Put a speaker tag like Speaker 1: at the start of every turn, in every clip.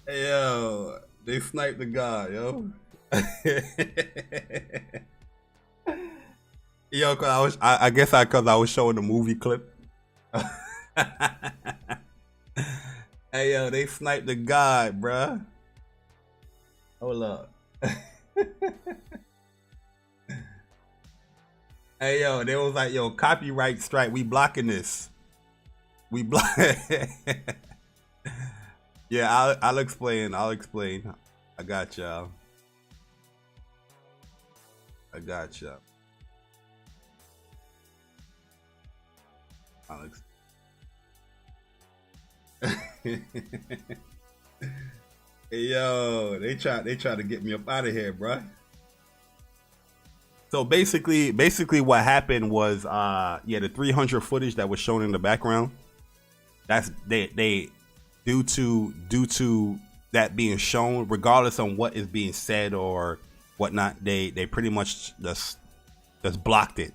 Speaker 1: Hey, yo, they sniped the guy, yo. Yo, cause I guess cause I was showing the movie clip. Hey, yo, they sniped the guy, bruh. Hold up. Hey, yo, they was like, yo, copyright strike. We blocking this. We block. Yeah, I'll explain. I'll explain. I got y'all. I got y'all. Alex. Hey, yo, they try to get me up out of here, bruh. So basically what happened was yeah, the 300 footage that was shown in the background, that's they due to that being shown, regardless on what is being said or whatnot, they pretty much just blocked it.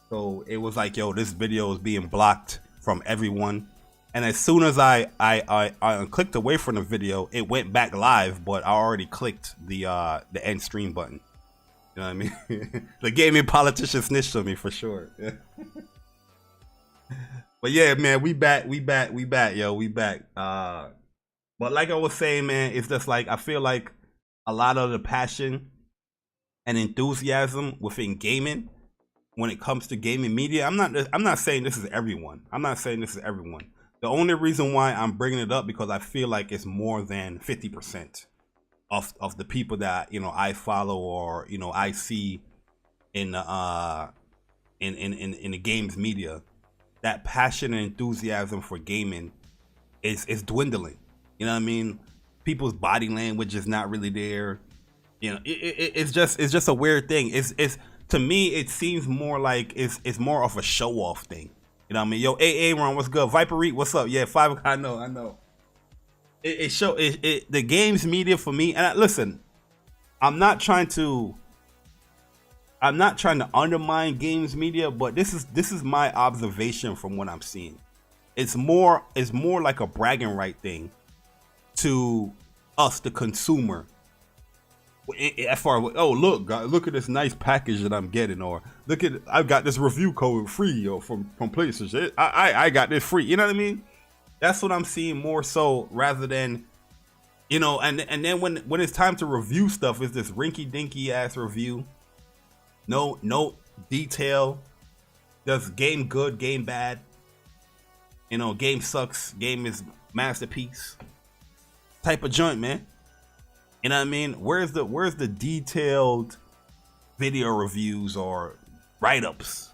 Speaker 1: So it was like, yo, this video is being blocked from everyone. And as soon as I clicked away from the video, it went back live, but I already clicked the end stream button. You know what I mean? The gaming politician snitched on me for sure. Yeah. But yeah, man, we back, yo, we back. But like I was saying, man, it's just like I feel like a lot of the passion and enthusiasm within gaming, when it comes to gaming media, I'm not saying this is everyone. I'm not saying this is everyone. The only reason why I'm bringing it up because I feel like it's more than 50% of the people that, you know, I follow or, you know, I see in the games media. That passion and enthusiasm for gaming is dwindling. You know what I mean? People's body language is not really there. You know, it's just a weird thing. It's to me, it seems more like it's more of a show off thing. You know what I mean? Yo, hey, Ron, what's good? Viper Eat, what's up? Yeah, 5. I know. The games media for me, and listen, I'm not trying to undermine games media, but this is my observation from what I'm seeing. It's more like a bragging right thing to us, the consumer. As far as, oh look at this nice package that I'm getting, or look at, I've got this review code free, yo, from PlayStation. I got this free. You know what I mean? That's what I'm seeing more so, rather than, you know, and then when it's time to review stuff, it's this rinky dinky ass review. No detail. Does game good, game bad? You know, game sucks, game is masterpiece type of joint, man. You know what I mean? Where's the detailed video reviews or write-ups?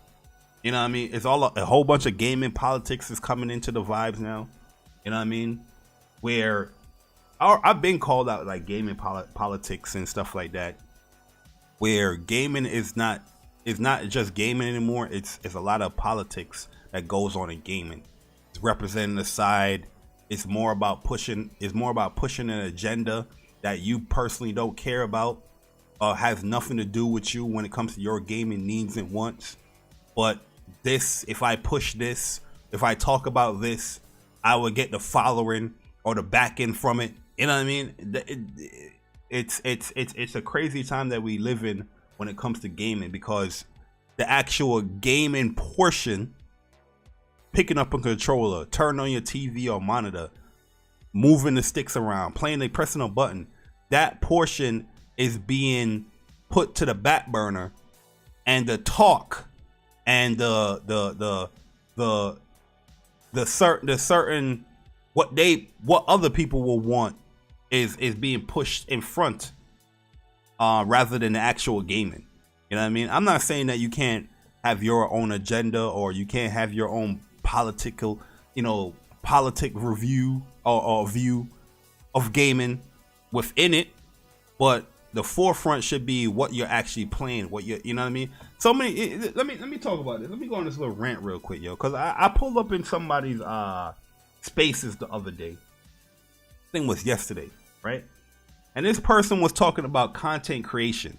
Speaker 1: You know what I mean? It's all a whole bunch of gaming politics is coming into the vibes now. You know what I mean? Where I've been called out like gaming politics and stuff like that. Where gaming is not just gaming anymore. It's a lot of politics that goes on in gaming. It's representing the side. It's more about pushing an agenda that you personally don't care about, has nothing to do with you when it comes to your gaming needs and wants. But this, if I push this, if I talk about this, I will get the following or the back end from it. You know what I mean? It's a crazy time that we live in when it comes to gaming, because the actual gaming portion, picking up a controller, turning on your TV or monitor, moving the sticks around, pressing a button, that portion is being put to the back burner, and the talk and the certain what other people will want is being pushed in front, rather than the actual gaming. You know what I mean? I'm not saying that you can't have your own agenda or you can't have your own politic review or view of gaming within it, but the forefront should be what you're actually playing, you know what I mean? So many. Let me talk about this. Let me go on this little rant real quick, yo, because I pulled up in somebody's spaces the other day. I think it was yesterday, right? And this person was talking about content creation.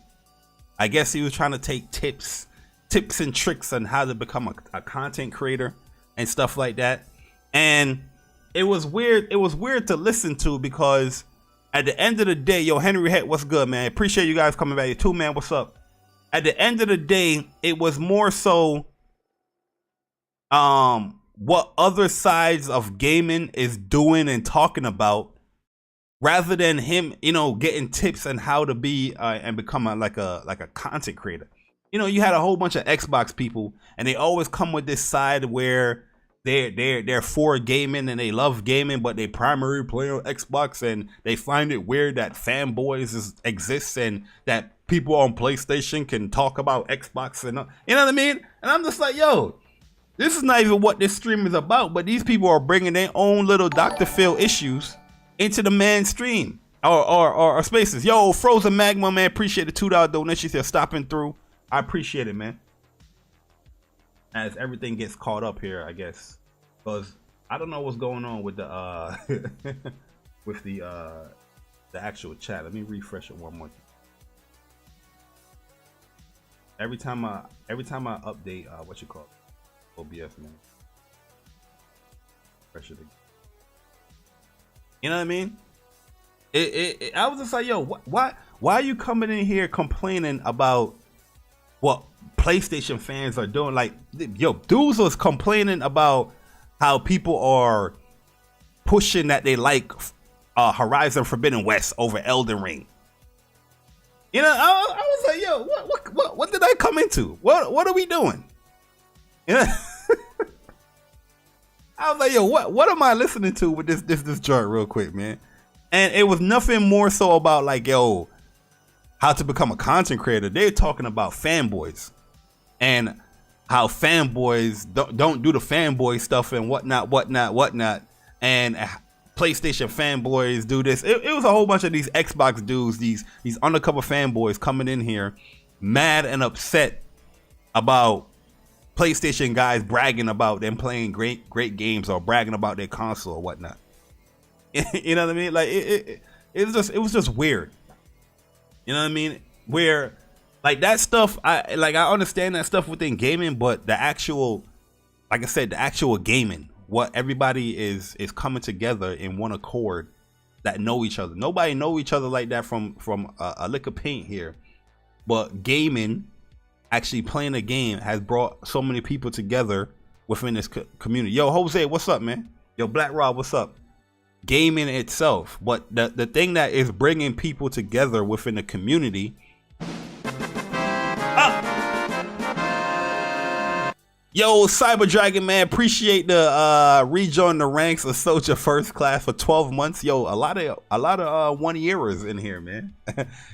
Speaker 1: I guess he was trying to take tips and tricks on how to become a content creator and stuff like that. And it was weird. It was weird to listen to because at the end of the day, yo, Henry Head, what's good, man? Appreciate you guys coming back here too, man. What's up? At the end of the day, it was more so what other sides of gaming is doing and talking about, rather than him, you know, getting tips on how to be and become like a content creator. You know, you had a whole bunch of Xbox people, and they always come with this side where they're for gaming and they love gaming, but they primarily play on Xbox, and they find it weird that fanboys exists and that people on PlayStation can talk about Xbox and you know what I mean? And I'm just like, yo, this is not even what this stream is about, but these people are bringing their own little Dr. Phil issues into the mainstream or spaces. Yo, Frozen Magma, man, appreciate the $2 donation. They're stopping through. I appreciate it, man. As everything gets caught up here, I guess, because I don't know what's going on with the with the actual chat. Let me refresh it one more time. Every time I update what you call it, OBS, man. Refresh it again. You know what I mean? I was just like, yo, why are you coming in here complaining about what PlayStation fans are doing? Like, yo, dudes was complaining about how people are pushing that they like Horizon Forbidden West over Elden Ring. You know, I was like, yo, what did I come into? What are we doing? You know? I was like, yo, what am I listening to with this joint real quick, man? And it was nothing more so about like, yo, how to become a content creator. They're talking about fanboys and how fanboys don't do the fanboy stuff and whatnot. And PlayStation fanboys do this. It was a whole bunch of these Xbox dudes, these undercover fanboys coming in here mad and upset about PlayStation guys bragging about them playing great games or bragging about their console or whatnot. You know what I mean? Like it was just weird. You know what I mean? Where like that stuff, I understand that stuff within gaming, but the actual, like I said, the actual gaming, what everybody is coming together in one accord that know each other. Nobody know each other like that from a lick of paint here, but gaming, actually playing a game, has brought so many people together within this community. Yo, Jose, what's up, man? Yo, Black Rob, what's up? Gaming itself, but the thing that is bringing people together within the community. Yo, Cyber Dragon, man, appreciate the rejoin the ranks of Soldier First Class for 12 months. Yo, a lot of 1-yearers in here, man.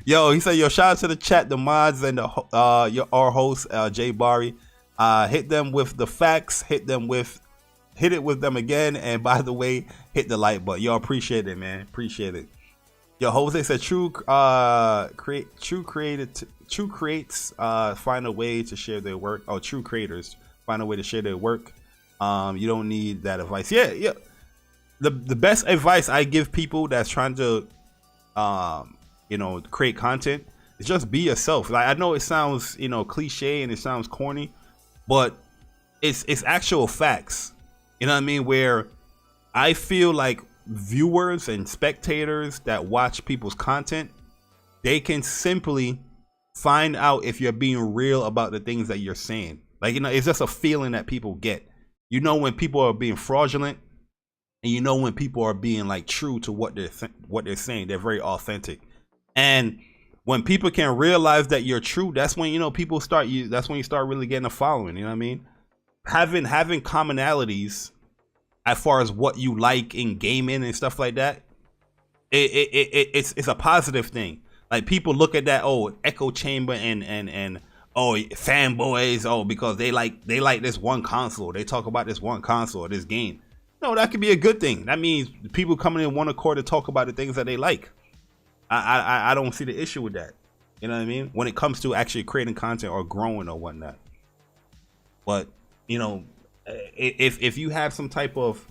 Speaker 1: Yo, he said, yo, shout out to the chat, the mods, and our host Jay Bari. Hit them with the facts, hit it with them again, and by the way, hit the like button. Yo, appreciate it, man. Appreciate it. Yo, Jose said true creates find a way to share their work. Oh, true creators find a way to share their work. You don't need that advice. Yeah. The best advice I give people that's trying to create content is just be yourself. Like, I know it sounds, cliche and it sounds corny, but it's actual facts. You know what I mean? Where I feel like viewers and spectators that watch people's content, they can simply find out if you're being real about the things that you're saying. Like, it's just a feeling that people get. You know when people are being fraudulent, and you know when people are being like true to what they're saying. They're very authentic. And when people can realize that you're true, that's when people start you. That's when you start really getting a following. You know what I mean? Having commonalities as far as what you like in gaming and stuff like that, it's a positive thing. Like, people look at that, echo chamber and fanboys, because they like this one console. They talk about this one console or this game. No, that could be a good thing. That means people coming in one accord to talk about the things that they like. I don't see the issue with that. You know what I mean? When it comes to actually creating content or growing or whatnot. But if you have some type of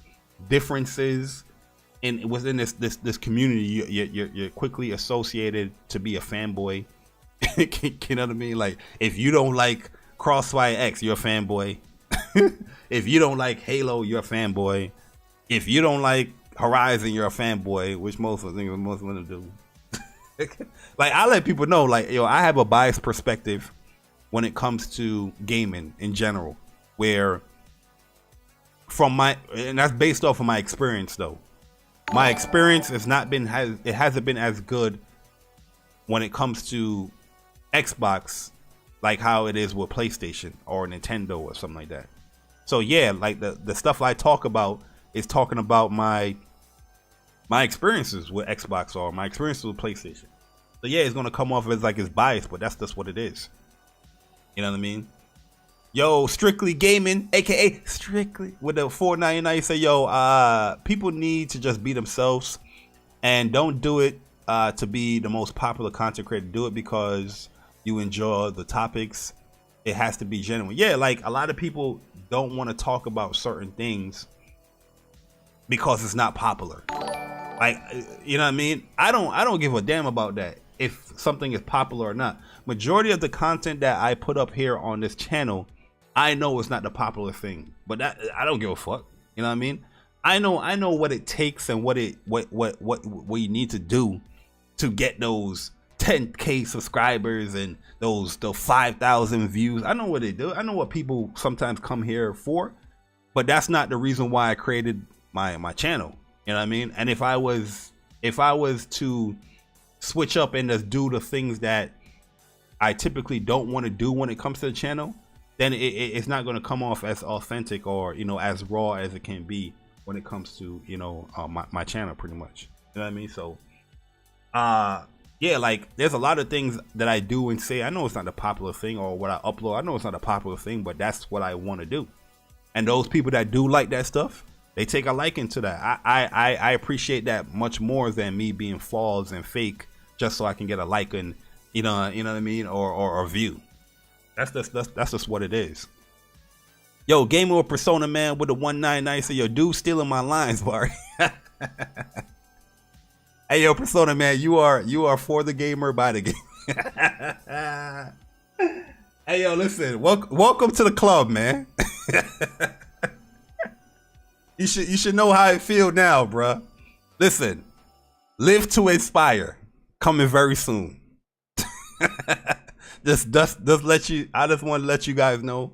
Speaker 1: differences within this community, you're quickly associated to be a fanboy. You know what I mean? Like, if you don't like Crossfire X, you're a fanboy. If you don't like Halo, you're a fanboy. If you don't like Horizon, you're a fanboy, which most women do. Like, I let people know, like, yo, I have a biased perspective when it comes to gaming in general, where and that's based off of my experience though. My experience hasn't been as good when it comes to Xbox, like how it is with PlayStation or Nintendo or something like that. So yeah, like the stuff I talk about is talking about my experiences with Xbox or my experiences with PlayStation. So yeah, it's gonna come off as like it's biased, but that's just what it is. You know what I mean? Yo, Strictly Gaming, aka Strictly with the $4.99, say, yo, people need to just be themselves and don't do it to be the most popular content creator. Do it because you enjoy the topics. It has to be genuine. Yeah, like a lot of people don't want to talk about certain things because it's not popular. Like, you know what I mean? I don't give a damn about that, if something is popular or not. Majority of the content that I put up here on this channel, I know it's not the popular thing, but that I don't give a fuck. You know what I mean? I know what it takes and what you need to do to get those 10K subscribers and those 5,000 views. I know what they do. I know what people sometimes come here for, but that's not the reason why I created my channel. You know what I mean? And if I was to switch up and just do the things that I typically don't want to do when it comes to the channel, then it's not going to come off as authentic or, you know, as raw as it can be when it comes to, you know, my channel, pretty much. You know what I mean? So yeah, like there's a lot of things that I do and say, I know it's not a popular thing, or what I upload, I know it's not a popular thing, but that's what I want to do. And those people that do like that stuff, they take a liking to that. I appreciate that much more than me being false and fake just so I can get a like and, you know what I mean, or a view. That's just what it is. Yo, Gaming with Persona, man, with the 199. So yo, dude stealing my lines, Barry. Hey, yo, Persona, man, you are for the gamer, by the game. Hey, yo, listen, welcome to the club, man. You should know how I feel now, bruh. Listen, Live to Inspire coming very soon. just let you. I just want to let you guys know,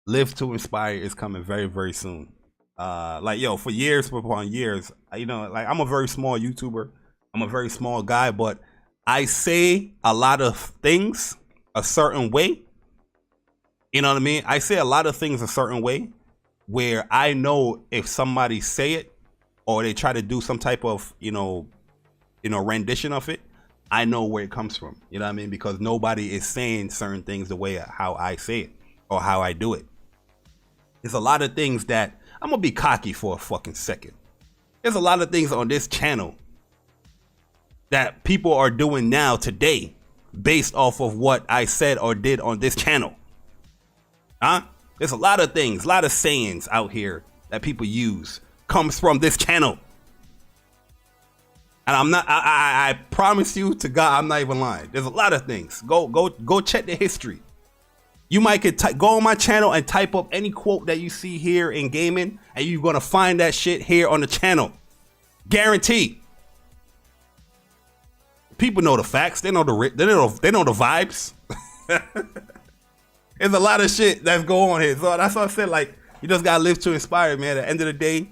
Speaker 1: Live to Inspire is coming very, very soon. Like, yo, for years upon years, you know, like I'm a very small YouTuber. I'm a very small guy, but I say a lot of things a certain way. You know what I mean? I say a lot of things a certain way where I know if somebody say it or they try to do some type of, you know, rendition of it, I know where it comes from. You know what I mean? Because nobody is saying certain things the way how I say it or how I do it. There's a lot of things that I'm gonna be cocky for a fucking second. There's a lot of things on this channel that people are doing now today based off of what I said or did on this channel. Huh? There's a lot of things, a lot of sayings out here that people use comes from this channel. And I'm not, I promise you to God, I'm not even lying. There's a lot of things. Go check the history. You might could go on my channel and type up any quote that you see here in gaming, and you're gonna find that shit here on the channel. Guarantee. People know the facts. They know the vibes. There's a lot of shit that's going on here. So that's why I said, like, you just gotta live to inspire, man. At the end of the day,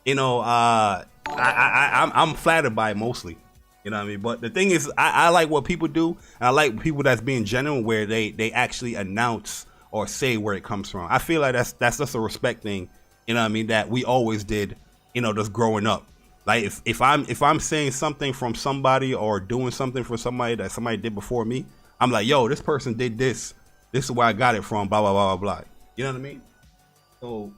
Speaker 1: you know, I'm flattered by it mostly. You know what I mean? But the thing is, I like what people do, and I like people that's being genuine, where they actually announce or say where it comes from. I feel like that's just a respect thing. You know what I mean? That we always did. You know, just growing up. Like if I'm saying something from somebody or doing something for somebody that somebody did before me, I'm like, yo, this person did this. This is where I got it from. Blah blah blah blah blah. You know what I mean? So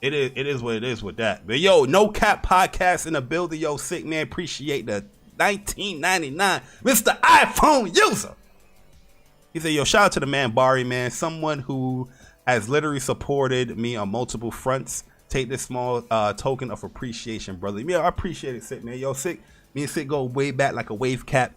Speaker 1: it is what it is with that. But yo, No Cap Podcast in the building. Yo, sick man, appreciate the $19.99, Mr. iPhone user. He said, yo, shout out to the man Barry, man, someone who has literally supported me on multiple fronts. Take this small token of appreciation, brother. Yeah, I appreciate it, Sick, man. Yo, Sick, me and Sick go way back like a wave cap.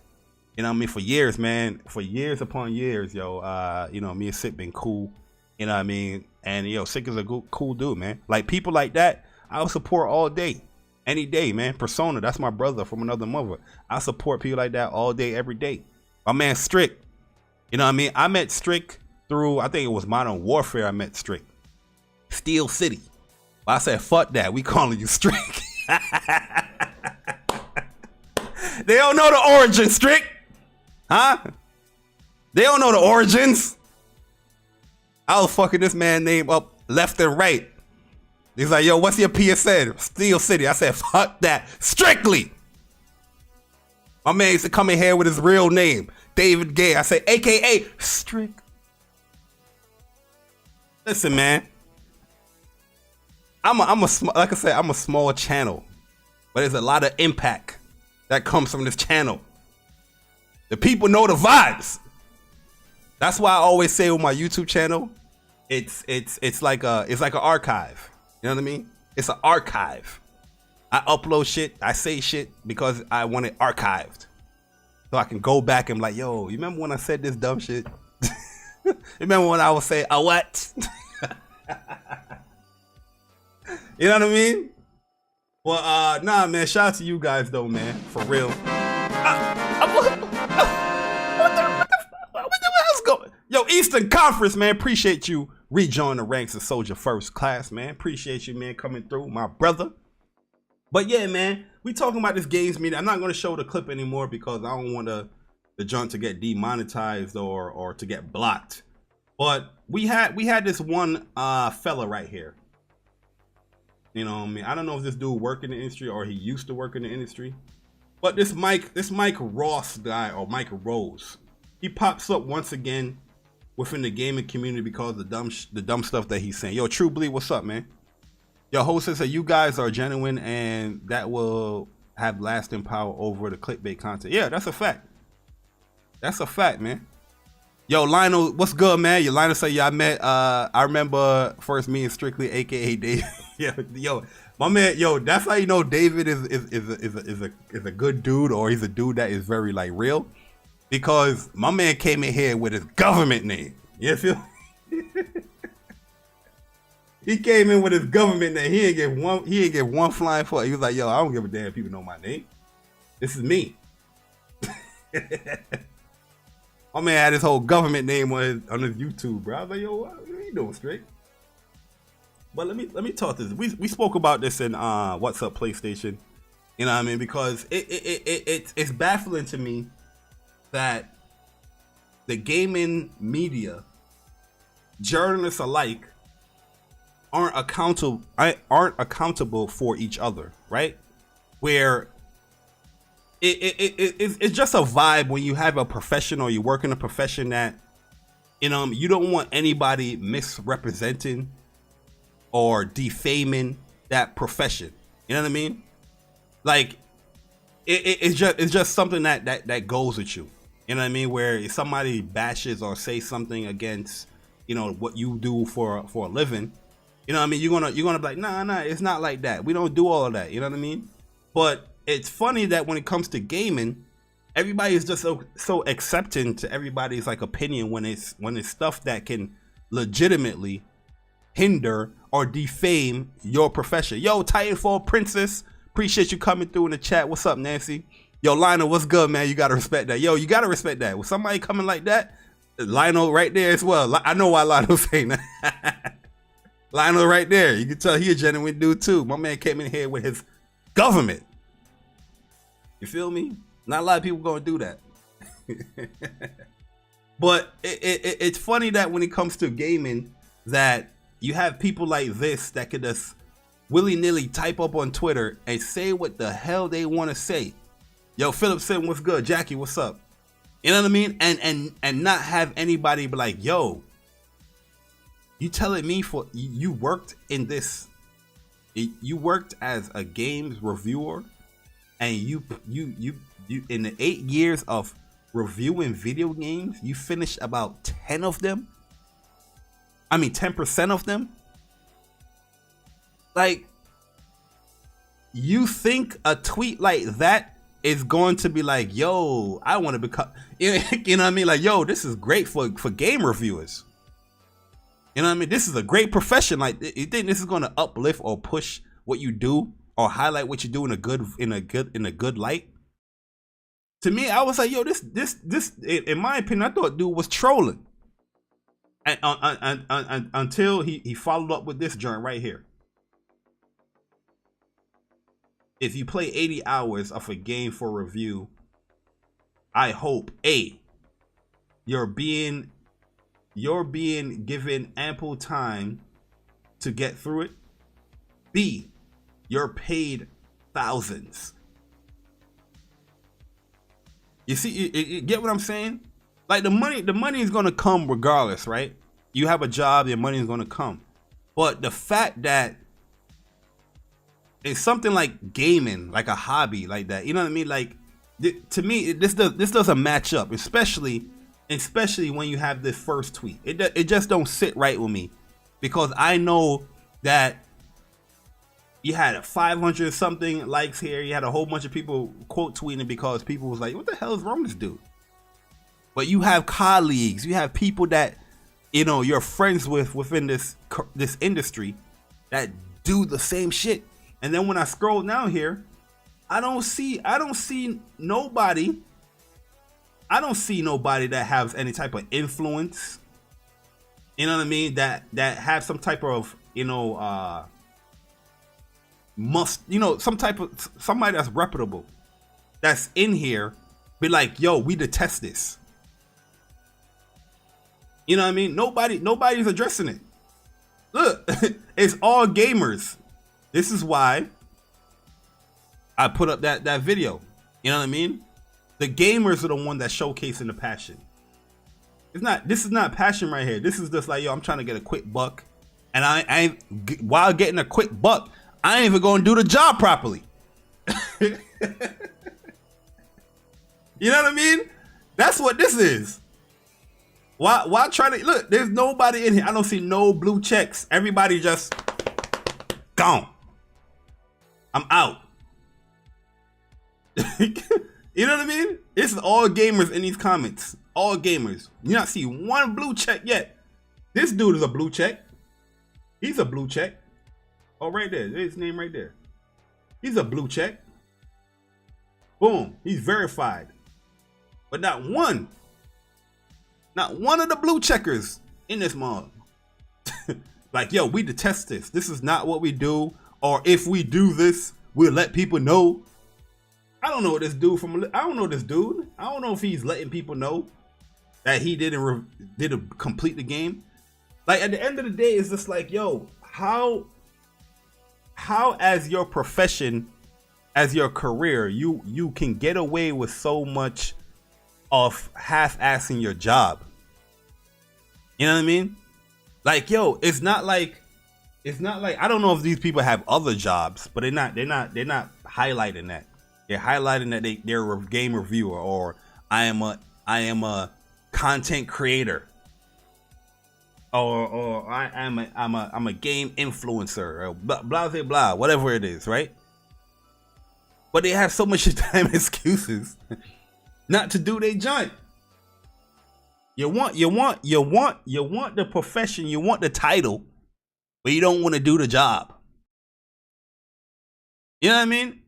Speaker 1: You know what I mean? For years, man. For years upon years, yo. You know, me and Sick been cool. You know what I mean? And yo, Sick is a cool dude, man. Like, people like that, I'll support all day, any day, man. Persona, that's my brother from another mother. I support people like that all day, every day. My man Strick, you know what I mean? I met Strick through, I think it was Modern Warfare. I met Strick. Steel City. But I said, fuck that. We calling you Strick. They don't know the origin, Strick. Huh? They don't know the origins. I was fucking this man name up left and right. He's like, yo, what's your PSN? Steel City. I said, fuck that. Strictly. My man used to come in here with his real name, David Gay. I said, AKA Strick. Listen, man. Like I said, I'm a small channel, but there's a lot of impact that comes from this channel. The people know the vibes. That's why I always say with my YouTube channel, it's like an archive. You know what I mean? It's an archive. I upload shit, I say shit because I want it archived. So I can go back and be like, yo, you remember when I said this dumb shit? You remember when I would say, oh, what? You know what I mean? Well, nah, man, shout out to you guys though, man, for real. What the hell's going? Yo, Eastern Conference, man, appreciate you rejoining the ranks of Soldier First Class, man. Appreciate you, man, coming through, my brother. But yeah, man, we talking about this games media. I'm not going to show the clip anymore because I don't want the junk to get demonetized or to get blocked. But we had this one fella right here. You know what I mean? I don't know if this dude worked in the industry or he used to work in the industry. But this Mike Ross guy, or Mike Rose, he pops up once again within the gaming community because of the dumb stuff that he's saying. Yo, True Bleed, what's up, man? Yo, host says that you guys are genuine and that will have lasting power over the clickbait content. Yeah, that's a fact. That's a fact, man. Yo, Lionel, what's good, man? Yo, Lionel say, yeah, I remember first meeting Strictly, aka David. Yeah, yo, my man, yo, that's how you know David is a good dude, or he's a dude that is very like real, because my man came in here with his government name. You feel? He came in with his government name. He ain't give one flying fuck. He was like, yo, I don't give a damn if people know my name. This is me. My man had his whole government name on his YouTube, bro. I was like, yo, what are you doing, straight? But let me talk this. We spoke about this in What's Up PlayStation. You know what I mean? Because it's baffling to me that the gaming media, journalists alike, aren't accountable for each other, right? Where it's just a vibe when you have a profession or you work in a profession that, you know, you don't want anybody misrepresenting or defaming that profession. You know what I mean? Like it's just something that goes with you. You know what I mean? Where if somebody bashes or say something against, you know, what you do for a living, you know what I mean? You're gonna be like, nah, it's not like that. We don't do all of that. You know what I mean? But it's funny that when it comes to gaming, everybody is just so accepting to everybody's like opinion when it's stuff that can legitimately hinder or defame your profession. Yo, Titanfall Princess, appreciate you coming through in the chat. What's up, Nancy? Yo, Lionel, what's good, man? You gotta respect that. Yo, you gotta respect that. With somebody coming like that, Lionel right there as well. I know why Lionel's saying that. Lionel right there. You can tell he a genuine dude too. My man came in here with his government. You feel me? Not a lot of people gonna do that. But it's funny that when it comes to gaming, that you have people like this that could just willy-nilly type up on Twitter and say what the hell they want to say. Yo, Philip said, what's good? Jackie, what's up? You know what I mean? And not have anybody be like, yo, you telling me you worked in this, you worked as a games reviewer, and you in the 8 years of reviewing video games, you finished about 10 of them? I mean 10% of them? Like, you think a tweet like that is going to be like, yo, I want to become, you know what I mean? Like, yo, this is great for game reviewers. You know what I mean? This is a great profession. Like, you think this is going to uplift or push what you do or highlight what you do in a good light. To me, I was like, yo, this in my opinion, I thought dude was trolling. And until he followed up with this joint right here. If you play 80 hours of a game for review, I hope A, you're being given ample time to get through it. B, you're paid thousands. You see, you get what I'm saying? Like the money is gonna come regardless, right? You have a job, your money is gonna come. But the fact that it's something like gaming, like a hobby, like that, you know what I mean? Like, to me, this doesn't match up, especially when you have this first tweet. It just don't sit right with me, because I know that you had 500 something likes here. You had a whole bunch of people quote tweeting because people was like, "What the hell is wrong with this dude?" But you have colleagues, you have people that you're friends with within this industry that do the same shit. And then when I scroll down here, I don't see nobody. I don't see nobody that has any type of influence. You know what I mean? That have some type of somebody that's reputable, that's in here, be like, yo, we detest this. You know what I mean? Nobody's addressing it. Look, it's all gamers. This is why I put up that video. You know what I mean? The gamers are the one that's showcasing the passion. This is not passion right here. This is just like, yo, I'm trying to get a quick buck. And while getting a quick buck, I ain't even gonna do the job properly. You know what I mean? That's what this is. Why try to look? There's nobody in here. I don't see no blue checks. Everybody just gone. I'm out. You know what I mean? It's all gamers in these comments. All gamers. You not see one blue check yet. This dude is a blue check. He's a blue check. Oh, right there. There's his name right there. He's a blue check. Boom. He's verified. But not one of the blue checkers in this mob. Like, yo, we detest this. This is not what we do. Or if we do this, we'll let people know. I don't know this dude I don't know this dude. I don't know if he's letting people know that he didn't complete the game. Like, at the end of the day, it's just like, yo, how as your profession, as your career, you can get away with so much of half-assing your job. You know what I mean? Like, yo, it's not like I don't know if these people have other jobs, but they're not highlighting that. They're highlighting that they're a game reviewer, or I am a content creator, or I'm a game influencer, or blah blah blah, whatever it is, right? But they have so much damn excuses not to do their joint. You want the profession, you want the title, but you don't want to do the job. You know what I mean?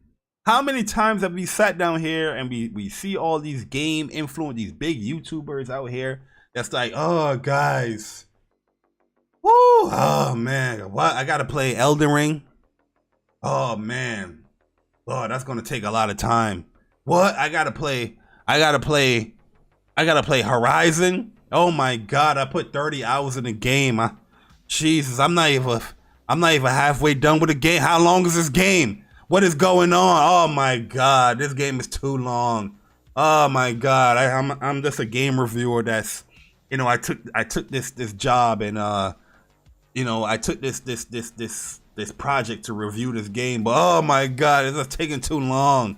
Speaker 1: How many times have we sat down here and we see all these game influencers, these big YouTubers out here that's like, oh guys, woo, oh man, what, I gotta play Elden Ring? Oh man, oh, that's gonna take a lot of time. What? I gotta play Horizon. Oh my god, I put 30 hours in the game. Jesus, I'm not even halfway done with the game. How long is this game? What is going on? Oh my god, this game is too long. Oh my god, I'm just a game reviewer that's, I took this job, and I took this project to review this game, but oh my god, it's just taking too long.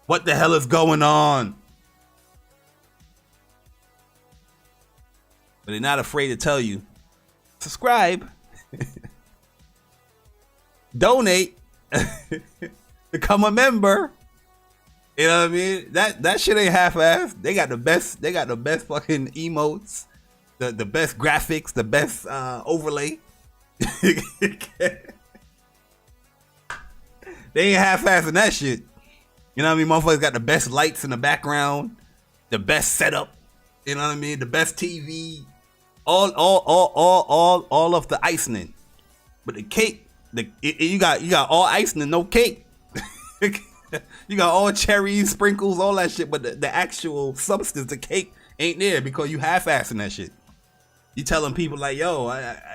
Speaker 1: What the hell is going on? But they're not afraid to tell you, subscribe, donate, become a member. You know what I mean? That shit ain't half-assed. They got the best fucking emotes, the best graphics, the best overlay. they ain't half-assing that shit. You know what I mean? Motherfuckers got the best lights in the background, the best setup. You know what I mean? The best TV, all of the icing. But the cake, you got all icing and no cake. You got all cherries, sprinkles, all that shit. But the actual substance, the cake, ain't there because you half-assing that shit. You telling people like, yo,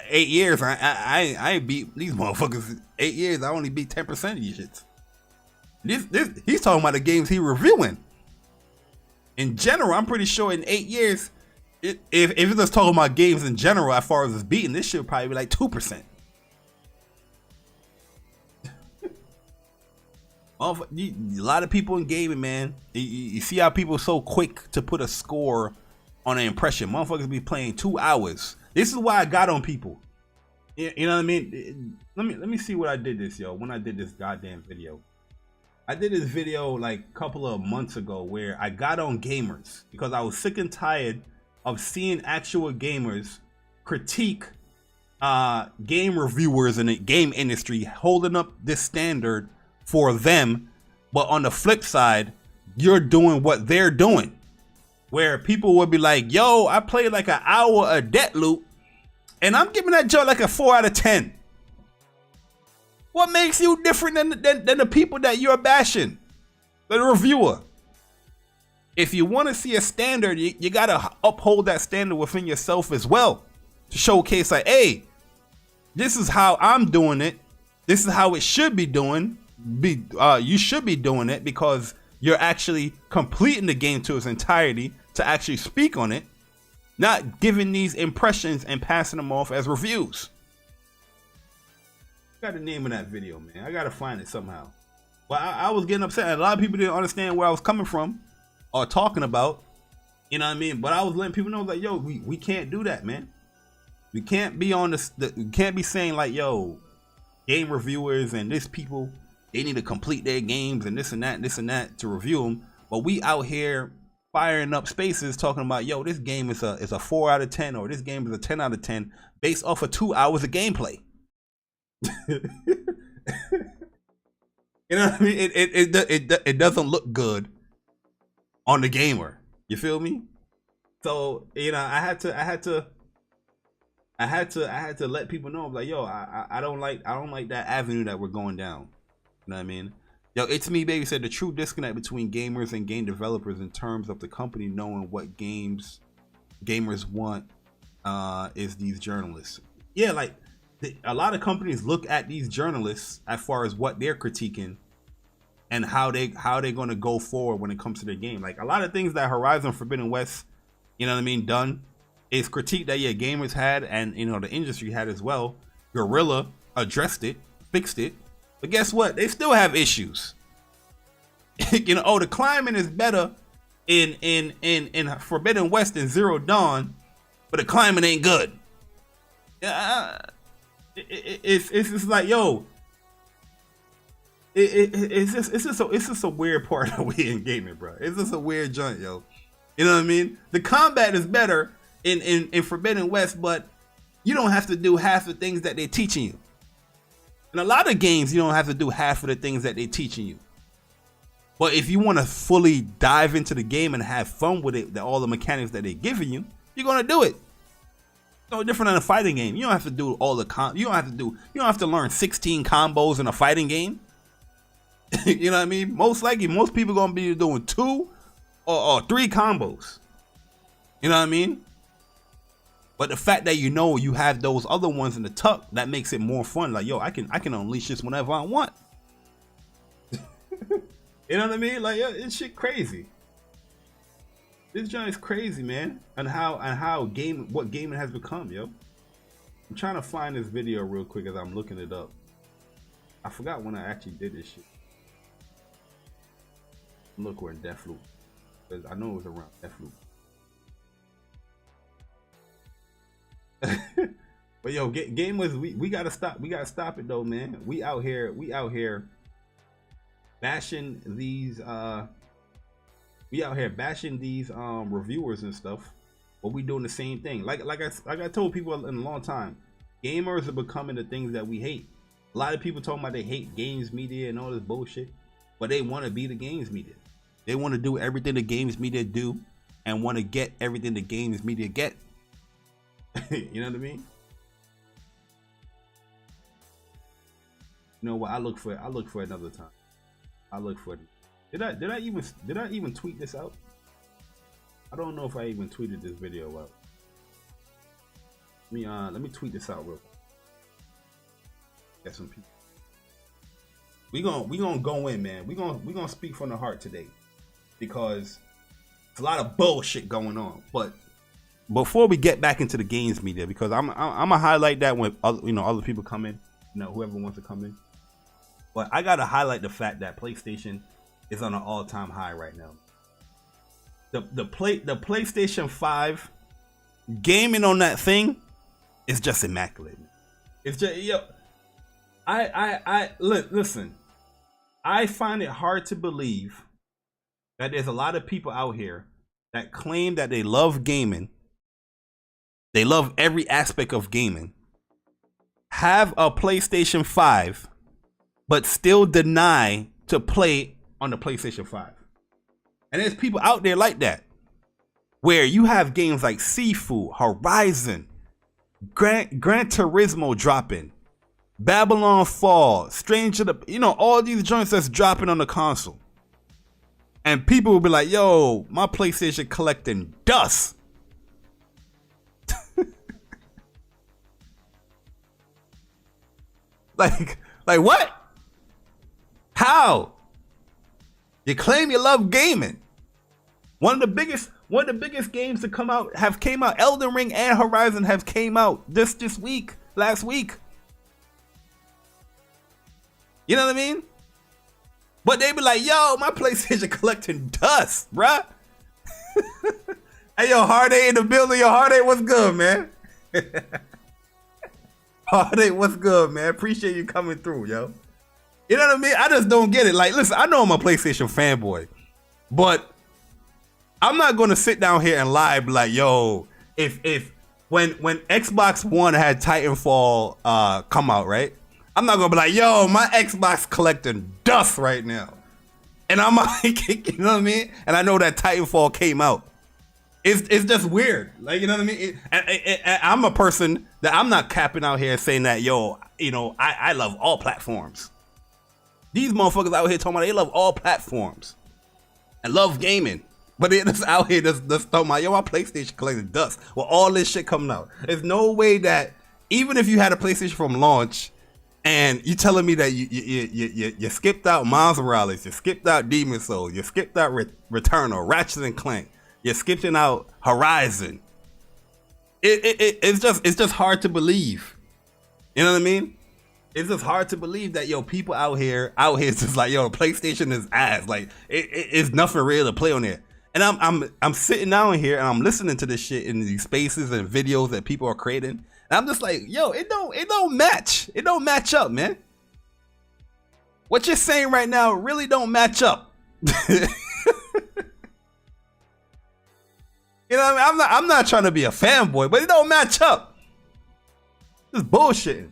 Speaker 1: 8 years, I ain't beat these motherfuckers. 8 years, I only beat 10% of these shits. He's talking about the games he reviewing. In general, I'm pretty sure in 8 years, if it's just talking about games in general, as far as it's beating, this shit would probably be like 2%. A lot of people in gaming, man. You see how people are so quick to put a score on an impression. Motherfuckers be playing 2 hours. This is why I got on people. You know what I mean? Let me see what I did this, yo. When I did this goddamn video. I did this video like a couple of months ago where I got on gamers because I was sick and tired of seeing actual gamers critique game reviewers in the game industry holding up this standard for them, but on the flip side, you're doing what they're doing. Where people would be like, yo, I played like an hour of Deathloop, and I'm giving that joke like a 4 out of 10. What makes you different than the people that you're bashing? The reviewer. If you want to see a standard, you got to uphold that standard within yourself as well. To showcase like, hey, this is how I'm doing it. This is how it should be doing. You should be doing it because you're actually completing the game to its entirety to actually speak on it, not giving these impressions and passing them off as reviews. Got the name of that video, man. I gotta find it somehow. But I was getting upset. A lot of people didn't understand where I was coming from or talking about. You know what I mean? But I was letting people know like, yo, we can't do that, man. We can't be on this. We can't be saying like, yo, game reviewers and this people, they need to complete their games and this and that to review them. But we out here firing up spaces talking about, yo, this game is a 4 out of 10 or this game is a 10 out of 10 based off of 2 hours of gameplay. You know what I mean? It doesn't look good on the gamer. You feel me? So you know, I had to let people know, like, yo, I don't like that avenue that we're going down. You know what I mean? Yo, It's Me Baby said the true disconnect between gamers and game developers in terms of the company knowing what games gamers want is these journalists. Yeah, like a lot of companies look at these journalists as far as what they're critiquing and how they're going to go forward when it comes to their game. Like a lot of things that Horizon Forbidden West, you know what I mean, done is critique that gamers had and you know the industry had as well. Guerrilla addressed it, fixed it, but guess what? They still have issues. You know, the climate is better in Forbidden West than Zero Dawn, but the climate ain't good. It's just like, yo, it's just a weird part of we in gaming, bro. It's just a weird joint, yo. You know what I mean? The combat is better in Forbidden West, but you don't have to do half the things that they're teaching you. In a lot of games, you don't have to do half of the things that they're teaching you. But if you want to fully dive into the game and have fun with it, all the mechanics that they're giving you, you're gonna do it. No different than a fighting game. You don't have to do all the you don't have to learn 16 combos in a fighting game. You know what I mean? Most likely, most people gonna be doing 2 or 3 combos. You know what I mean? But the fact that you have those other ones in the tuck, that makes it more fun. Like, yo, I can unleash this whenever I want. You know what I mean? Like, yo, this shit crazy. This joint is crazy, man. And what gaming has become, yo. I'm trying to find this video real quick as I'm looking it up. I forgot when I actually did this shit. Look, we're in Deathloop. I know it was around Deathloop. But yo, gamers, we gotta stop it though, man. We out here bashing these reviewers and stuff, but we doing the same thing. Like I told people in a long time, gamers are becoming the things that we hate. A lot of people talking about they hate games media and all this bullshit, but they want to be the games media. They want to do everything the games media do and want to get everything the games media get. You know what I mean? You know what? I look for another time. I look for it. Did I even tweet this out? I don't know if I even tweeted this video out. Let me tweet this out real quick. Get some people. We gonna go in, man. We gonna speak from the heart today, because there's a lot of bullshit going on. But before we get back into the games media, because I'm gonna highlight that when other people come in, whoever wants to come in. But I gotta highlight the fact that PlayStation is on an all-time high right now. The PlayStation 5 gaming on that thing is just immaculate. It's just listen. I find it hard to believe that there's a lot of people out here that claim that they love gaming. They love every aspect of gaming. Have a PlayStation 5, but still deny to play on the PlayStation 5. And there's people out there like that, where you have games like Seafood, Horizon, Gran Turismo dropping, Babylon Fall, Stranger, all these joints that's dropping on the console. And people will be like, yo, my PlayStation collecting dust. like what? How? You claim you love gaming. One of the biggest games to come out came out. Elden Ring and Horizon have came out last week. You know what I mean? But they be like, yo, my PlayStation collecting dust, bruh. Hey, yo, Hard A in the building. Yo, Hard A, what's good, man? Hard A, what's good, man? Appreciate you coming through, yo. You know what I mean? I just don't get it. Like, listen, I know I'm a PlayStation fanboy, but I'm not gonna sit down here and lie, be like, yo, when Xbox One had Titanfall come out, right? I'm not gonna be like, yo, my Xbox collecting dust right now. And I'm like, you know what I mean? And I know that Titanfall came out. It's just weird. Like, you know what I mean? I'm a person that I'm not capping out here saying that, yo, I love all platforms. These motherfuckers out here talking about they love all platforms and love gaming. But they're just out here just talking about, yo, my PlayStation collecting dust. Well, all this shit coming out. There's no way that, even if you had a PlayStation from launch, and you telling me that you skipped out Miles Morales, you skipped out Demon's Souls, you skipped out Returnal, Ratchet and Clank, you're skipping out Horizon. It's just hard to believe. You know what I mean? It's just hard to believe that, yo, people out here is just like, yo, PlayStation is ass. Like it's nothing real to play on there. And I'm sitting down here and I'm listening to this shit in these spaces and videos that people are creating. And I'm just like, yo, it don't match. It don't match up, man. What you're saying right now really don't match up. You know what I mean? I'm not trying to be a fanboy, but it don't match up. It's bullshitting.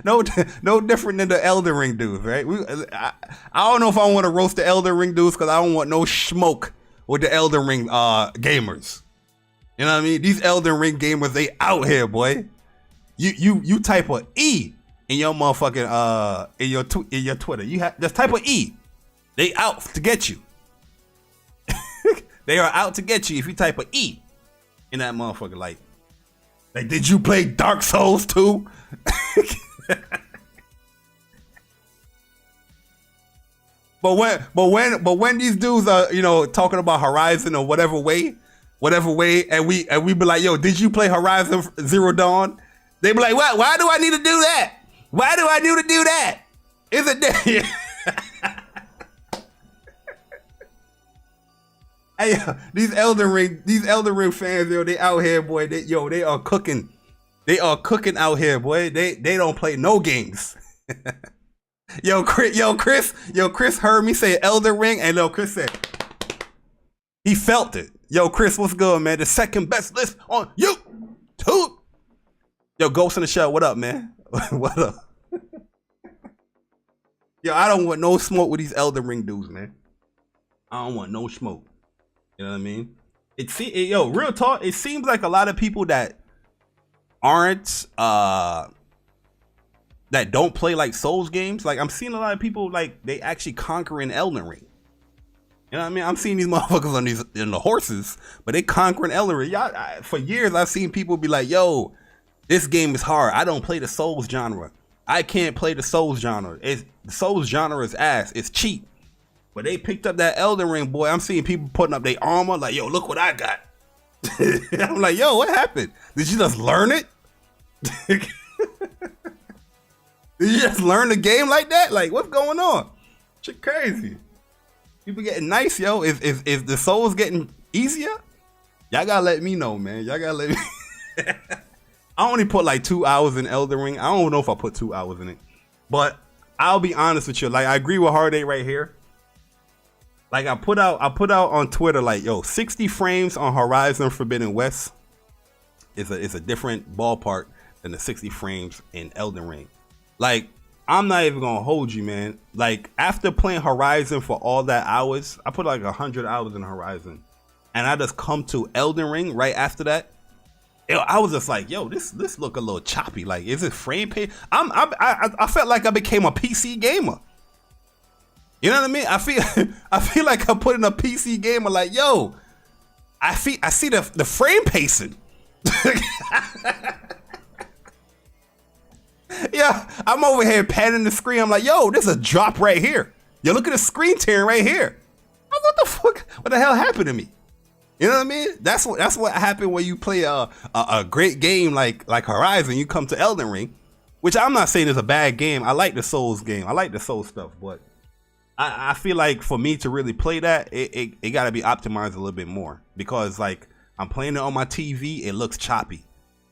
Speaker 1: No different than the Elden Ring dudes, right? I don't know if I want to roast the Elden Ring dudes because I don't want no smoke with the Elden Ring gamers. You know what I mean? These Elden Ring gamers, they out here, boy. You type a E in your motherfucking in your Twitter. Just type a E. They out to get you. They are out to get you if you type a E in that motherfucker. Like, did you play Dark Souls 2? But when these dudes are, talking about Horizon or whatever way, and we be like, yo, did you play Horizon Zero Dawn? They be like, what? Why do I need to do that? Why do I need to do that? Is it that? Hey, these Elden Ring fans, yo, they out here, boy. They are cooking. They are cooking out here, boy. They don't play no games. Yo, Chris heard me say Elden Ring, and Chris said he felt it. Yo, Chris, what's good, man? The second best list on YouTube. Yo, Ghost in the Shell, what up, man? What up? Yo, I don't want no smoke with these Elden Ring dudes, man. I don't want no smoke. You know what I mean? Yo, real talk, it seems like a lot of people that aren't that don't play like Souls games. Like, I'm seeing a lot of people like they actually conquering Elden Ring. You know what I mean? I'm seeing these motherfuckers on the horses, but they conquering Elden Ring. For years, I've seen people be like, yo, this game is hard. I don't play the Souls genre. I can't play the Souls genre. The Souls genre is ass. It's cheap. But they picked up that Elden Ring, boy. I'm seeing people putting up their armor like, yo, look what I got. I'm like, yo, what happened? Did you just learn it? Did you just learn the game like that? Like, what's going on? Shit crazy. People getting nice, yo. Is the Souls getting easier? Y'all gotta let me know, man. Y'all gotta let me. I only put like 2 hours in Elden Ring. I don't know if I put 2 hours in it, but I'll be honest with you. Like, I agree with Hard 8 right here. Like, I put out on Twitter, like, yo, 60 frames on Horizon Forbidden West is a different ballpark than the 60 frames in Elden Ring. Like, I'm not even gonna hold you, man. Like, after playing Horizon for all that hours, I put like 100 hours in Horizon, and I just come to Elden Ring right after that. Yo, I was just like, yo, this look a little choppy. Like, is it frame pay? I felt like I became a PC gamer. You know what I mean? I feel like I'm putting a PC gamer. Like, yo, I see the frame pacing. Yeah, I'm over here panning the screen. I'm like, yo, there's a drop right here. Yo, look at the screen tearing right here. What the fuck? What the hell happened to me? You know what I mean? That's what happened when you play a great game like Horizon. You come to Elden Ring, which I'm not saying is a bad game. I like the Souls game. I like the Souls stuff, but I feel like for me to really play that, it got to be optimized a little bit more, because like I'm playing it on my TV, it looks choppy.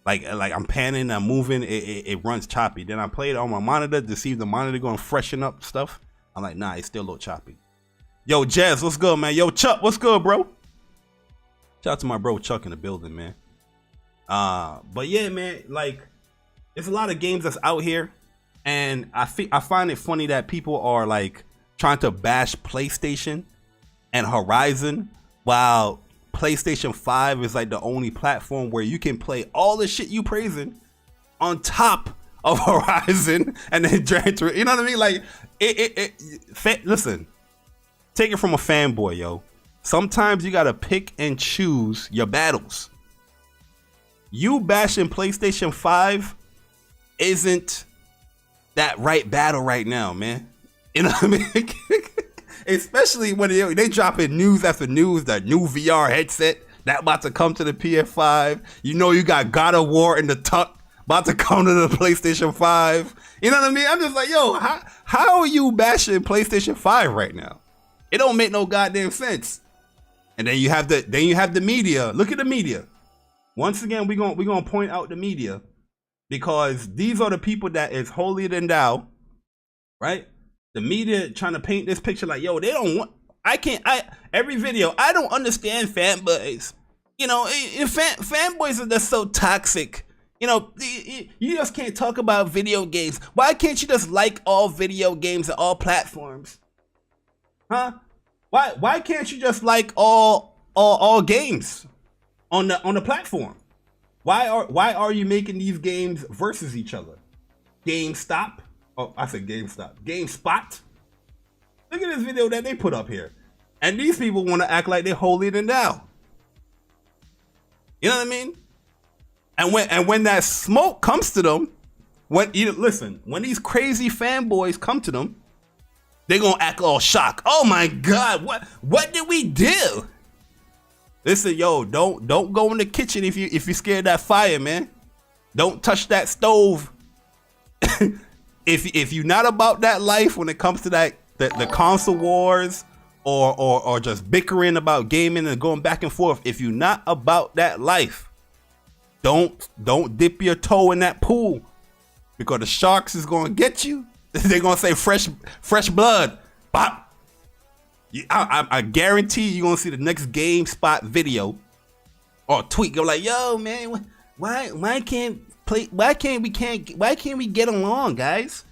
Speaker 1: Like I'm panning, I'm moving, it runs choppy. Then I play it on my monitor to see if the monitor going to freshen up stuff. I'm like, nah, it's still a little choppy. Yo, Jazz, what's good, man? Yo, Chuck, what's good, bro? Shout out to my bro Chuck in the building, man. But yeah, man, like, there's a lot of games that's out here, and I find it funny that people are like trying to bash PlayStation and Horizon, while PlayStation 5 is like the only platform where you can play all the shit you praising on top of Horizon and then drag through. You know what I mean? Like, listen, take it from a fanboy, yo. Sometimes you gotta pick and choose your battles. You bashing PlayStation 5 isn't that right battle right now, man. You know what I mean? Especially when they dropping news after news, that new VR headset that about to come to the PS5. You know, you got God of War in the tuck about to come to the PlayStation 5. You know what I mean? I'm just like, yo, how are you bashing PlayStation 5 right now? It don't make no goddamn sense. And then you have the media. Look at the media. Once again, we're gonna point out the media, because these are the people that is holier than thou, right? The media trying to paint this picture like, yo, they don't want. Every video, I don't understand fanboys. You know, fanboys are just so toxic. You know, you just can't talk about video games. Why can't you just like all video games and all platforms? Huh? Why can't you just like all games on the platform? Why are you making these games versus each other? GameStop. Oh, I said GameStop. GameSpot. Look at this video that they put up here. And these people want to act like they're holier than thou. You know what I mean? And when that smoke comes to them, when these crazy fanboys come to them, they're gonna act all shocked. Oh my God, what did we do? Listen, yo, don't go in the kitchen if you're scared of that fire, man. Don't touch that stove. If you're not about that life when it comes to the console wars or just bickering about gaming and going back and forth, if you're not about that life, don't dip your toe in that pool, because the sharks is gonna get you. They're gonna say fresh blood. Bop. I guarantee you're gonna see the next GameSpot video or tweet go like, yo man, why can't why can't we get along, guys?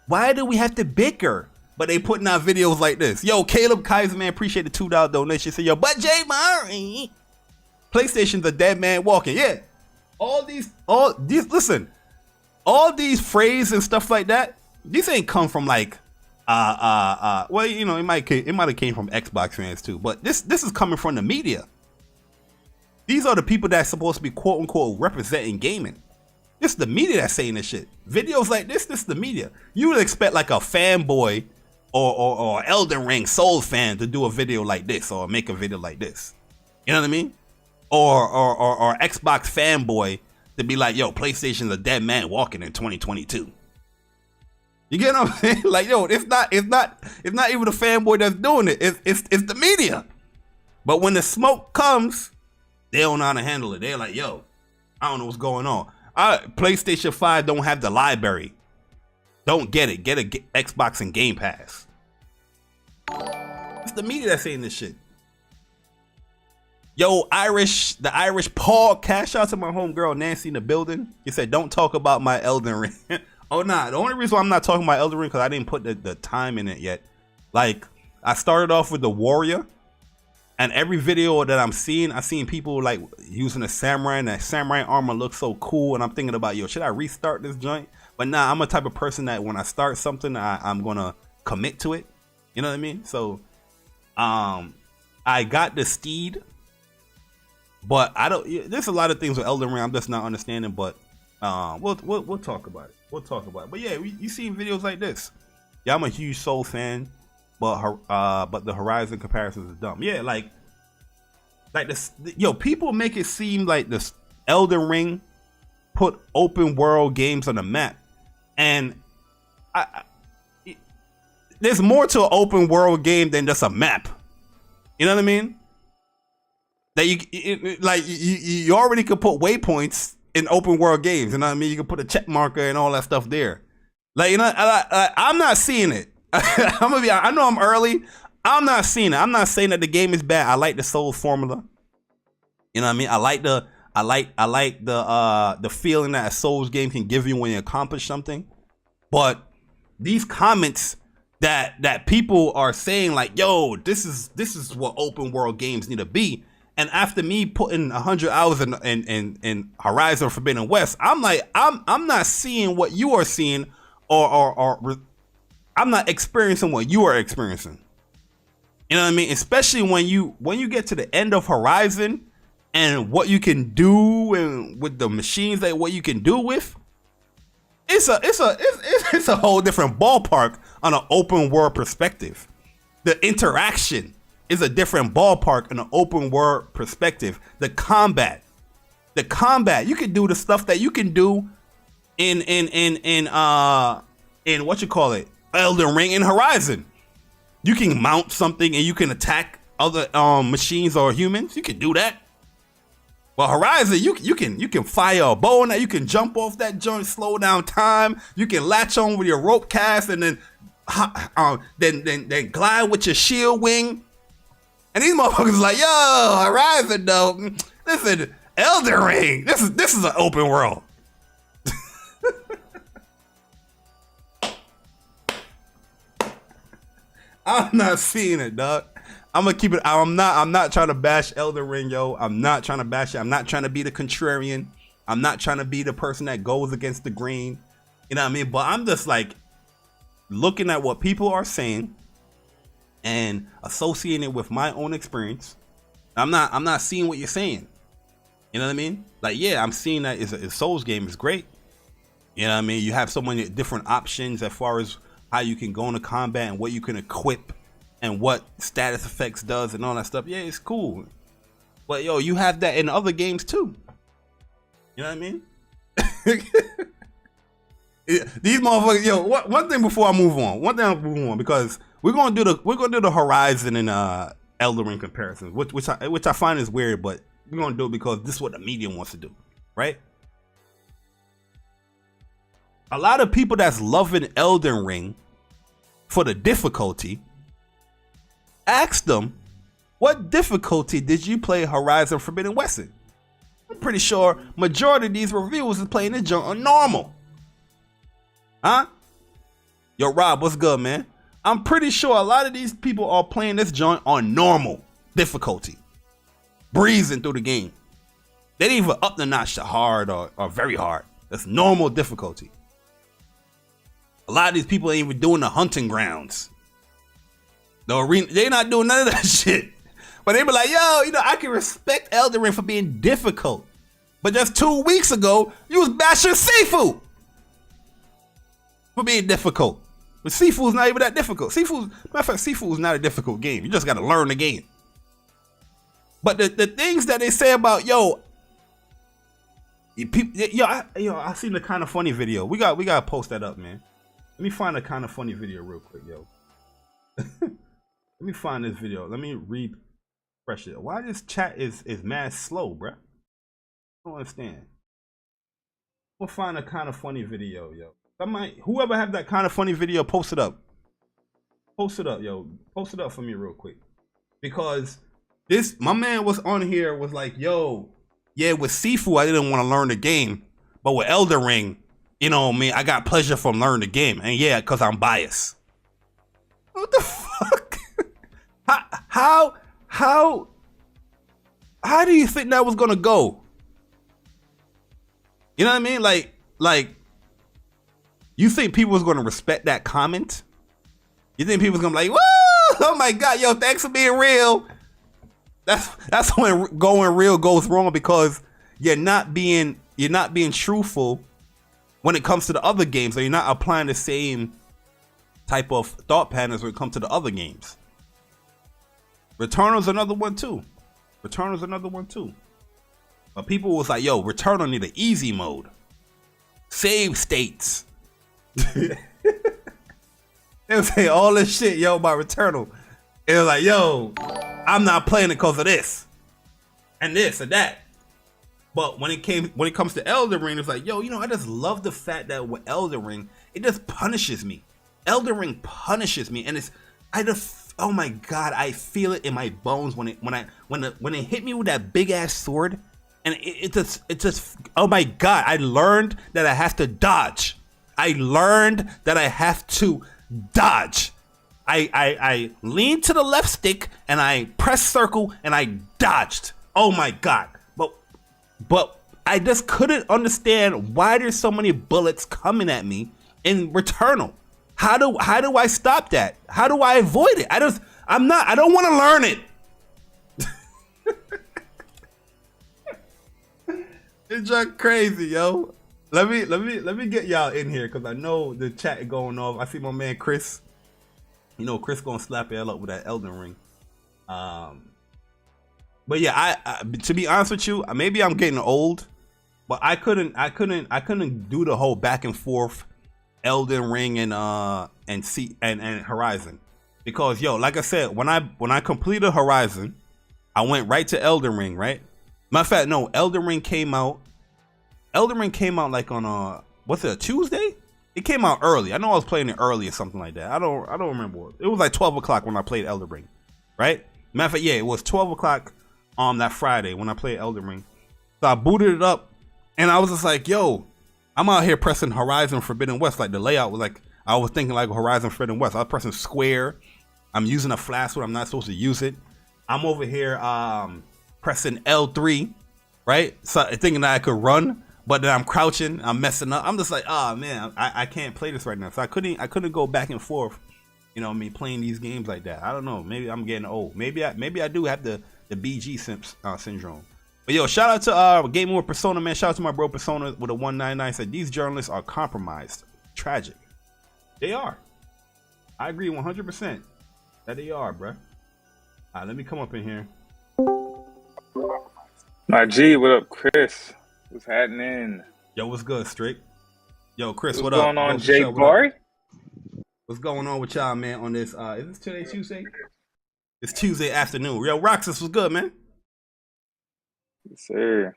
Speaker 1: Why do we have to bicker? But they putting out videos like this. Yo, Caleb Kaiser, man, appreciate the $2 donation. Say, yo, but Jay Murray, PlayStation's a dead man walking. Yeah. All these, listen, all these phrases and stuff like that, these ain't come from like, well, you know, it might have came from Xbox fans too, but this is coming from the media. These are the people that's supposed to be quote unquote representing gaming. This is the media that's saying this shit. Videos like this is the media. You would expect like a Fanboy or Elden Ring Soul fan to do a video like this or make a video like this. You know what I mean? Or Xbox Fanboy to be like, yo, PlayStation's a dead man walking in 2022. You get what I'm saying? Like, yo, it's not even the fanboy that's doing it. It's the media. But when the smoke comes, they don't know how to handle it. They're like, yo, I don't know what's going on. PlayStation 5 don't have the library. Don't get it. Get a Xbox and Game Pass. It's the media that's saying this shit. Yo, the Irish Paul, cash out to my homegirl Nancy in the building. He said, don't talk about my Elden Ring. Oh, nah. The only reason why I'm not talking about Elden Ring because I didn't put the time in it yet. Like, I started off with the warrior. And every video that I'm seeing, I've seen people like using a samurai, and that samurai armor looks so cool. And I'm thinking about, yo, should I restart this joint? But nah, I'm a type of person that when I start something, I'm gonna commit to it. You know what I mean? So, I got the steed, but I don't. There's a lot of things with Elden Ring I'm just not understanding. But we'll talk about it. We'll talk about it. But yeah, you see videos like this. Yeah, I'm a huge Soul fan. But the Horizon comparisons are dumb. Yeah, like this. Yo, people make it seem like this Elden Ring put open world games on the map, and there's more to an open world game than just a map. You know what I mean? That you already could put waypoints in open world games. You know what I mean? You can put a check marker and all that stuff there. Like, you know, I'm not seeing it. I'm gonna be. I know I'm early. I'm not seeing it. I'm not saying that the game is bad. I like the Souls formula. You know what I mean? I like the feeling that a Souls game can give you when you accomplish something. But these comments that people are saying like, yo, this is what open world games need to be. And after me putting 100 hours in Horizon Forbidden West, I'm like, I'm not seeing what you are seeing, or I'm not experiencing what you are experiencing. You know what I mean? Especially when you get to the end of Horizon and what you can do and with the machines that what you can do with, it's a whole different ballpark on an open world perspective. The interaction is a different ballpark in an open world perspective. The combat, you can do the stuff that you can do in what you call it, Elden Ring and Horizon. You can mount something and you can attack other machines or humans. You can do that. Well, Horizon, you can fire a bow and you can jump off that joint, slow down time. You can latch on with your rope cast and then glide with your shield wing. And these motherfuckers like, yo, Horizon though. Listen, Elden Ring. This is an open world. I'm not seeing it, dog. I'm gonna keep it. I'm not trying to bash Elden Ring, yo. I'm not trying to bash it. I'm not trying to be the contrarian. I'm not trying to be the person that goes against the grain. You know what I mean? But I'm just like looking at what people are saying and associating it with my own experience. I'm not seeing what you're saying. You know what I mean? Like, yeah, I'm seeing that a Souls game is great. You know what I mean? You have so many different options as far as how you can go into combat and what you can equip and what status effects does and all that stuff. Yeah, it's cool. But yo, you have that in other games too. You know what I mean? These motherfuckers, yo, one thing before I move on, because we're gonna do the Horizon and Elden Ring comparisons, which I find is weird, but we're gonna do it because this is what the media wants to do, right? A lot of people that's loving Elden Ring for the difficulty, ask them, what difficulty did you play Horizon Forbidden West in? I'm pretty sure majority of these reviewers is playing this junk on normal. Huh? Yo, Rob, what's good, man? I'm pretty sure a lot of these people are playing this joint on normal difficulty. Breezing through the game. They didn't even up the notch to hard or very hard. That's normal difficulty. A lot of these people ain't even doing the hunting grounds. The arena, they're not doing none of that shit. But they be like, yo, you know, I can respect Elden Ring for being difficult. But just 2 weeks ago, you was bashing Sifu for being difficult. But Sifu's not even that difficult. Matter of fact, Sifu is not a difficult game. You just got to learn the game. But the things that they say about, yo, I seen the Kind of Funny video. We got to post that up, man. Let me find a Kind of Funny video real quick, yo. Let me find this video. Let me refresh it. Why this chat is mad slow, bruh? I don't understand. We'll find a Kind of Funny video, yo. Whoever have that Kind of Funny video, post it up. Post it up, yo. Post it up for me real quick. Because my man was on here, was like, yo, yeah, with Sifu, I didn't want to learn the game. But with Elden Ring, you know, man, I got pleasure from learning the game. And yeah, because I'm biased. What the fuck? How do you think that was going to go? You know what I mean? Like, you think people was going to respect that comment? You think people was going to be like, whoa, oh my God, yo, thanks for being real. That's when going real goes wrong, because you're not being truthful when it comes to the other games, or you're not applying the same type of thought patterns when it comes to the other games. Returnal's another one too. But people was like, yo, Returnal need an easy mode. Save states. They would say all this shit, yo, about Returnal. It was like, yo, I'm not playing it because of this and this and that. But when it comes to Elden Ring, it's like, yo, you know, I just love the fact that with Elden Ring, it just punishes me. Elden Ring punishes me, and oh my God, I feel it in my bones when it hit me with that big ass sword, and it just oh my God, I learned that I have to dodge. I leaned to the left stick and I pressed circle and I dodged. Oh my God. But I just couldn't understand why there's so many bullets coming at me in Returnal. How do I stop that? How do I avoid it? I don't want to learn it. It's just crazy, yo. Let me get y'all in here, because I know the chat is going off. I see my man Chris. You know, Chris gonna slap y'all up with that Elden Ring. But yeah, I to be honest with you, maybe I'm getting old, but I couldn't do the whole back and forth Elden Ring and Horizon, because yo, like I said, when I completed Horizon, I went right to Elden Ring, right? Matter of fact, no, Elden Ring came out like on what's it, a Tuesday? It came out early. I know I was playing it early or something like that. I don't remember. It was like 12 o'clock when I played Elden Ring, right? Matter of fact, yeah, it was 12 o'clock on that Friday when I played Elden Ring. So I booted it up, and I was just like, yo, I'm out here pressing Horizon Forbidden West. Like, the layout was like, I was thinking like Horizon Forbidden West. I was pressing square. I'm using a flash when I'm not supposed to use it. I'm over here pressing L3, right? So thinking that I could run, but then I'm crouching, I'm messing up. I'm just like, oh man, I can't play this right now. So I couldn't go back and forth, you know, me playing these games like that. I don't know. Maybe I'm getting old. Maybe I do have the BG syndrome. But yo, shout out to Gaming with Persona, man. Shout out to my bro Persona with a 199. Said these journalists are compromised. Tragic. They are. I agree 100% that they are, bruh. Let me come up in here.
Speaker 2: My G, what up, Chris? What's happening?
Speaker 1: Yo, what's good, Strick? Yo, Chris,
Speaker 2: what's
Speaker 1: what up?
Speaker 2: What's going on, Jay Barry?
Speaker 1: What's going on with y'all, man, on this? Is this today Tuesday? It's Tuesday afternoon. Yo, Roxas, what's good, man?
Speaker 2: Yes, sir.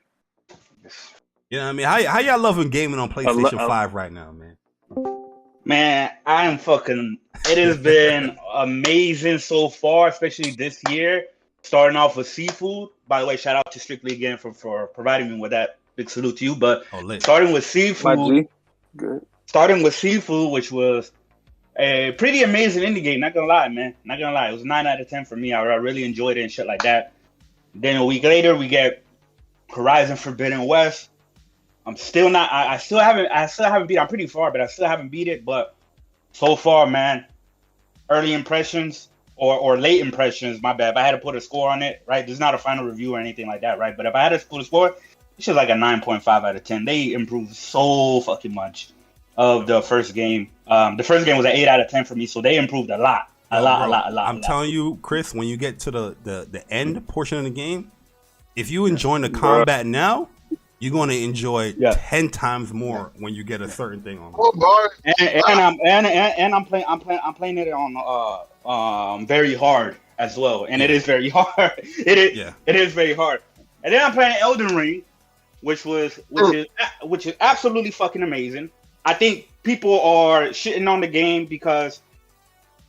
Speaker 1: You know what I mean? How y'all loving gaming on PlayStation 5 right now, man?
Speaker 3: Man, it has been amazing so far, especially this year. starting off with seafood. By the way, shout out to Strictly again for providing me with that. Big salute to you. But starting with
Speaker 2: My
Speaker 3: seafood,
Speaker 2: G. Good.
Speaker 3: which was a pretty amazing indie game. Not gonna lie, man. Not gonna lie. It was 9 out of 10 for me. I really enjoyed it and shit like that. Then a week later, we get Horizon Forbidden West. I'm still not. I still haven't beat. I'm pretty far, but I still haven't beat it. But so far, man, early impressions or late impressions. My bad. If I had to put a score on it, right? This is not a final review or anything like that, right? But if I had to put a score, it's just like a 9.5 out of 10. They improved so fucking much of the first game. The first game was an 8 out of 10 for me, so they improved a lot. A lot.
Speaker 1: I'm telling you, Chris, when you get to the end portion of the game, if you enjoy the combat now, you're going to enjoy 10 times more when you get a certain thing on.
Speaker 3: And I'm playing it on very hard as well, and it is very hard. It is very hard. And then I'm playing Elden Ring, which is absolutely fucking amazing. I think people are shitting on the game because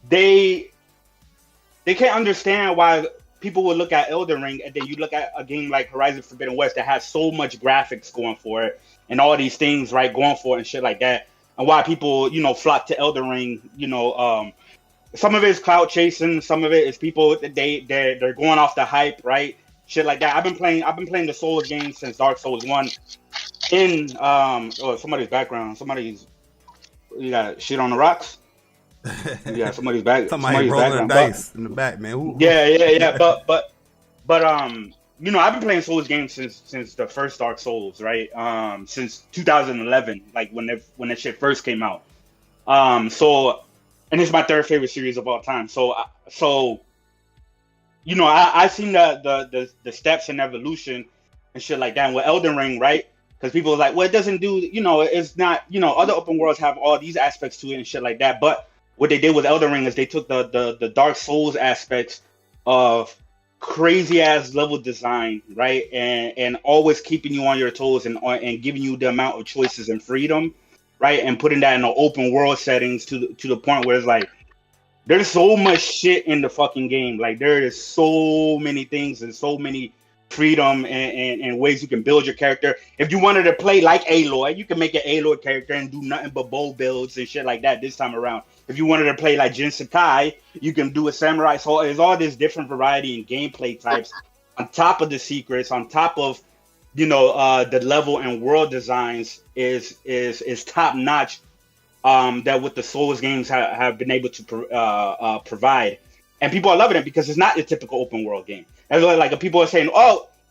Speaker 3: they can't understand why people would look at Elden Ring and then you look at a game like Horizon Forbidden West that has so much graphics going for it and all these things, right, going for it and shit like that. And why people, flock to Elden Ring, some of it is cloud chasing, some of it is people they're going off the hype, right? Shit like that. I've been playing the Souls games since Dark Souls 1 in somebody's background. You got shit on the rocks. Yeah, somebody's
Speaker 1: somebody's rolling dice in the back, man. Ooh.
Speaker 3: Yeah. But I've been playing Souls games since the first Dark Souls, right? Since 2011, like when that shit first came out. And it's my third favorite series of all time. I've seen the steps and evolution and shit like that. And with Elden Ring, right? Because people are like, well, it doesn't do, it's not, other open worlds have all these aspects to it and shit like that. But what they did with Elden Ring is they took the Dark Souls aspects of crazy ass level design, right? And always keeping you on your toes and giving you the amount of choices and freedom, right? And putting that in the open world settings to the point where it's like, there's so much shit in the fucking game. Like there is so many things and so many freedom and ways you can build your character. If you wanted to play like Aloy, you can make an Aloy character and do nothing but bow builds and shit like that this time around. If you wanted to play like Jin Sakai, you can do a samurai. So there's all this different variety in gameplay types on top of the secrets, on top of the level and world designs is top notch. That what the Souls games have been able to provide, and people are loving it because it's not a typical open world game. As like people are saying,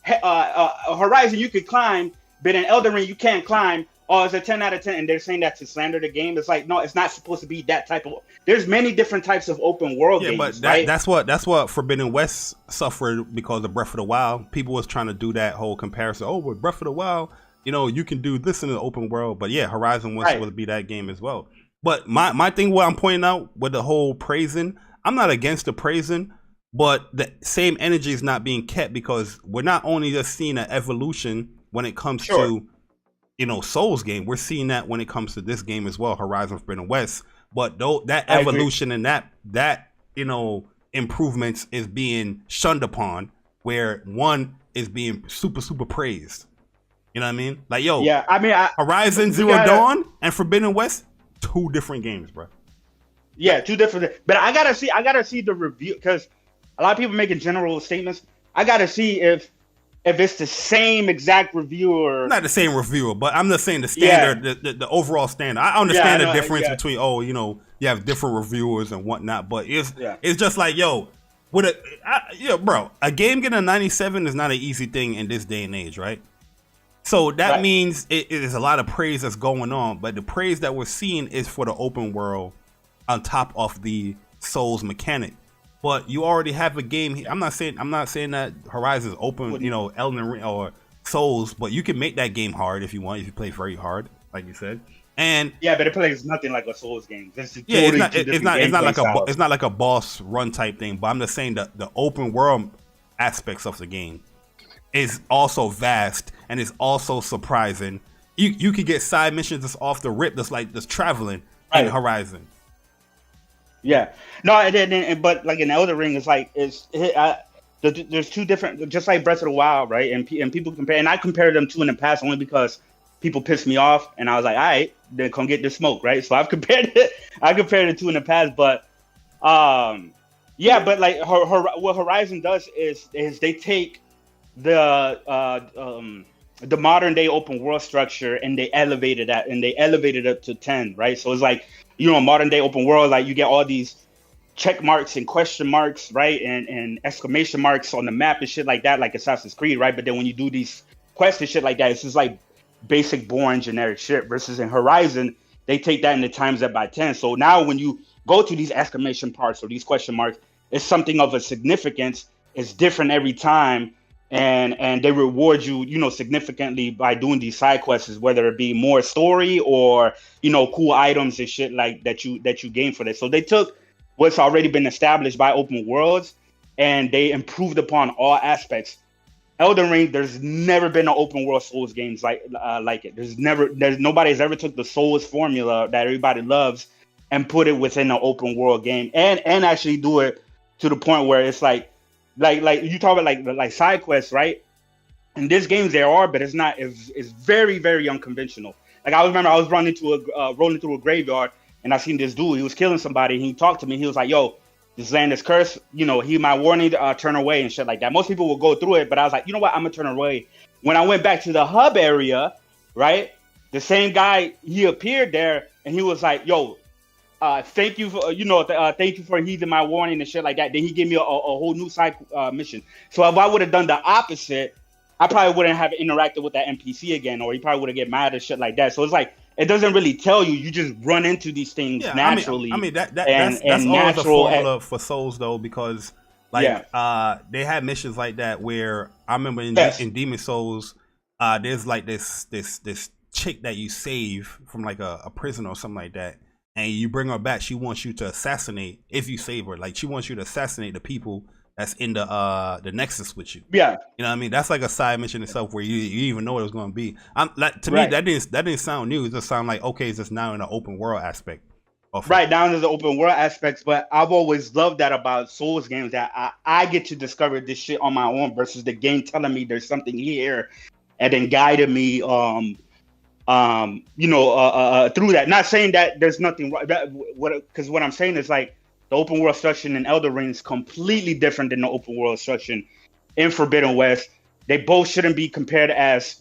Speaker 3: Horizon you can climb, but in Elden Ring you can't climb. Oh, it's a 10 out of 10, and they're saying that to slander the game. It's like, no, it's not supposed to be that type of. There's many different types of open world games.
Speaker 1: But
Speaker 3: right?
Speaker 1: that's what Forbidden West suffered because of Breath of the Wild. People was trying to do that whole comparison. Oh, with Breath of the Wild, you can do this in the open world. But yeah, Horizon was supposed to be that game as well. But my thing, what I'm pointing out with the whole praising, I'm not against the praising, but the same energy is not being kept because we're not only just seeing an evolution when it comes to Souls game, we're seeing that when it comes to this game as well, Horizon Forbidden West. But that evolution and that improvements is being shunned upon, where one is being super praised. You know what I mean? Like Horizon Zero Dawn and Forbidden West, 2 different games, bro.
Speaker 3: Yeah, 2 different. But I gotta see the review because a lot of people making general statements. I gotta see if it's the same exact reviewer. Not
Speaker 1: the same reviewer, but I'm just saying the standard, the overall standard. I understand the difference between you have different reviewers and whatnot, but it's just like bro, a game getting a 97 is not an easy thing in this day and age, right? So that means it is a lot of praise that's going on, but the praise that we're seeing is for the open world on top of the Souls mechanic. But you already have a game here. I'm not saying that Horizon is open, Elden Ring or Souls, but you can make that game hard if you want, if you play very hard, like you said. And
Speaker 3: but it plays nothing like a Souls game.
Speaker 1: It's not like a boss run type thing. But I'm just saying that the open world aspects of the game is also vast and is also surprising. You could get side missions that's off the rip, that's traveling in Horizon.
Speaker 3: Yeah, no, but like in Elden Ring, it's like the there's two different, just like Breath of the Wild, right? And people compare, and I compared them to in the past only because people pissed me off, and I was like, all right, then come get this smoke, right? So I compared the two in the past, but yeah, but like what Horizon does is they take the modern day open world structure and they elevated it up to 10, right? So it's like, modern day open world, like you get all these check marks and question marks, right? And exclamation marks on the map and shit like that, like Assassin's Creed, right? But then when you do these quests and shit like that, it's just like basic, boring, generic shit. Versus in Horizon, they take that and they times that by 10. So now when you go to these exclamation parts or these question marks, it's something of a significance. It's different every time. And they reward you, significantly by doing these side quests, whether it be more story or, cool items and shit like that you gain for this. So they took what's already been established by open worlds and they improved upon all aspects. Elden Ring, there's never been an open world Souls games like it. There's nobody's ever took the Souls formula that everybody loves and put it within an open world game and actually do it to the point where it's like you talk about like side quests, right? In this games there are, but it's not. It's very, very unconventional. Like I remember I was rolling through a graveyard and I seen this dude. He was killing somebody. And he talked to me. He was like, "Yo, this land is cursed. He my warning, turn away and shit like that." Most people will go through it, but I was like, you know what? I'm gonna turn away. When I went back to the hub area, right? The same guy, he appeared there and he was like, "Yo, thank you for thank you for heeding my warning and shit like that." Then he gave me a whole new side mission. So if I would have done the opposite, I probably wouldn't have interacted with that NPC again, or he probably would have get mad and shit like that. So it's like it doesn't really tell you. You just run into these things naturally.
Speaker 1: I mean that's always the formula for Souls though, because they had missions like that where I remember in Demon Souls, there's like this chick that you save from like a prison or something like that. And you bring her back, she wants you to assassinate, if you save her, like she wants you to assassinate the people that's in the Nexus with you. Yeah. You know what I mean? That's like a side mission itself where you even know what it was going to be. To me, that didn't sound new. It just sounded like, okay, it's just now in an open world aspect. Right, down to the open world aspects. But I've always loved that about Souls games, that I get to discover this shit on my own versus the game telling me there's something here and then guiding me through that. Not saying that there's nothing wrong, because what I'm saying is like the open world structure in Elden Ring is completely different than the open world structure in Forbidden West. They both shouldn't be compared as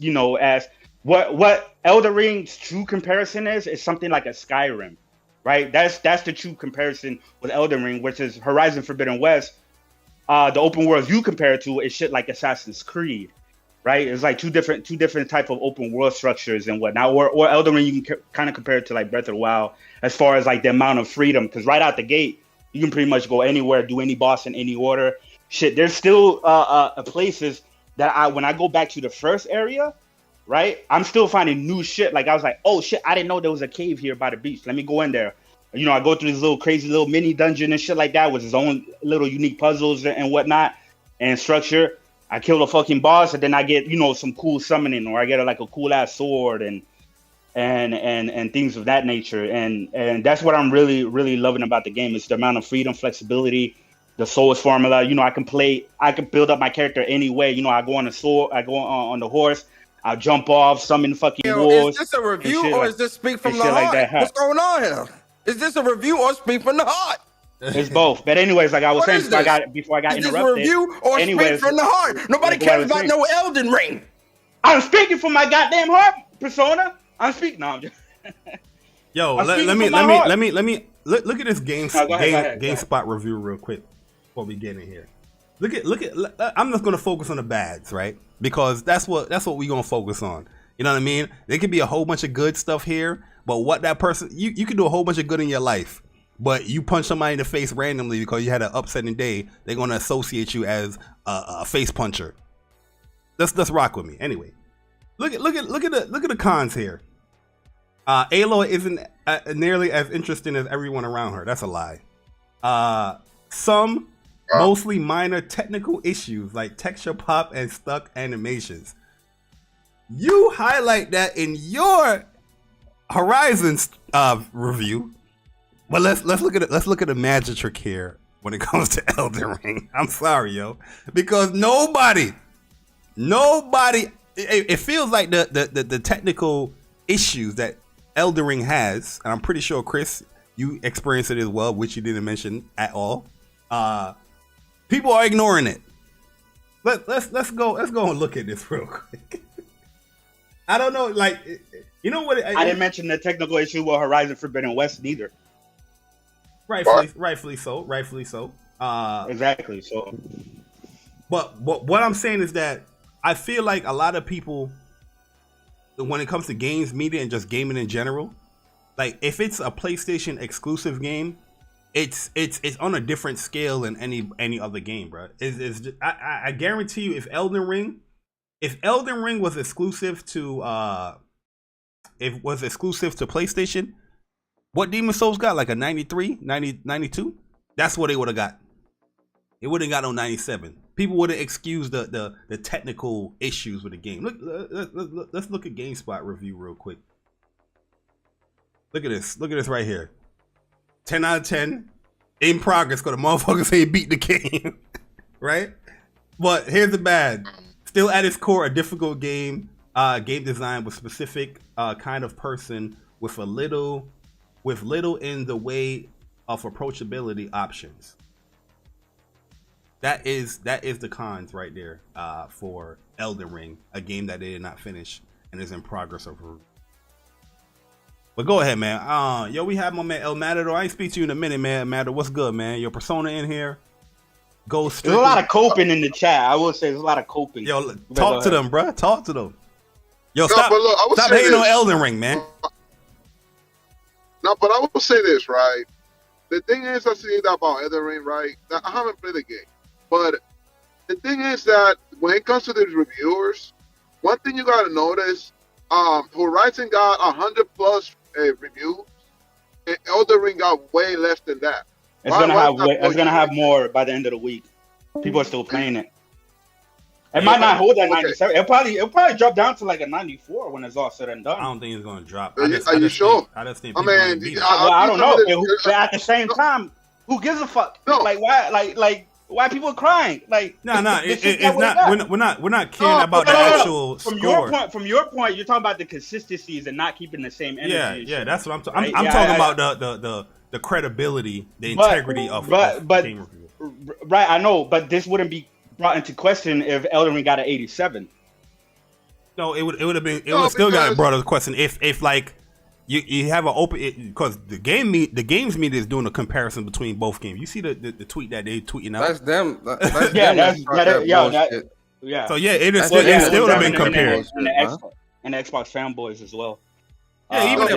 Speaker 1: what Elden Ring's true comparison is something like a Skyrim, right? That's the true comparison with Elden Ring, which is Horizon Forbidden West. The open world you compare it to is shit like Assassin's Creed. Right, it's like two different type of open world structures and whatnot. Or Elden Ring, you can kind of compare it to like Breath of the Wild as far as like the amount of freedom, because right out the gate you can pretty much go anywhere, do any boss in any order. Shit, there's still places that when I go back to the first area, right, I'm still finding new shit. Like I was like, oh shit, I didn't know there was a cave here by the beach. Let me go in there. I go through this little crazy little mini dungeon and shit like that with its own little unique puzzles and whatnot and structure. I kill a fucking boss, and then I get some cool summoning, or I get a cool ass sword and things of that nature. And that's what I'm really, really loving about the game. It's the amount of freedom, flexibility, the Souls formula. I can build up my character any way. I go on the sword, I go on the horse, I jump off, summon fucking wolves.
Speaker 4: Is this a review or is this speak from the heart? What's going on here? Is this a review or speak from the heart?
Speaker 3: It's both. But anyways, like I was saying before I got interrupted. Is this a review or speak from the heart? Nobody cares about no Elden Ring. I'm speaking from my goddamn heart, Persona. I'm speaking. No, I'm just.
Speaker 1: Yo, let me look at this GameSpot review real quick before we get in here. Look at. I'm just gonna focus on the bads, right? Because that's what we gonna focus on. You know what I mean? There could be a whole bunch of good stuff here, but what that person you can do a whole bunch of good in your life. But you punch somebody in the face randomly because you had an upsetting day, they're gonna associate you as a face puncher. Let's rock with me. Anyway, look at the cons here. Aloy isn't nearly as interesting as everyone around her. That's a lie. Some mostly minor technical issues like texture pop and stuck animations. You highlight that in your Horizons review. But let's look at the magic trick here when it comes to Elden Ring. I'm sorry, yo, because nobody. It feels like the technical issues that Elden Ring has, and I'm pretty sure Chris, you experienced it as well, which you didn't mention at all. People are ignoring it. Let's go and look at this real quick. I don't know, like, you know what?
Speaker 3: I didn't mention the technical issue with Horizon Forbidden West neither.
Speaker 1: Rightfully so.
Speaker 3: Exactly. So,
Speaker 1: but what I'm saying is that I feel like a lot of people, when it comes to games, media, and just gaming in general, like if it's a PlayStation exclusive game, it's on a different scale than any other game, bro. I guarantee you, if Elden Ring was exclusive to PlayStation, what Demon Souls got, like a 93, 90, 92? That's what they would have got. It wouldn't got no 97. People would have excused the technical issues with the game. Let's look at GameSpot review real quick. Look at this right here. 10 out of 10 in progress because the motherfuckers ain't beat the game. Right? But here's the bad. Still at its core, a difficult game. Game design with specific kind of person with little in the way of approachability options. That is the cons right there for Elden Ring, a game that they did not finish and is in progress over. But go ahead, man. Yo, we have my man El Matador. I ain't speak to you in a minute, man. Matador, what's good, man? Your persona in here. Go straight.
Speaker 3: There's a lot of coping in the chat. I will say there's a lot of coping.
Speaker 1: Yo, talk to them, bro. Talk to them. Yo, stop hating on Elden Ring, man.
Speaker 5: No, but I will say this, right? The thing is, I see that about Elden Ring, right? I haven't played the game. But the thing is that when it comes to these reviewers, one thing you got to notice, Horizon got 100 plus reviews, and Elden Ring got way less than that.
Speaker 3: It's gonna have more by the end of the week. People are still playing it. It might not hold that 97. It'll probably drop down to like a 94 when it's all said and done.
Speaker 1: I don't think it's gonna drop.
Speaker 5: Are you sure?
Speaker 1: I just think.
Speaker 3: I don't know. But at the same time, who gives a fuck? No. Like why? Why people are crying? Like
Speaker 1: it's not. We're not caring about the actual score.
Speaker 3: From your point, you're talking about the consistencies and not keeping the same energy.
Speaker 1: Yeah, that's what I'm talking. I'm talking about the credibility, the integrity of game review.
Speaker 3: Right, I know, but this wouldn't be brought into question if Elden Ring got an 87.
Speaker 1: No, it would have been. It would still got brought into question if like you have an open, because the games media is doing a comparison between both games. You see the tweet that they tweeting out.
Speaker 4: That's them.
Speaker 3: Yeah.
Speaker 1: So it still would have been compared.
Speaker 3: And the Xbox fanboys as well.
Speaker 4: Yeah, even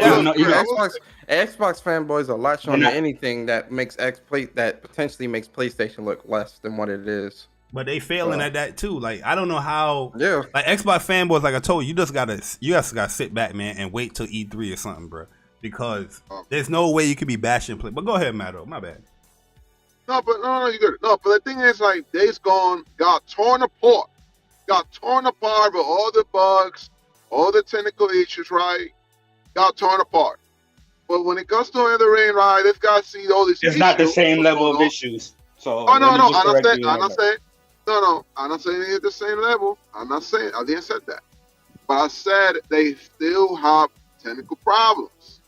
Speaker 4: Xbox fanboys are latched on to anything that potentially makes PlayStation look less than what it is.
Speaker 1: But they failing at that too. Like I don't know how. Yeah. Like Xbox fanboys, like I told you, you just gotta sit back, man, and wait till E3 or something, bro. Because there's no way you could be bashing play. But go ahead, Matto. My bad.
Speaker 5: No, you good. No, but the thing is, like, Days Gone got torn apart with all the bugs, all the technical issues, right? Got torn apart. But when it comes to Elden Ring, right, this guy see all these.
Speaker 3: It's not the same level of issues. So
Speaker 5: I'm not saying it's the same level. I didn't say that. But I said they still have technical problems.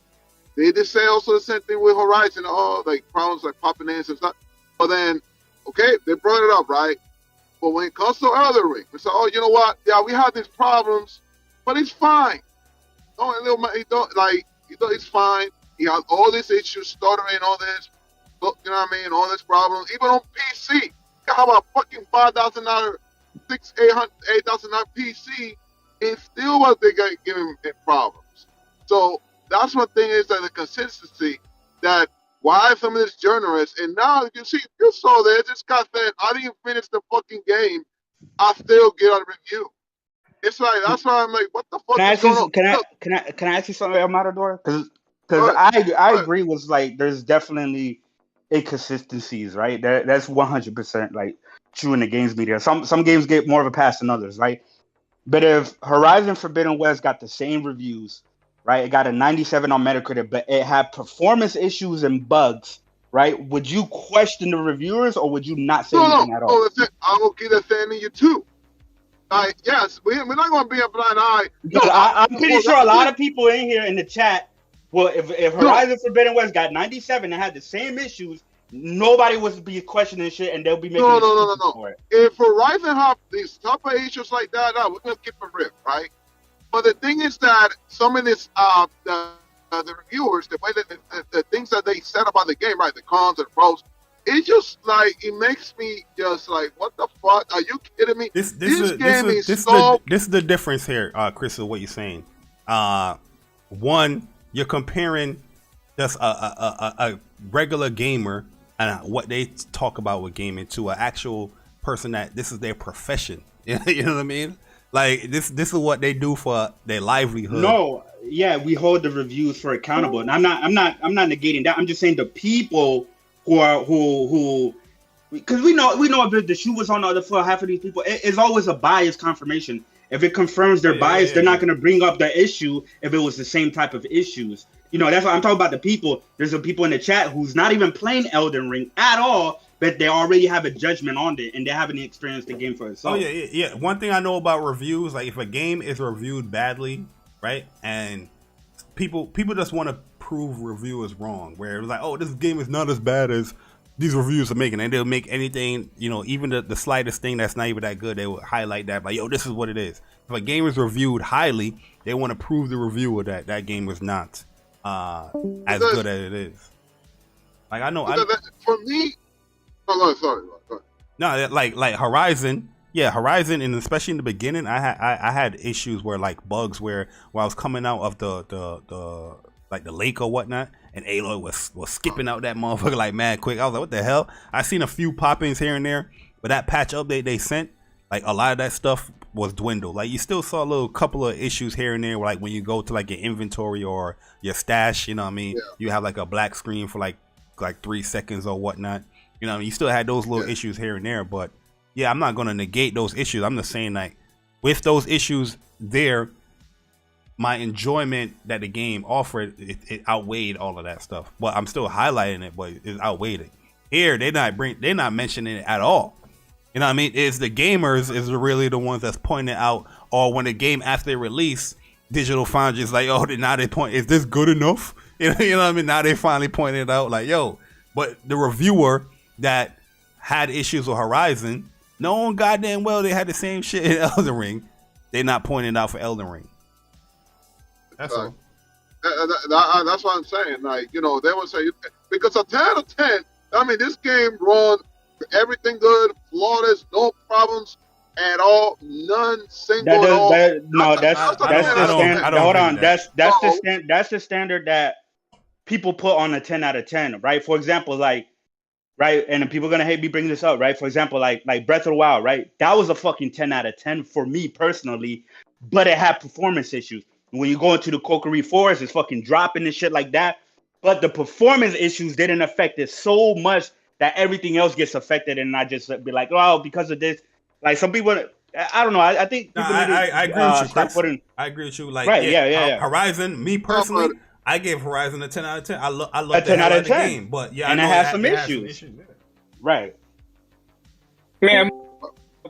Speaker 5: They did say also the same thing with Horizon, like problems like popping in and stuff. But then, okay, they brought it up, right? But when it comes to Elden Ring, they say, oh, you know what? Yeah, we have these problems, but it's fine. It's fine. He has all these issues, stuttering, all this, you know what I mean? All this problems. Even on PC, how about fucking $5,000, $8,000 PC, and still what they got giving him problems. So that's one thing is that the consistency that why some of this journalists, and now you saw there, this guy said, I didn't finish the fucking game, I still get a review. It's like, that's why I'm like, what the fuck is going on?
Speaker 3: Can I ask you something, El Matador? Because I agree with, like, there's definitely inconsistencies, right? That's 100% like true in the games media. Some games get more of a pass than others, right? But if Horizon Forbidden West got the same reviews, right? It got a 97 on Metacritic, but it had performance issues and bugs right? Would you question the reviewers, or would you not say anything at all?
Speaker 5: I will keep defending you too. Yes, we're not going to be a blind eye.
Speaker 3: Because I'm pretty sure a lot of people in here in the chat, well, if Horizon Forbidden West got 97 and had the same issues, nobody would be questioning shit, and they'll be making excuses for it.
Speaker 5: If Horizon have these type of issues like that, we're going to keep it real, right? But the thing is that some of this, the reviewers, the way that the things that they said about the game, right, the cons and the pros, it just like it makes me just like, what the fuck? Are you kidding me? This game is so.
Speaker 1: This is the difference here, Chris, of what you're saying. One, you're comparing just a regular gamer and what they talk about with gaming to an actual person that this is their profession. You know what I mean? Like this is what they do for their livelihood.
Speaker 3: No, yeah, we hold the reviews for accountable, and I'm not negating that. I'm just saying the people who because we know if the shoe was on the other foot, half of these people, it's always a biased confirmation. If it confirms their bias, they're not going to bring up the issue if it was the same type of issues. You know, that's what I'm talking about. The people, there's some people in the chat who's not even playing Elden Ring at all, but they already have a judgment on it, and they haven't experienced the game for itself.
Speaker 1: Oh yeah. One thing I know about reviews, like if a game is reviewed badly, right, and people just want to prove reviewers wrong, where it was like, oh, this game is not as bad as these reviews are making, and they'll make anything, you know, even the slightest thing that's not even that good, they will highlight that, like, yo, this is what it is. If a game is reviewed highly, they want to prove the reviewer that game was not as good as it is. Like I know,
Speaker 5: for me, sorry.
Speaker 1: No, like Horizon, Horizon, and especially in the beginning, I had issues where like bugs where I was coming out of the like the lake or whatnot, and Aloy was skipping out that motherfucker like mad quick. I was like, what the hell? I seen a few pop-ins here and there, but that patch update they sent, like a lot of that stuff was dwindled. Like you still saw a little couple of issues here and there, like when you go to like your inventory or your stash, you know what I mean? Yeah. You have like a black screen for like 3 seconds or whatnot. You know what I mean? You still had those little issues here and there, but yeah, I'm not gonna negate those issues. I'm just saying, like, with those issues there, my enjoyment that the game offered, it outweighed all of that stuff. But I'm still highlighting it, but it outweighed it. Here, they're not mentioning it at all. You know what I mean? It's the gamers is really the ones that's pointing it out. Or when the game after they release, Digital Foundry is like, oh, now they point, is this good enough? You know what I mean? Now they finally pointed it out, like, yo. But the reviewer that had issues with Horizon, knowing goddamn well they had the same shit in Elden Ring, they're not pointing it out for Elden Ring. That's all.
Speaker 5: That's what I'm saying. Like, you know, they would say, because a 10 out of 10, I mean, this game run everything good, flawless, no problems at all, none single at all.
Speaker 3: That's the standard that people put on a 10 out of 10, right? For example, like, right, and people are gonna hate me bringing this up, right? For example, like Breath of the Wild, right? That was a fucking 10 out of 10 for me personally, but it had performance issues. When you go into the Kokiri Forest, it's fucking dropping and shit like that. But the performance issues didn't affect it so much that everything else gets affected, and I just be like, oh, because of this. Like some people, I don't know. I think people
Speaker 1: I agree with you, Chris. I agree with you. Like,
Speaker 3: right, yeah.
Speaker 1: Horizon, me personally, I gave Horizon a 10 out of 10. I love
Speaker 3: a 10 out of 10.
Speaker 1: The game, but yeah,
Speaker 3: and it has some issues. Right.
Speaker 2: Man,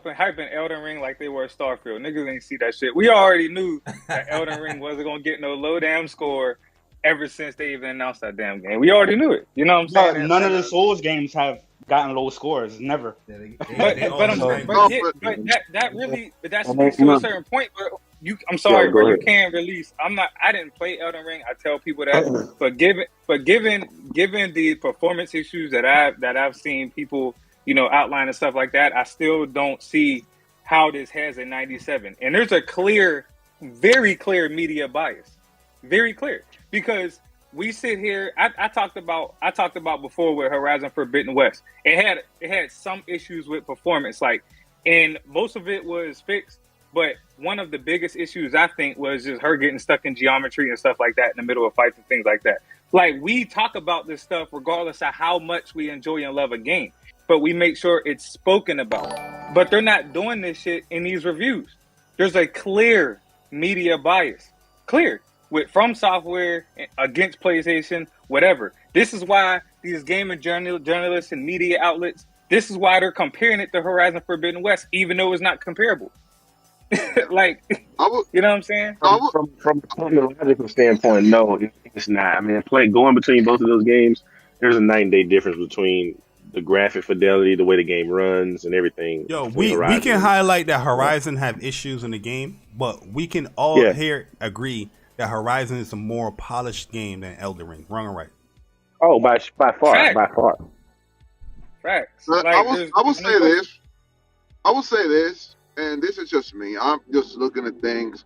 Speaker 2: hyping Elden Ring like they were Starfield. Niggas ain't see that shit. We already knew that Elden Ring wasn't gonna get no low damn score ever since they even announced that damn game. We already knew it. You know what I'm saying?
Speaker 3: None of the Souls games have gotten low scores. Never.
Speaker 2: But that speaks to a certain point. But I'm sorry, bro. You can't release. I didn't play Elden Ring. I tell people that. But given the performance issues that I've seen people, you know, outline and stuff like that, I still don't see how this has a 97. And there's a very clear media bias. Very clear. Because we sit here, I talked about before with Horizon Forbidden West. It had some issues with performance, like, and most of it was fixed. But one of the biggest issues, I think, was just her getting stuck in geometry and stuff like that in the middle of fights and things like that. Like, we talk about this stuff regardless of how much we enjoy and love a game, but we make sure it's spoken about. But they're not doing this shit in these reviews. There's a clear media bias. Clear. with From Software against PlayStation, whatever. This is why these gaming journalists and media outlets, this is why they're comparing it to Horizon Forbidden West, even though it's not comparable. Like, you know what I'm saying?
Speaker 6: From a technological standpoint, no, it's not. I mean, going between both of those games, there's a night and day difference between the graphic fidelity, the way the game runs, and everything.
Speaker 1: Yo, we can highlight that Horizon have issues in the game, but we can all here agree that Horizon is a more polished game than Elden Ring. Wrong or right?
Speaker 6: Oh, by far,
Speaker 2: Fact.
Speaker 6: by far.
Speaker 2: Facts.
Speaker 5: Like, I will say this. I will say this, and this is just me. I'm just looking at things.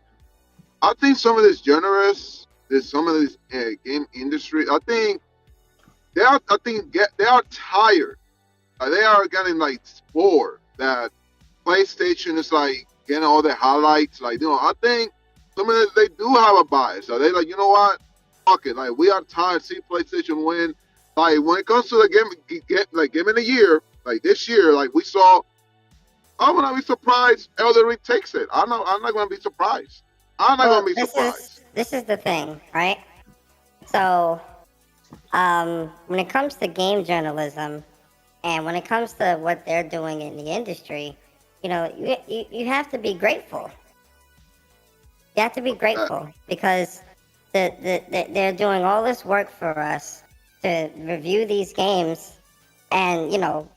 Speaker 5: I think some of this generous, some of this game industry, I think they are tired. They are getting like bored that PlayStation is like getting all the highlights. Like, you know, I think some of them, they do have a bias. So they like, you know what? Fuck it. Like, we are tired to see PlayStation win. Like, when it comes to the game in a year, like this year, like we saw, I'm gonna be surprised Elden Ring takes it. I'm not gonna be surprised. I'm not gonna be surprised.
Speaker 7: This is the thing, right? So, when it comes to game journalism, and when it comes to what they're doing in the industry, you know, you have to be grateful. You have to be grateful because they're doing all this work for us to review these games, and you know,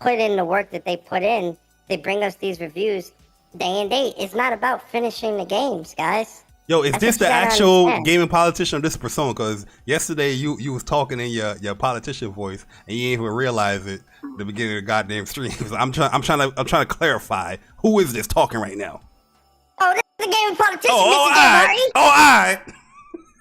Speaker 7: put in the work that they put in. They bring us these reviews day and day. It's not about finishing the games, guys.
Speaker 1: Yo, is this the actual gaming politician or this persona? Because yesterday you was talking in your politician voice and you didn't even realize it at the beginning of the goddamn stream. I'm trying to clarify, who is this talking right now?
Speaker 7: Oh, this is the gaming politician.
Speaker 1: All right.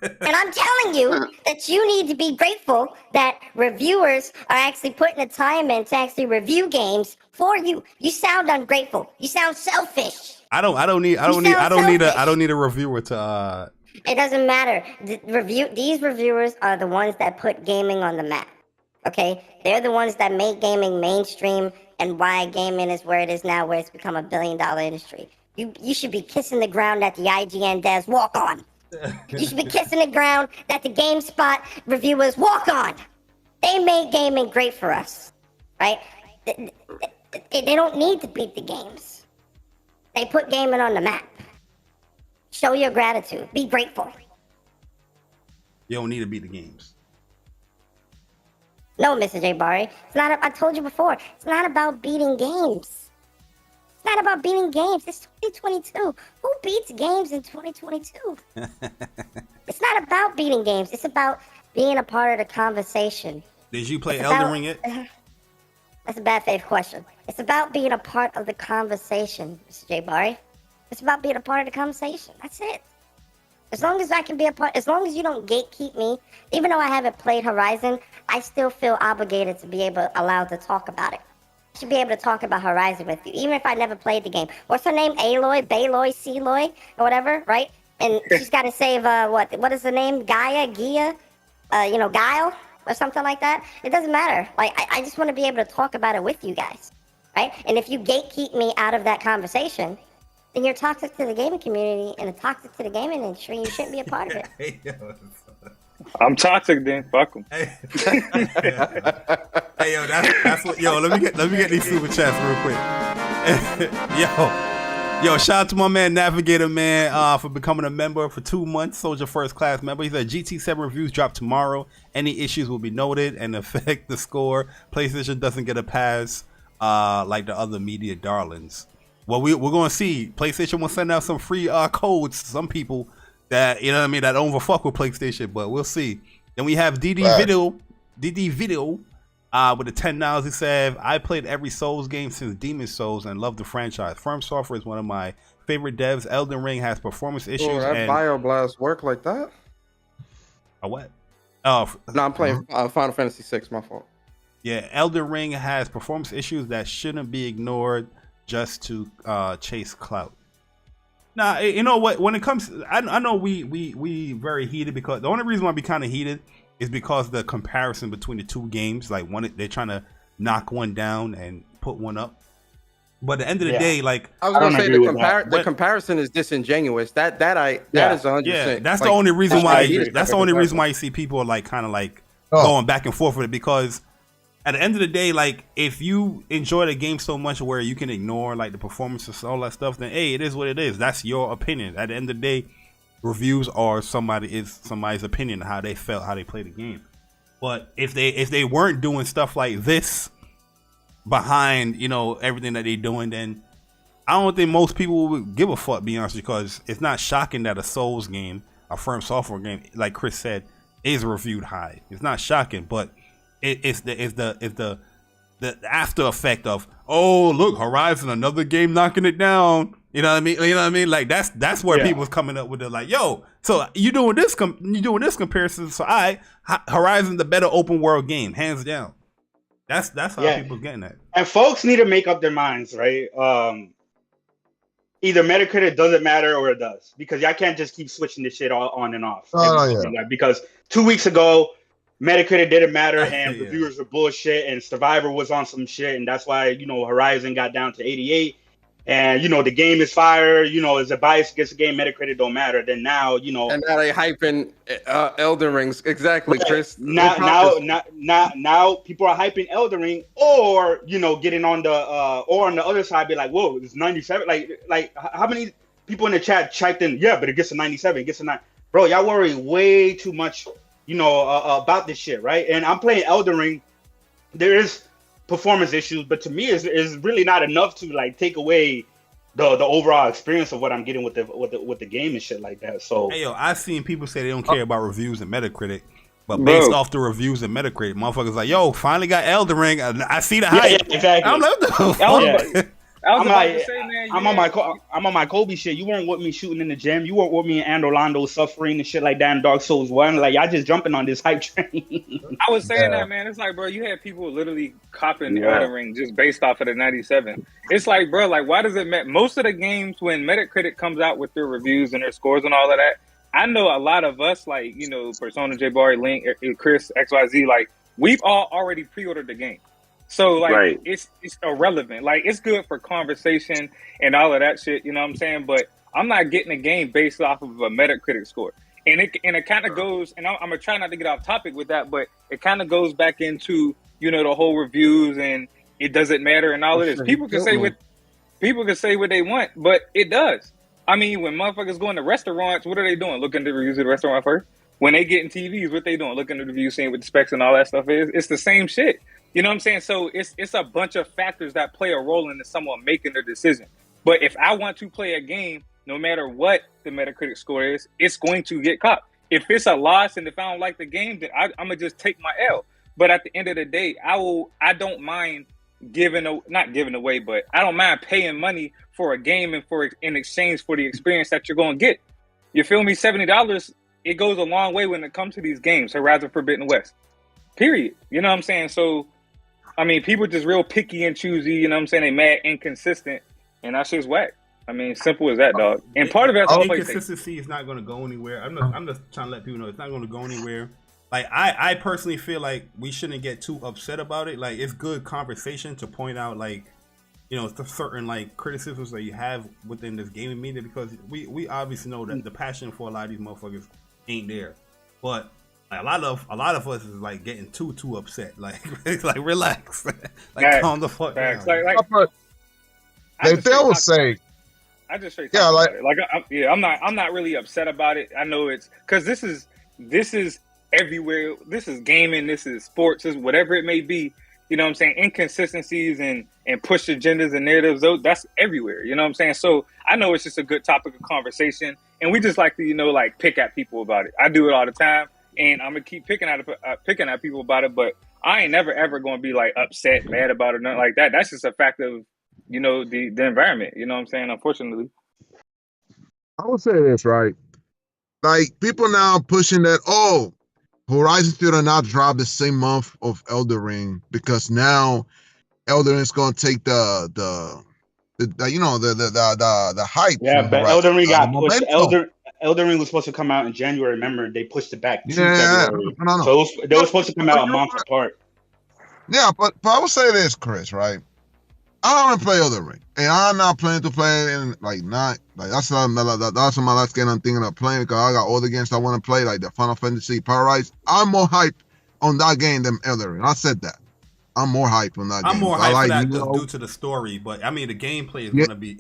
Speaker 7: And I'm telling you that you need to be grateful that reviewers are actually putting the time in to actually review games for you. You sound ungrateful. You sound selfish.
Speaker 1: I don't need a reviewer to
Speaker 7: It doesn't matter. These reviewers are the ones that put gaming on the map. Okay? They're the ones that make gaming mainstream and why gaming is where it is now, where it's become $1 billion industry. You should be kissing the ground that the IGN devs walk on. You should be kissing the ground that the GameSpot reviewers walk on. They made gaming great for us, right? They don't need to beat the games. They put gaming on the map. Show your gratitude. Be grateful.
Speaker 1: You don't need to beat the games.
Speaker 7: No, Mr. J. Barry. It's not. I told you before. It's not about beating games. It's not about beating games. It's 2022. Who beats games in 2022? It's not about beating games. It's about being a part of the conversation.
Speaker 1: Did you play Elden Ring yet?
Speaker 7: That's a bad faith question. It's about being a part of the conversation, Mr. J. Barry. It's about being a part of the conversation. That's it. As long as I can be a part, as long as you don't gatekeep me, even though I haven't played Horizon, I still feel obligated to be allowed to talk about it. I should be able to talk about Horizon with you, even if I never played the game. What's her name? Aloy, Baloy, Celoy, or whatever, right? And she's got to save, what is the name? Gia? Guile? Or something like that. It doesn't matter. Like, I just want to be able to talk about it with you guys, right? And if you gatekeep me out of that conversation, then you're toxic to the gaming community and toxic to the gaming industry. You shouldn't be a part of it.
Speaker 2: I'm toxic then. Fuck them.
Speaker 1: Hey, yo, that's what. Yo, let me get these super chats real quick. Yo, shout out to my man Navigator man for becoming a member for 2 months. Soldier First Class member. He said GT7 reviews drop tomorrow. Any issues will be noted and affect the score. PlayStation doesn't get a pass like the other media darlings. Well, we're going to see. PlayStation will send out some free codes to some people that, you know what I mean, that don't fuck with PlayStation, but we'll see. Then we have DD Video with the $10. He said, I played every Souls game since Demon Souls and love the franchise. From Software is one of my favorite devs. Elden Ring has performance issues.
Speaker 4: Oh, that BioBlast work like that?
Speaker 1: A what? Oh,
Speaker 4: no, I'm playing Final Fantasy VI, my fault.
Speaker 1: Yeah, Elden Ring has performance issues that shouldn't be ignored just to chase clout. Now, you know what? When it comes, I know we very heated because the only reason why we kind of heated is because the comparison between the two games. Like they're trying to knock one down and put one up. But at the end of the day, like
Speaker 4: I was gonna say, the comparison is disingenuous. That is 100%.
Speaker 1: Yeah, that's the only reason why. That's the only reason why you see people are like kind of like going back and forth with it, because at the end of the day, like if you enjoy the game so much where you can ignore like the performances, all that stuff, then hey, it is what it is. That's your opinion. At the end of the day, reviews are somebody's opinion of how they felt, how they played the game. But if they weren't doing stuff like this behind, you know, everything that they're doing, then I don't think most people would give a fuck, be honest, because it's not shocking that a Souls game, a From Software game, like Chris said, is reviewed high. It's not shocking, but it's the after effect of, oh look, Horizon, another game knocking it down. You know what I mean? You know what I mean? Like that's where people's coming up with it. Like, yo, so you doing this comparison? So Horizon, the better open world game, hands down. That's how people's getting at.
Speaker 3: And folks need to make up their minds, right? Either Metacritic doesn't matter or it does, because y'all can't just keep switching this shit on and off. Because 2 weeks ago, Metacritic didn't matter and reviewers were bullshit and Survivor was on some shit, and that's why, you know, Horizon got down to 88. And, you know, the game is fire, you know, is a bias against the game, Metacritic don't matter. Then now, you know.
Speaker 4: And now they hyping Elden Rings. Exactly, Chris.
Speaker 3: Now people are hyping Elden Ring, or, you know, getting on the, or on the other side, be like, whoa, it's 97. Like how many people in the chat typed in, yeah, but it gets a 97, it gets a 9. Bro, y'all worry way too much, you know, about this shit, right? And I'm playing Elden Ring. There is performance issues, but to me is really not enough to like take away the overall experience of what I'm getting with the game and shit like that. So
Speaker 1: hey, yo, I've seen people say they don't care about reviews and Metacritic, but based off the reviews and Metacritic, motherfuckers like, yo, finally got Elden Ring. I see the hype.
Speaker 3: Yeah, exactly.
Speaker 1: I'm like,
Speaker 3: I'm on my Kobe shit. You weren't with me shooting in the gym. You weren't with me in Andorlando suffering and shit like that in Dark Souls 1. Like, y'all just jumping on this hype train.
Speaker 2: I was saying that, man. It's like, bro, you had people literally copping Elden Ring just based off of the 97. It's like, bro, like, why does it matter? Most of the games, when Metacritic comes out with their reviews and their scores and all of that, I know a lot of us, like, you know, Persona, J Barry, Link, Chris, XYZ, like, we've all already pre-ordered the game. So, like, it's irrelevant. Like, it's good for conversation and all of that shit, you know what I'm saying? But I'm not getting a game based off of a Metacritic score. And it kind of goes, and I'm going to try not to get off topic with that, but it kind of goes back into, you know, the whole reviews and it doesn't matter and all of this. People can say what they want, but it does. I mean, when motherfuckers go into restaurants, what are they doing? Looking at the reviews of the restaurant first? When they get in TVs, what they doing? Looking at the reviews, seeing what the specs and all that stuff is. It's the same shit. You know what I'm saying? So it's a bunch of factors that play a role into someone making their decision. But if I want to play a game, no matter what the Metacritic score is, it's going to get caught. If it's a loss and if I don't like the game, then I'm gonna just take my L. But at the end of the day, I don't mind not giving away, but I don't mind paying money for a game and in exchange for the experience that you're gonna get. You feel me? $70, it goes a long way when it comes to these games. Horizon Forbidden West. Period. You know what I'm saying? So I mean, people just real picky and choosy, you know what I'm saying? They mad inconsistent, and that shit's whack. I mean, simple as that, dog. And part of that's
Speaker 1: inconsistency is not going to go anywhere. I'm just trying to let people know it's not going to go anywhere. Like, I personally feel like we shouldn't get too upset about it. Like, it's good conversation to point out, like, you know, certain, like, criticisms that you have within this gaming media, because we obviously know that the passion for a lot of these motherfuckers ain't there. But a lot of us is like getting too upset. Like, it's like, relax. Like, calm the fuck down.
Speaker 8: They would say,
Speaker 2: I just straight talk about it. I'm not really upset about it. I know it's because this is everywhere. This is gaming. This is sports. This is whatever it may be. You know what I'm saying? Inconsistencies and push agendas and narratives. That's everywhere. You know what I'm saying? So I know it's just a good topic of conversation, and we just like to, you know, like pick at people about it. I do it all the time. And I'm gonna keep picking at people about it, but I ain't never ever gonna be like upset, mad about it, nothing like that. That's just a fact of, you know, the environment. You know what I'm saying? Unfortunately,
Speaker 8: I would say this, right? Like, people now pushing that, Horizon should not drop the same month of Elden Ring, because now Elden Ring's gonna take the hype.
Speaker 3: Yeah, but Elden Ring got pushed. Elden Ring was supposed to come out in January. Remember, they pushed it back to February. No. So they were supposed to come out a month apart.
Speaker 8: Yeah, but I will say this, Chris, right? I don't play Elden Ring, and I'm not planning to play it in that's my last game I'm thinking of playing because I got other games I want to play like the Final Fantasy Paradise. I'm more hyped on that game than Elden Ring. I said that. I'm more hyped on that game.
Speaker 1: I'm more hyped for that just due to the story, but I mean the gameplay is gonna be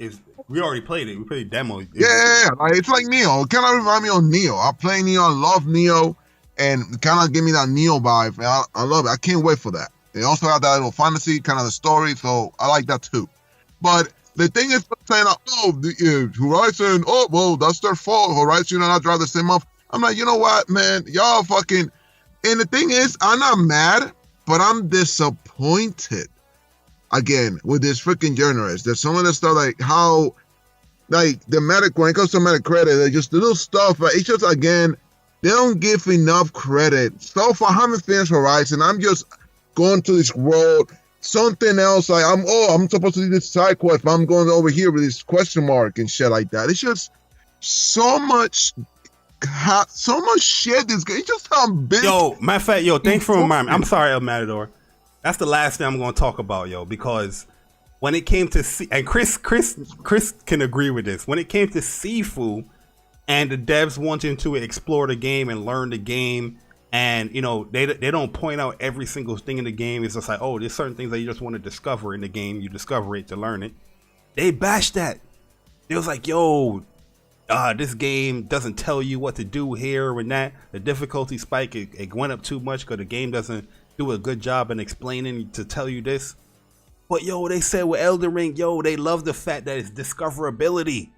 Speaker 1: we already played it. We played demo.
Speaker 8: It's like Neo. It kind of remind me of Neo. I play Neo. I love Neo, and kind of give me that Neo vibe. I love it. I can't wait for that. They also have that little fantasy kind of the story, so I like that too. But the thing is saying, Horizon, that's their fault. Horizon and I drive the same month. I'm like, you know what, man? Y'all fucking. And the thing is, I'm not mad, but I'm disappointed. Again, with this freaking journalist, there's some of the stuff like how, like the when it comes to Metacritic, like just little stuff. It's just again, they don't give enough credit. So far, I haven't finished Horizon. I'm just going to this world. Something else like I'm supposed to do this side quest, but I'm going over here with this question mark and shit like that. It's just so much shit. This game, it just sounds big.
Speaker 1: Yo, matter of fact, thanks for reminding me. I'm sorry, El Matador. That's the last thing I'm going to talk about, because when it came to and Chris can agree with this. When it came to Sifu and the devs wanting to explore the game and learn the game, and they don't point out every single thing in the game. It's just like, there's certain things that you just want to discover in the game. You discover it to learn it. They bashed that. It was like, this game doesn't tell you what to do here and that. The difficulty spike, it went up too much because the game doesn't do a good job in explaining to tell you this. But they said with Elden Ring, they love the fact that it's discoverability.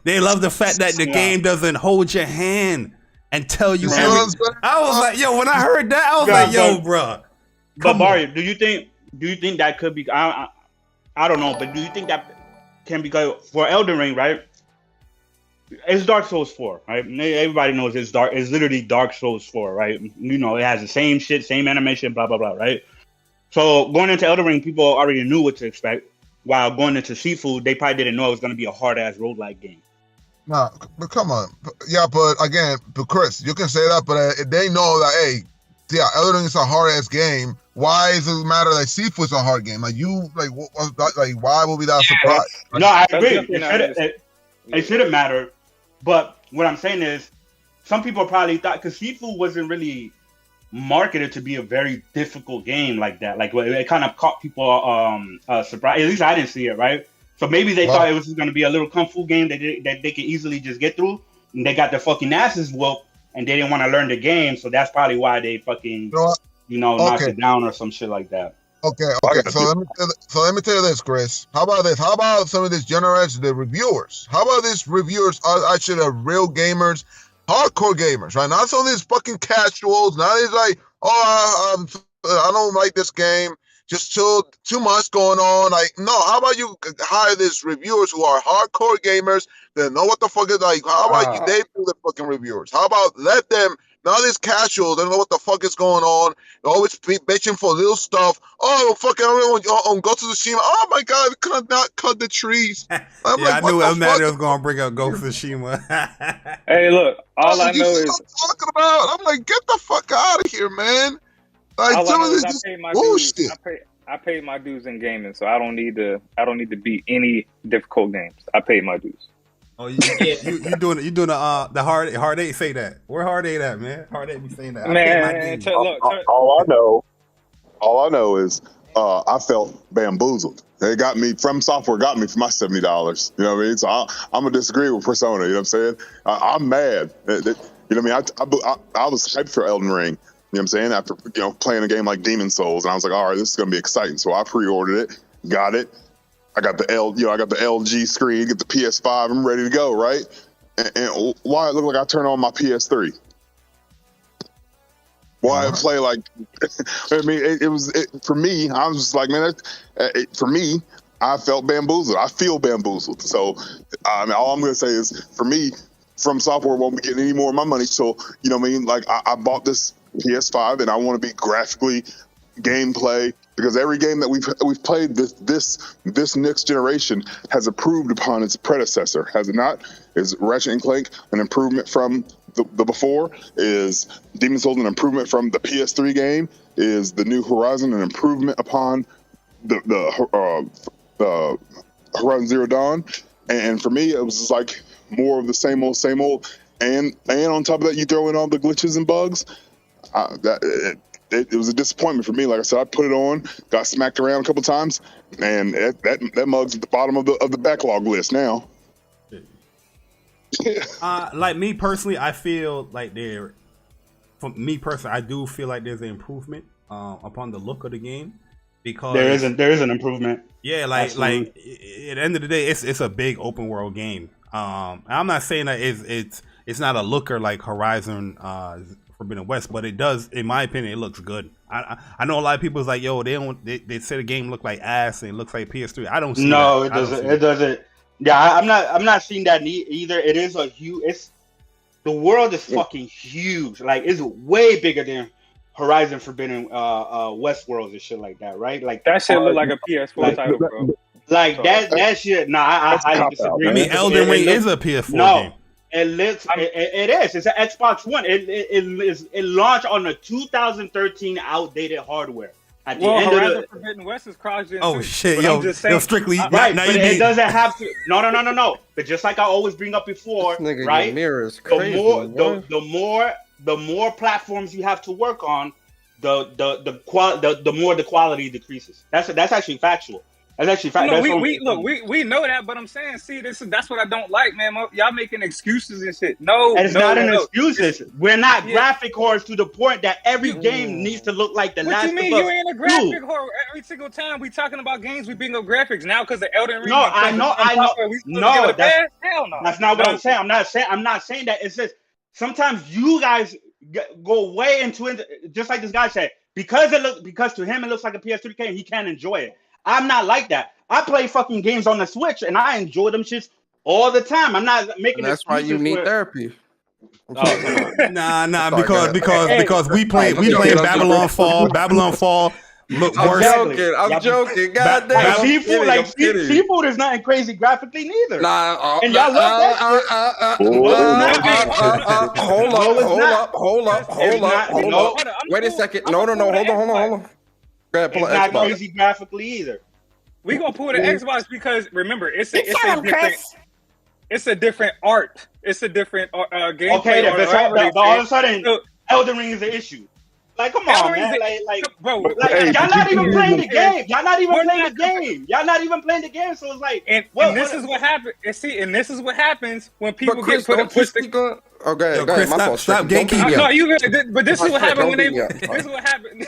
Speaker 1: They love the fact that the game doesn't hold your hand and tell you everything. I was like, when I heard that, I was like, bro.
Speaker 3: But Mario, do you think that could be? I don't know, but do you think that can be good for Elden Ring? Right? It's Dark Souls 4, right? Everybody knows it's dark. It's literally Dark Souls 4, right? It has the same shit, same animation, blah blah blah, right? So going into Elden Ring, people already knew what to expect. While going into Sifu, they probably didn't know it was going to be a hard ass roguelike game.
Speaker 8: Nah, but come on. Yeah, but again, Chris, you can say that, but they know that, Elden Ring is a hard ass game. Why does it matter that Sifu is a hard game? Why will be that surprised?
Speaker 3: No, I agree. It shouldn't matter. But what I'm saying is, some people probably thought, because Sifu wasn't really marketed to be a very difficult game like that. Like, it kind of caught people surprised. At least I didn't see it, right? So maybe they thought it was going to be a little kung fu game that they could easily just get through. And they got their fucking asses whooped, and they didn't want to learn the game. So that's probably why they fucking, knocked it down or some shit like that.
Speaker 8: Okay. So let me tell you this, Chris. How about this? How about some of these generators, the reviewers? How about these reviewers are actually real gamers, hardcore gamers, right? Not some of these fucking casuals. Not these like, I don't like this game. Just too much going on. Like, no. How about you hire these reviewers who are hardcore gamers that know what the fuck is like? How about they do the fucking reviewers? How about let them? Now these casuals, they don't know what the fuck is going on. They're always bitching for little stuff. Fucking on Ghost of Tsushima. Oh my god, we could not cut the trees.
Speaker 1: I knew El Matter was gonna bring up Ghost of Tsushima.
Speaker 2: Hey, look, all I know is
Speaker 8: talking about. I'm like, get the fuck out of here, man. Like, some of this is bullshit.
Speaker 2: I paid my dues in gaming, so I don't need to beat any difficult games. I paid my dues.
Speaker 1: Oh, you doing the hard eight say that. Where hard eight at, man? Hard eight be saying that.
Speaker 2: Man,
Speaker 5: all I know is I felt bamboozled. They got me from software, got me for my $70. You know what I mean? So I'm gonna disagree with Persona. You know what I'm saying? I'm mad. You know what I mean? I was hyped for Elden Ring. You know what I'm saying? After playing a game like Demon Souls, and I was like, all right, this is gonna be exciting. So I pre-ordered it, got it. I got the LG screen, get the PS5, I'm ready to go, right? And why it look like I turn on my PS3? Why I play like? I mean, it was for me. I was just like, man. For me, I felt bamboozled. I feel bamboozled. So, all I'm gonna say is, for me, From Software won't be getting any more of my money. So, you know what I mean? Like, I bought this PS5, and I want to be graphically, gameplay. Because every game that we've played this next generation has improved upon its predecessor, has it not? Is Ratchet & Clank an improvement from the before? Is Demon's Souls an improvement from the PS3 game? Is the new Horizon an improvement upon
Speaker 9: the Horizon Zero Dawn, and for me, it was just like more of the same old. And on top of that, you throw in all the glitches and bugs. It was a disappointment for me. Like I said, I put it on, got smacked around a couple times, and that mug's at the bottom of the backlog list now.
Speaker 1: Like me personally, I feel like for me personally, I do feel like there's an improvement upon the look of the game, because
Speaker 3: there is an improvement.
Speaker 1: Yeah, like at the end of the day, it's a big open world game. I'm not saying that it's not a looker like Horizon Forbidden West, but it does, in my opinion, it looks good. I know a lot of people is like, yo, they say the game look like ass and it looks like PS3. I don't see
Speaker 3: no,
Speaker 1: that.
Speaker 3: it doesn't. It doesn't. Yeah, I'm not seeing that either. It is a huge. The world is fucking huge. Like, it's way bigger than Horizon Forbidden West Worlds and shit like that, right? Like,
Speaker 2: that shit look like a PS4 title, bro.
Speaker 3: Like that shit. Nah, I highly disagree.
Speaker 1: I mean, Elden Ring is a PS4 game.
Speaker 3: It looks. It is. It's an Xbox One. It launched on a 2013 outdated hardware. At the end
Speaker 2: Horizon Forbidden West is cross-gen.
Speaker 1: Oh shit, yo, strictly
Speaker 3: right. But it doesn't have to. No. But just like I always bring up before, right?
Speaker 4: Mirrors crazy,
Speaker 3: the more platforms you have to work on, the more the quality decreases. That's actually factual. That's actually factual.
Speaker 2: No, we know that, but I'm saying, see, that's what I don't like, man. Y'all making excuses and shit. No,
Speaker 3: and it's not an excuse. We're not graphic whores to the point that every game needs to look like the Last of Us.
Speaker 2: What you mean? You ain't a graphic whore every single time we talking about games. We bring up graphics now because the Elden Ring.
Speaker 3: No, I know.
Speaker 2: No, hell no.
Speaker 3: That's not what I'm saying. I'm not saying that. It's just sometimes you guys go way into it, just like this guy said, because to him it looks like a PS3 game, he can't enjoy it. I'm not like that. I play fucking games on the Switch and I enjoy them shits all the time. I'm not making.
Speaker 4: And that's why you need therapy.
Speaker 1: Nah, because we playing Babylon Fall. Babylon Fall look worse.
Speaker 4: I'm joking. Goddamn.
Speaker 3: Seafood is nothing crazy graphically neither.
Speaker 4: Nah,
Speaker 3: and y'all love that shit.
Speaker 4: Hold up. Wait a second. No. Hold on.
Speaker 3: It's not crazy graphically either.
Speaker 2: We gonna pull the Xbox because remember it's a different art. It's a different game.
Speaker 3: Okay, but all of a sudden Elden Ring is an issue. Like, come on, man. Bro, y'all not even playing the game. Y'all not even playing the game. So it's like,
Speaker 2: and this is what happens. And this is what happens when people get pushed.
Speaker 4: Okay, Chris, stop gatekeeping.
Speaker 2: No, you. But this is what happened when they. This is what happened.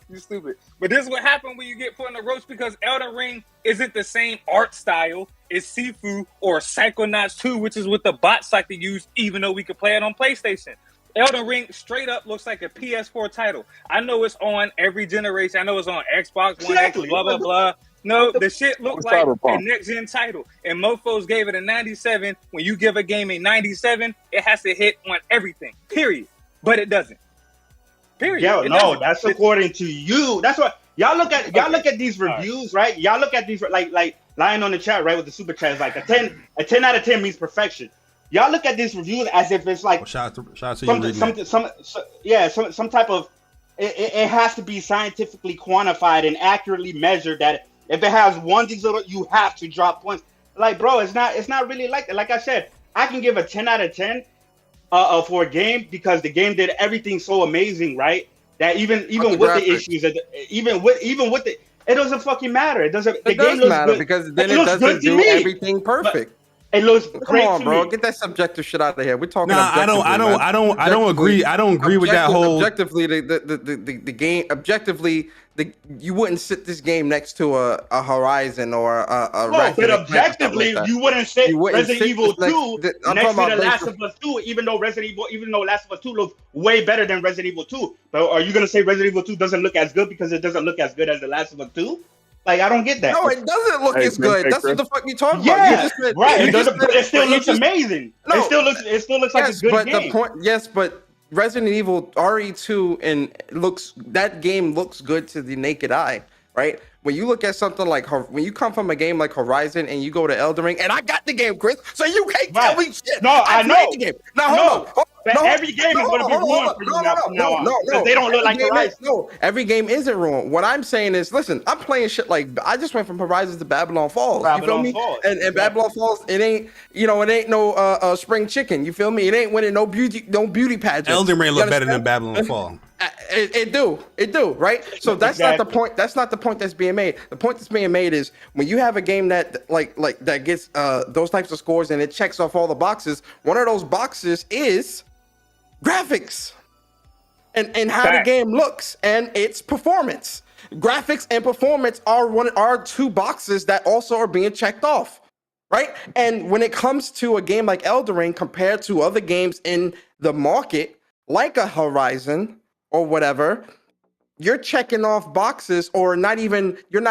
Speaker 2: You stupid. But this is what happened when you get put in the roast because Elden Ring isn't the same art style as Sifu or Psychonauts 2, which is what the bots like to use, even though we could play it on PlayStation. Elden Ring straight up looks like a PS4 title. I know it's on every generation. I know it's on Xbox One X, blah, blah, blah. No, the shit looks like a next-gen title. And mofos gave it a 97. When you give a game a 97, it has to hit on everything, period. But it doesn't. Period.
Speaker 3: Yeah, no, that's according to you. That's what y'all look at. Y'all look at these reviews, right? Y'all look at these like lying on the chat, right? With the super chat is like a 10 out of 10 means perfection. Y'all look at these reviews as if it's like
Speaker 1: shout out to you,
Speaker 3: some type of it has to be scientifically quantified and accurately measured that if it has one thing, you have to drop points. Like, bro, it's not really like that. Like I said, I can give a 10 out of 10 for a game because the game did everything so amazing, right? That even with the issues, even with the, it doesn't fucking matter. It doesn't.
Speaker 4: It does matter because then it doesn't do everything perfect.
Speaker 3: It looks great.
Speaker 4: Come on, bro. Get that subjective shit out of here. We're talking.
Speaker 1: I don't agree. I don't agree with that whole.
Speaker 4: Objectively, the game. Objectively, you wouldn't sit this game next to a Horizon or a.
Speaker 3: But objectively, you wouldn't sit Resident Evil 2 next to the Last of Us 2, even though Last of Us 2 looks way better than Resident Evil 2. But are you gonna say Resident Evil 2 doesn't look as good because it doesn't look as good as the Last of Us 2? Like, I don't get that.
Speaker 4: No, it doesn't look as good. That's what the fuck you talking
Speaker 3: about.
Speaker 4: Yeah,
Speaker 3: right. It still looks amazing. No, it still looks like a good game.
Speaker 4: But Resident Evil RE2 that game looks good to the naked eye, right? When you look at something like when you come from a game like Horizon and you go to Elden Ring, and I got the game, Chris, so you can't tell me shit.
Speaker 3: No, I know
Speaker 4: the game. Now hold
Speaker 3: But every game is going to be ruined for you now on. Because they don't look like Horizon.
Speaker 4: No, every game isn't ruined. What I'm saying is, listen, I'm playing shit like, I just went from Horizon to Babylon Falls. You feel me? And Babylon Falls, it ain't, it ain't no spring chicken. You feel me? It ain't winning no beauty pageant.
Speaker 1: Elden Ring look better than Babylon Falls.
Speaker 4: It do, right? So that's not the point. That's not the point that's being made. The point that's being made is when you have a game that like that gets those types of scores and it checks off all the boxes. One of those boxes is graphics and how the game looks and its performance. Graphics and performance are two boxes that also are being checked off, right? And when it comes to a game like Elden Ring compared to other games in the market, like a Horizon or whatever, you're checking off boxes, or you're not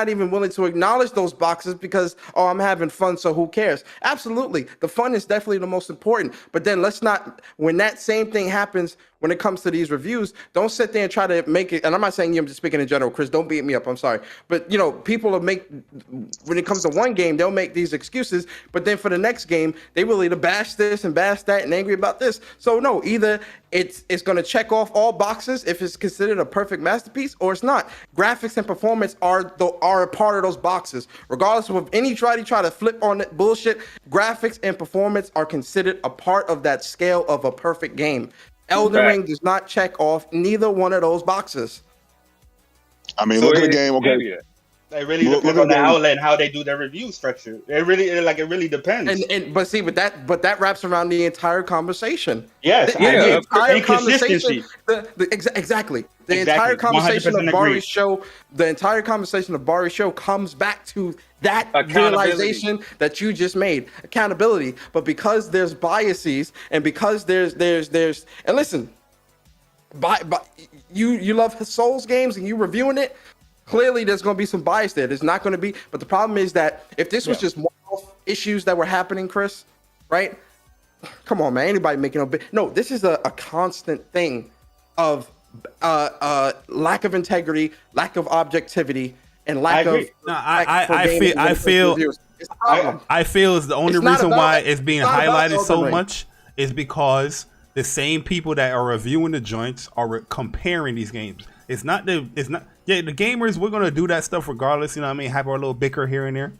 Speaker 4: even willing to acknowledge those boxes because, oh, I'm having fun, so who cares? Absolutely. The fun is definitely the most important. But then when that same thing happens when it comes to these reviews, don't sit there and try to make it, and I'm not saying you, I'm just speaking in general, Chris, don't beat me up, I'm sorry. But, people when it comes to one game, they'll make these excuses, but then for the next game, they will either bash this and bash that and angry about this. So no, either it's going to check off all boxes if it's considered a perfect masterpiece, or it's not. Graphics and performance are a part of those boxes. Regardless of any try to flip on that bullshit, graphics and performance are considered a part of that scale of a perfect game. Elden Ring does not check off neither one of those boxes.
Speaker 9: I mean, look at the game. Okay.
Speaker 3: It really depends on the outlet and how they do their review structure. It really depends.
Speaker 4: But that wraps around the entire conversation.
Speaker 3: Yes,
Speaker 4: the entire conversation. Exactly. The entire conversation of Bari's show. The entire conversation of Bari's show comes back to that realization that you just made. Accountability. But because there's biases and because there's and listen, you love Souls games and you reviewing it. Clearly, there's going to be some bias there. There's not going to be, but the problem is that if this was just one-off issues that were happening, Chris, right? Come on, man. Anybody making no? This is a constant thing of lack of integrity, lack of objectivity, and lack of.
Speaker 1: No, I feel is the only reason why it's being highlighted so much is because the same people that are reviewing the joints are comparing these games. The gamers, we're gonna do that stuff regardless, have our little bicker here and there.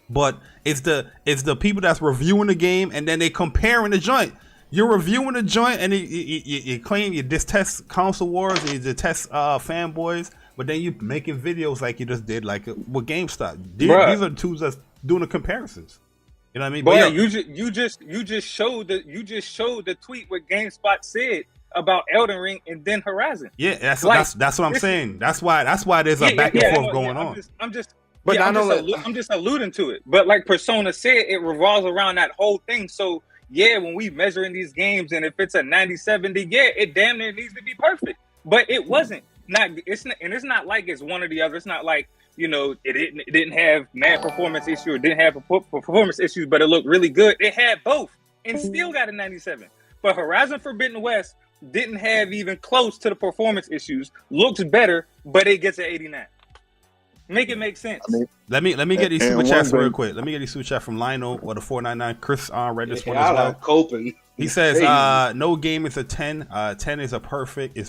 Speaker 1: But it's the people that's reviewing the game and then they comparing the joint. You're reviewing the joint and you claim you detest console wars and you detest fanboys, but then you making videos like you just did like with GameStop. These are the tools that's doing the comparisons. You know what I mean?
Speaker 2: But you just showed the tweet what GameSpot said about Elden Ring and then Horizon.
Speaker 1: Yeah, that's what I'm saying. That's why there's a back and forth going on.
Speaker 2: I'm just alluding to it. But like Persona said, it revolves around that whole thing. So when we measuring these games, and if it's a 90-70, it damn near needs to be perfect. But it wasn't. It's not like it's one or the other. It's not like it didn't have mad performance issue or didn't have performance issues, but it looked really good. It had both and still got a 97. But Horizon Forbidden West didn't have even close to the performance issues. Looks better, but it gets an 89. Make it make sense.
Speaker 1: Let me get these super chats real quick. Let me get these super chat from Lionel or the 499. Chris read this one as well.
Speaker 3: Coping.
Speaker 1: He says, "No game is a 10. 10 is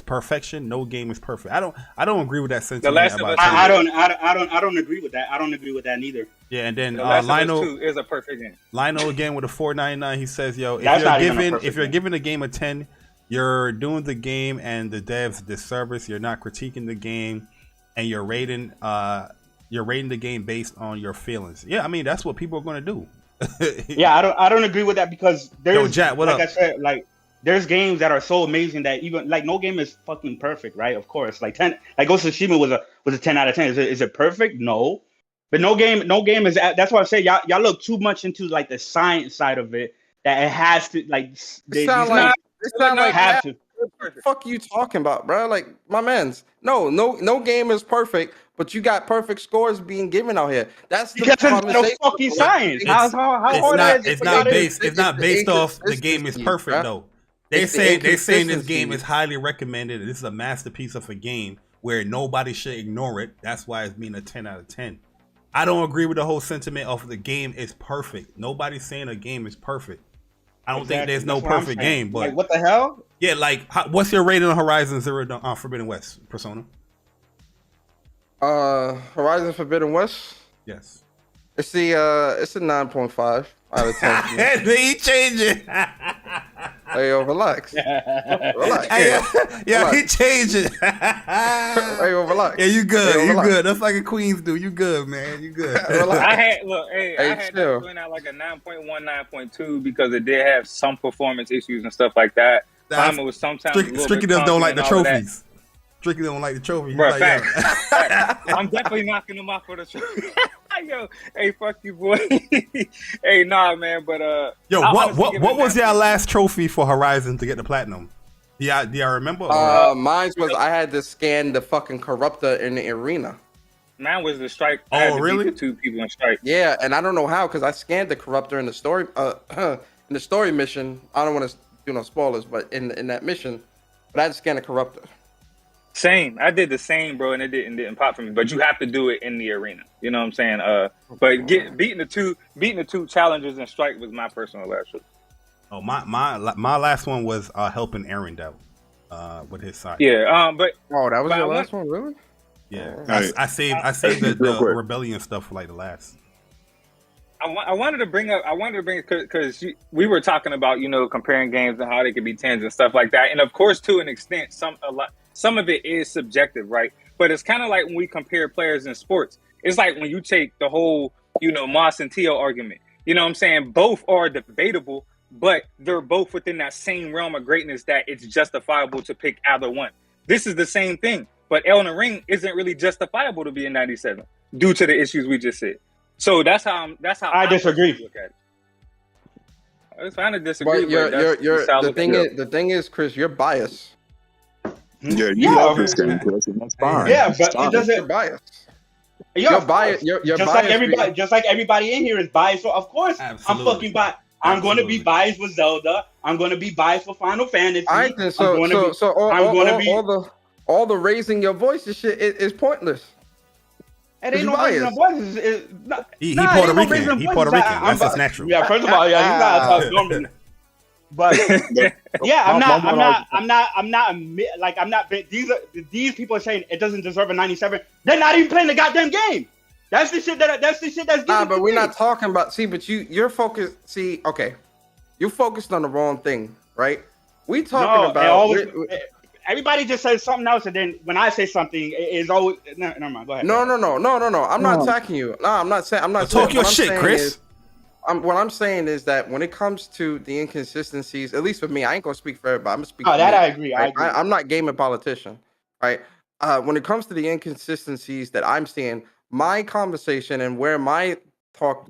Speaker 1: perfection. No game is perfect." I don't agree with that sentiment.
Speaker 3: I don't agree with that. I don't agree with that neither.
Speaker 1: Yeah, and then
Speaker 2: Lionel 2 is a perfect game.
Speaker 1: Lionel again with a 499. He says, "Yo, if you're giving a game a 10, you're doing the game and the devs disservice. You're not critiquing the game, and you're rating the game based on your feelings." Yeah, I mean that's what people are going to do.
Speaker 3: Yeah, I don't agree with that because there's
Speaker 1: Jack, what up?
Speaker 3: I said, there's games that are so amazing that even no game is fucking perfect, right? Of course, 10, Ghost of Tsushima was a 10 out of 10. Is it perfect? No, but no game is. That's why I say y'all look too much into the science side of it that it has to have to.
Speaker 4: What the fuck are you talking about, bro? Like, my man's no game is perfect, but you got perfect scores being given out here. That's the
Speaker 3: no fucking science. How hard is it?
Speaker 1: It's not based off the game is perfect though. They're saying this game is highly recommended. This is a masterpiece of a game where nobody should ignore it. That's why it's being a 10 out of 10. I don't agree with the whole sentiment of the game is perfect. Nobody's saying a game is perfect. I don't think there's no perfect game, but
Speaker 3: like, what the hell?
Speaker 1: Yeah, like what's your rating on Horizon Zero Dawn Forbidden West, Persona?
Speaker 4: Horizon Forbidden West.
Speaker 1: Yes.
Speaker 4: It's a 9.5 out of 10.
Speaker 1: He changed it.
Speaker 4: Hey, yo, relax. Relax.
Speaker 1: Hey, yeah, he changed it.
Speaker 4: Hey, yo, relax.
Speaker 1: Yeah, you good.
Speaker 4: Hey, yo,
Speaker 1: you
Speaker 4: relax.
Speaker 1: good. That's like a Queens do. You good, man. You good.
Speaker 2: I had that
Speaker 4: chill.
Speaker 2: went out like a 9.1, 9.2 because it did have some performance issues and stuff like that. It was sometimes
Speaker 1: Stricky don't like the trophies. Stricky don't like the trophies.
Speaker 2: Bro,
Speaker 1: like,
Speaker 2: fact. I'm definitely knocking him off for the trophy. Yo, hey, fuck you, boy. Hey, nah, man, but
Speaker 1: yo, what was your last trophy for Horizon to get the platinum? Do y'all remember?
Speaker 4: Mine was I had to scan the fucking corruptor in the arena.
Speaker 2: Mine was the strike.
Speaker 1: Oh, really?
Speaker 2: The 2 people in strike.
Speaker 4: Yeah, and I don't know how because I scanned the corruptor in the story. In the story mission, I don't want to do no spoilers, but in that mission, but I had to scan the corruptor.
Speaker 2: Same. I did the same, bro, and it didn't pop for me. But you have to do it in the arena. You know what I'm saying? But beating the two challenges in strike was my personal last one.
Speaker 1: Oh, my last one was helping Aaron out with his side.
Speaker 2: Yeah. But
Speaker 4: that was your last one, really?
Speaker 1: Yeah.
Speaker 9: Right.
Speaker 1: I saved the rebellion stuff for like the last.
Speaker 2: I wanted to bring because we were talking about comparing games and how they could be 10s and stuff like that, and of course to an extent some of it is subjective, right? But it's kind of like when we compare players in sports. It's like when you take the whole Moss and Teo argument. You know what I'm saying? Both are debatable, but they're both within that same realm of greatness that it's justifiable to pick either one. This is the same thing, but Elden Ring isn't really justifiable to be in 97 due to the issues we just said. So that's how I
Speaker 3: disagree.
Speaker 2: Look at it. It's fine to disagree.
Speaker 4: But the thing is, Chris, you're biased.
Speaker 9: Yeah, you love this game, Chris, and that's fine.
Speaker 3: Yeah, but it doesn't.
Speaker 4: You're biased.
Speaker 3: You're
Speaker 4: biased. You're
Speaker 3: just
Speaker 4: biased.
Speaker 3: Like everybody, just like everybody in here is biased. So of course,
Speaker 1: Absolutely.
Speaker 3: I'm fucking biased. I'm going to be biased with Zelda. I'm going to be biased for Final Fantasy.
Speaker 4: I think so. All the raising your voice and shit is pointless.
Speaker 3: It ain't no raising voices.
Speaker 1: He Puerto Rican. He Puerto Rican. That's just natural.
Speaker 3: Yeah, first of all, yeah, he's not talking normally. But yeah, I'm not. These people are saying it doesn't deserve a 97. They're not even playing the goddamn game. That's the shit that's.
Speaker 4: Nah, but we're not talking about. See, but you're focused. See, okay, you're focused on the wrong thing, right? We talking about.
Speaker 3: Everybody just says something else, and then when I say something, it's always never mind. Go ahead.
Speaker 4: No. I'm not attacking you. No, I'm not saying. I'm not
Speaker 1: talk your shit, Chris.
Speaker 4: What I'm saying is that when it comes to the inconsistencies, at least for me, I ain't gonna speak for everybody. I'm gonna speak.
Speaker 3: Oh,
Speaker 4: for
Speaker 3: that
Speaker 4: me,
Speaker 3: I agree.
Speaker 4: right? I'm not gaming politician, right? When it comes to the inconsistencies that I'm seeing, my conversation and where my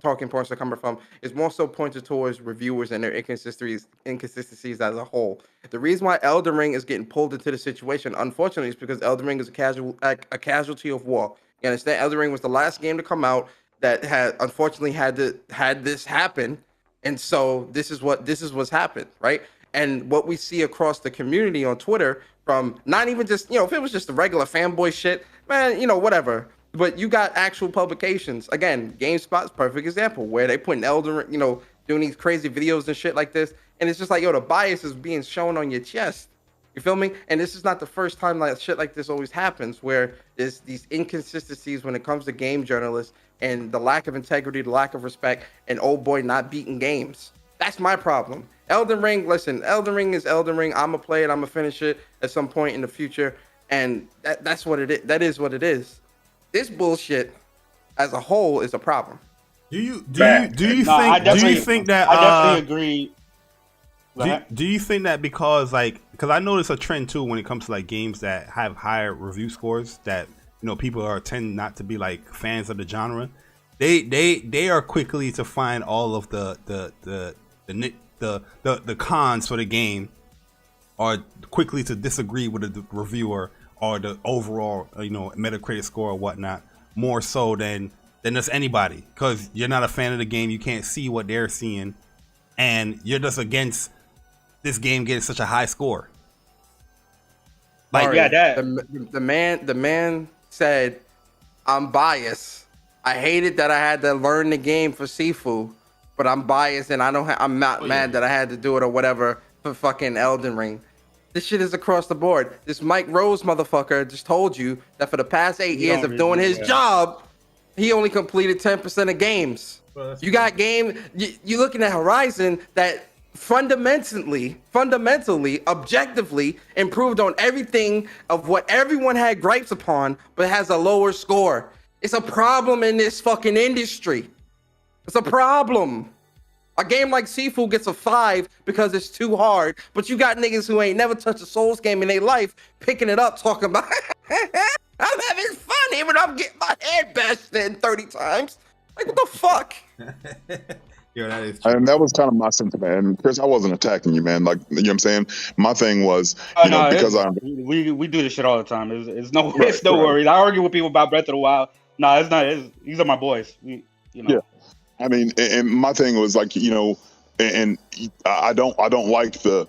Speaker 4: talking points are coming from is more so pointed towards reviewers and their inconsistencies as a whole. The reason why Elden Ring is getting pulled into the situation, unfortunately, is because Elden Ring is a casualty of war. You understand? Elden Ring was the last game to come out that had unfortunately had this happen, and so this is what's happened, right? And what we see across the community on Twitter, from not even just if it was just the regular fanboy shit, man, whatever. But you got actual publications. Again, GameSpot's perfect example where they put an Elden Ring, doing these crazy videos and shit like this, and it's just like the bias is being shown on your chest. You feel me? And this is not the first time that shit like this always happens, where there's these inconsistencies when it comes to game journalists and the lack of integrity, the lack of respect, and old boy not beating games. That's my problem. Elden Ring, listen, Elden Ring is Elden Ring. I'm gonna play it. I'm gonna finish it at some point in the future, and that's what it is. That is what it is. This bullshit, as a whole, is a problem.
Speaker 1: Do you think that?
Speaker 3: I definitely agree.
Speaker 1: Do you think that because I notice a trend too when it comes to games that have higher review scores that people tend not to be fans of the genre. They are quickly to find all of the cons for the game, or quickly to disagree with the reviewer or the overall Metacritic score or whatnot, more so than just anybody, because you're not a fan of the game. You can't see what they're seeing, and you're just against this game getting such a high score.
Speaker 4: The man said, "I'm biased. I hated that I had to learn the game for Sifu, but I'm biased and I'm not mad that I had to do it or whatever for fucking Elden Ring. This shit is across the board. This Mike Rose motherfucker just told you that for the past 8 years of doing his job, he only completed 10% of games. Well, you got you're looking at Horizon that fundamentally, objectively improved on everything of what everyone had gripes upon, but has a lower score. It's a problem in this fucking industry. It's a problem. A game like Sifu gets a 5 because it's too hard, but you got niggas who ain't never touched a Souls game in their life picking it up, talking about, I'm having fun even though I'm getting my head bashed in 30 times. Like, what the fuck?
Speaker 1: Yo, that is true.
Speaker 9: And that was kind of my sentiment. And Chris, I wasn't attacking you, man. Like, you know what I'm saying? My thing was, because
Speaker 3: we do this shit all the time. It's no worries. I argue with people about Breath of the Wild. No, it's not. These are my boys.
Speaker 9: Yeah. I mean, and my thing was like, and I don't like the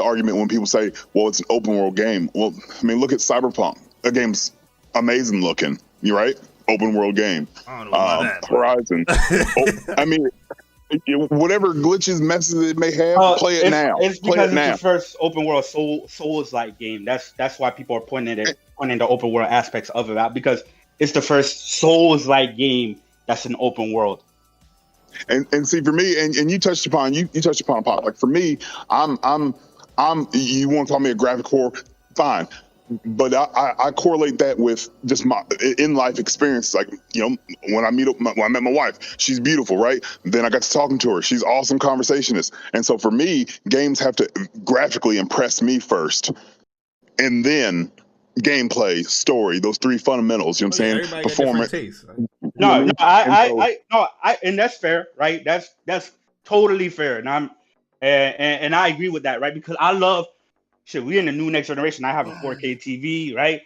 Speaker 9: argument when people say, well, it's an open world game. Well, I mean, look at Cyberpunk. That game's amazing looking. You right? Open world game.
Speaker 1: I don't know about that.
Speaker 9: Horizon. I mean, whatever glitches, messes it may have, play it now.
Speaker 3: It's because it's the first open world Souls-like game. That's why people are pointing the open world aspects of it out, because it's the first Souls-like game that's an open world.
Speaker 9: And see, for me, and you touched upon Pop. Like for me, I'm you want to call me a graphic whore? Fine. But I correlate that with just my in life experience. Like, when I met my wife, she's beautiful, right? Then I got to talking to her. She's awesome conversationist. And so for me, games have to graphically impress me first, and then gameplay, story, those three fundamentals. You know what I'm saying? Performance.
Speaker 3: No, and that's fair, right? That's totally fair, and I agree with that, right? Because I love. Shit, we in the new next generation. I have a 4K TV, right?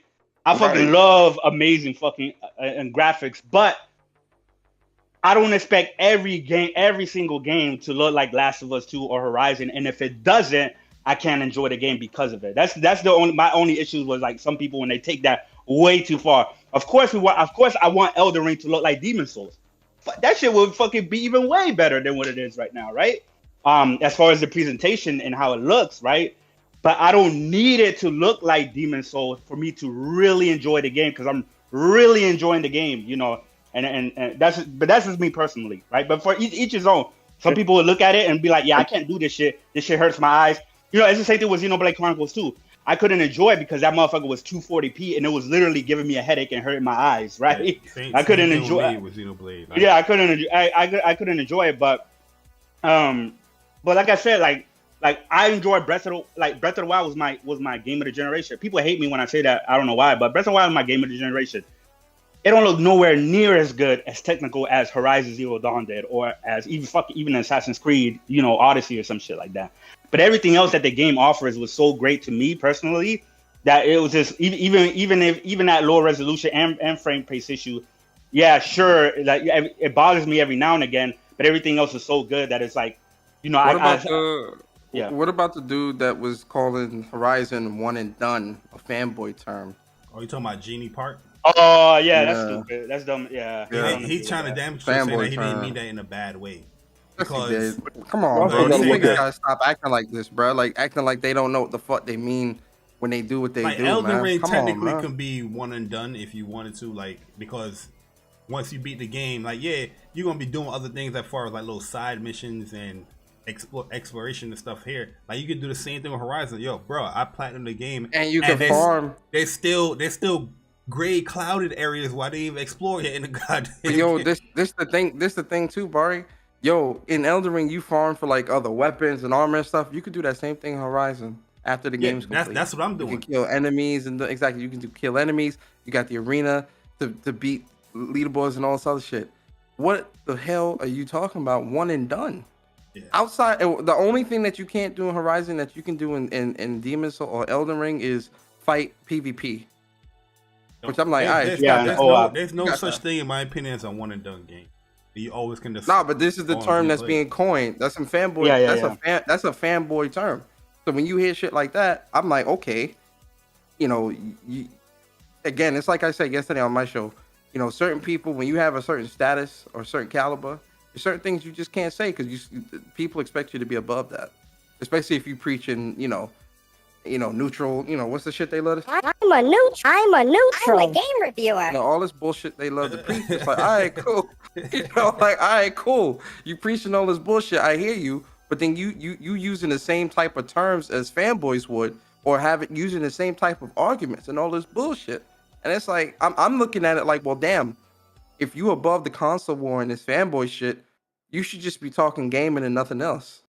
Speaker 3: I fucking love amazing fucking and graphics, but I don't expect every single game to look like Last of Us 2 or Horizon. And if it doesn't, I can't enjoy the game because of it. That's my only issue was like some people when they take that way too far. Of course I want Elden Ring to look like Demon's Souls. That shit would fucking be even way better than what it is right now, right? As far as the presentation and how it looks, right? But I don't need it to look like Demon's Souls for me to really enjoy the game, because I'm really enjoying the game, and that's just me personally, right? But for each his own. Some people would look at it and be like, yeah, I can't do this shit. This shit hurts my eyes. It's the same thing with Xenoblade Chronicles 2. I couldn't enjoy it because that motherfucker was 240p and it was literally giving me a headache and hurting my eyes, right? I couldn't enjoy it with Xenoblade. Yeah, I couldn't enjoy it, but like I said, like I enjoyed Breath of the Wild was my game of the generation. People hate me when I say that. I don't know why, but Breath of the Wild is my game of the generation. It don't look nowhere near as good as technical as Horizon Zero Dawn did, or as even Assassin's Creed, Odyssey or some shit like that. But everything else that the game offers was so great to me personally that it was just even that low resolution and frame pace issue. Yeah, sure, like it bothers me every now and again, but everything else is so good that it's like,
Speaker 4: What about the dude that was calling Horizon one and done a fanboy term?
Speaker 1: Oh, you talking about Genie Park?
Speaker 3: Oh, yeah, that's stupid. That's dumb. Yeah.
Speaker 1: He's trying to damage you, saying that he didn't mean that in a bad way.
Speaker 4: Because come on, bro. These niggas gotta stop acting like this, bro. Like acting like they don't know what the fuck they mean when they do what they do.
Speaker 1: Elden Ring technically can be one and done if you wanted to, like, because once you beat the game, like, yeah, you're gonna be doing other things as far as like little side missions and exploration and stuff here. Like, you can do the same thing with Horizon. Yo, bro, I platinumed the game
Speaker 4: and you can farm.
Speaker 1: There's still gray clouded areas why they even explore it in the goddamn.
Speaker 4: Yo, this the thing too, Barry. Yo, in Elden Ring, you farm for like other weapons and armor and stuff. You could do that same thing in Horizon after the game's complete.
Speaker 1: That's what I'm doing.
Speaker 4: You can kill enemies and exactly. You can kill enemies. You got the arena to beat leaderboards and all this other shit. What the hell are you talking about? One and done. Yeah. Outside, the only thing that you can't do in Horizon that you can do in Demon's Souls or Elden Ring is fight PvP. Which I'm like,
Speaker 1: there's no such thing in my opinion as a one and done game. You always can just
Speaker 4: but this is the term that's being coined. That's some fanboy. That's a fanboy term. So when you hear shit like that, I'm like, okay, again, it's like I said yesterday on my show. Certain people, when you have a certain status or certain caliber, There's certain things you just can't say because people expect you to be above that, especially if you preach in, neutral. What's the shit they love to?
Speaker 7: I'm a neutral. I'm a game reviewer.
Speaker 4: All this bullshit they love to preach. It's like, all right, cool. All right, cool. You preaching all this bullshit. I hear you, but then you using the same type of terms as fanboys would, or using the same type of arguments and all this bullshit. And it's like I'm looking at it like, well, damn. If you above the console war and this fanboy shit, you should just be talking gaming and nothing else.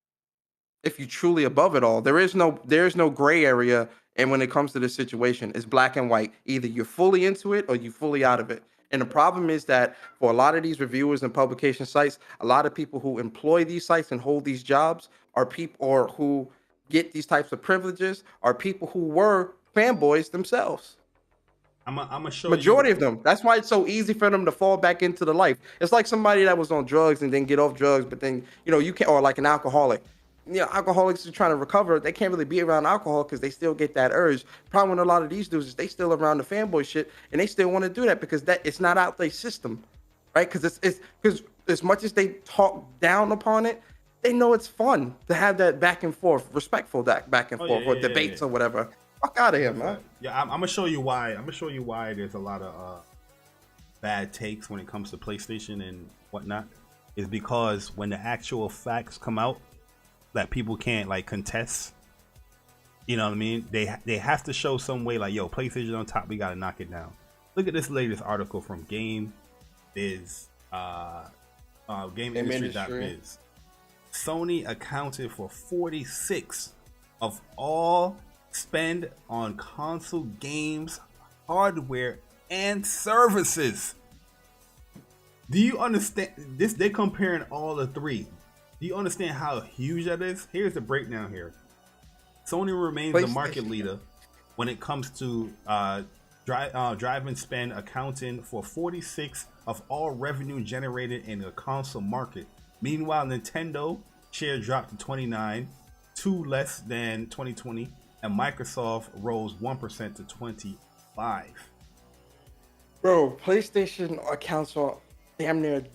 Speaker 4: If you truly above it all, there is no gray area. And when it comes to this situation, it's black and white. Either you're fully into it or you're fully out of it. And the problem is that for a lot of these reviewers and publication sites, a lot of people who employ these sites and hold these jobs are people, or who get these types of privileges, are people who were fanboys themselves.
Speaker 1: I'm gonna show
Speaker 4: majority of them. That's why it's so easy for them to fall back into the life. It's like somebody that was on drugs and then get off drugs, but then you can't, or like an alcoholic. Alcoholics are trying to recover. They can't really be around alcohol because they still get that urge. Problem with a lot of these dudes is they still around the fanboy shit and they still want to do that because it's not out their system, right? Because it's because as much as they talk down upon it, they know it's fun to have that back and forth, respectful back and forth, or debates or whatever. Fuck out of here, man.
Speaker 1: Yeah, I'm gonna show you why. I'm gonna show you why there's a lot of bad takes when it comes to PlayStation and whatnot. Is because when the actual facts come out that people can't like contest, you know what I mean? They have to show some way like, yo, PlayStation on top, we gotta knock it down. Look at this latest article from GameIndustry.biz. Sony accounted for 46 of all spend on console games, hardware, and services. Do you understand this? They're comparing all the three. Do you understand how huge that is? Here's the breakdown here. Sony remains the market leader when it comes to drive-in spend, accounting for 46 of all revenue generated in the console market. Meanwhile, Nintendo share dropped to 29, 2 less than 2020, and Microsoft rose 1% to 25.
Speaker 4: Bro, PlayStation accounts for damn near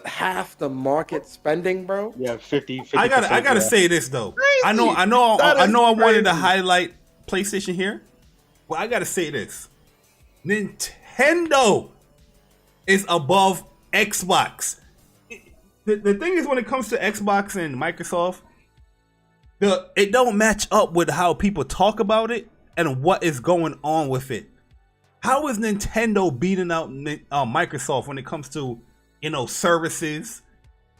Speaker 4: half the market spending, bro.
Speaker 3: Yeah, 50.
Speaker 1: I gotta say this though.
Speaker 4: Crazy.
Speaker 1: I know. I wanted to highlight PlayStation here, but I gotta say this: Nintendo is above Xbox. The thing is, when it comes to Xbox and Microsoft, it don't match up with how people talk about it and what is going on with it. How is Nintendo beating out Microsoft when it comes to, services,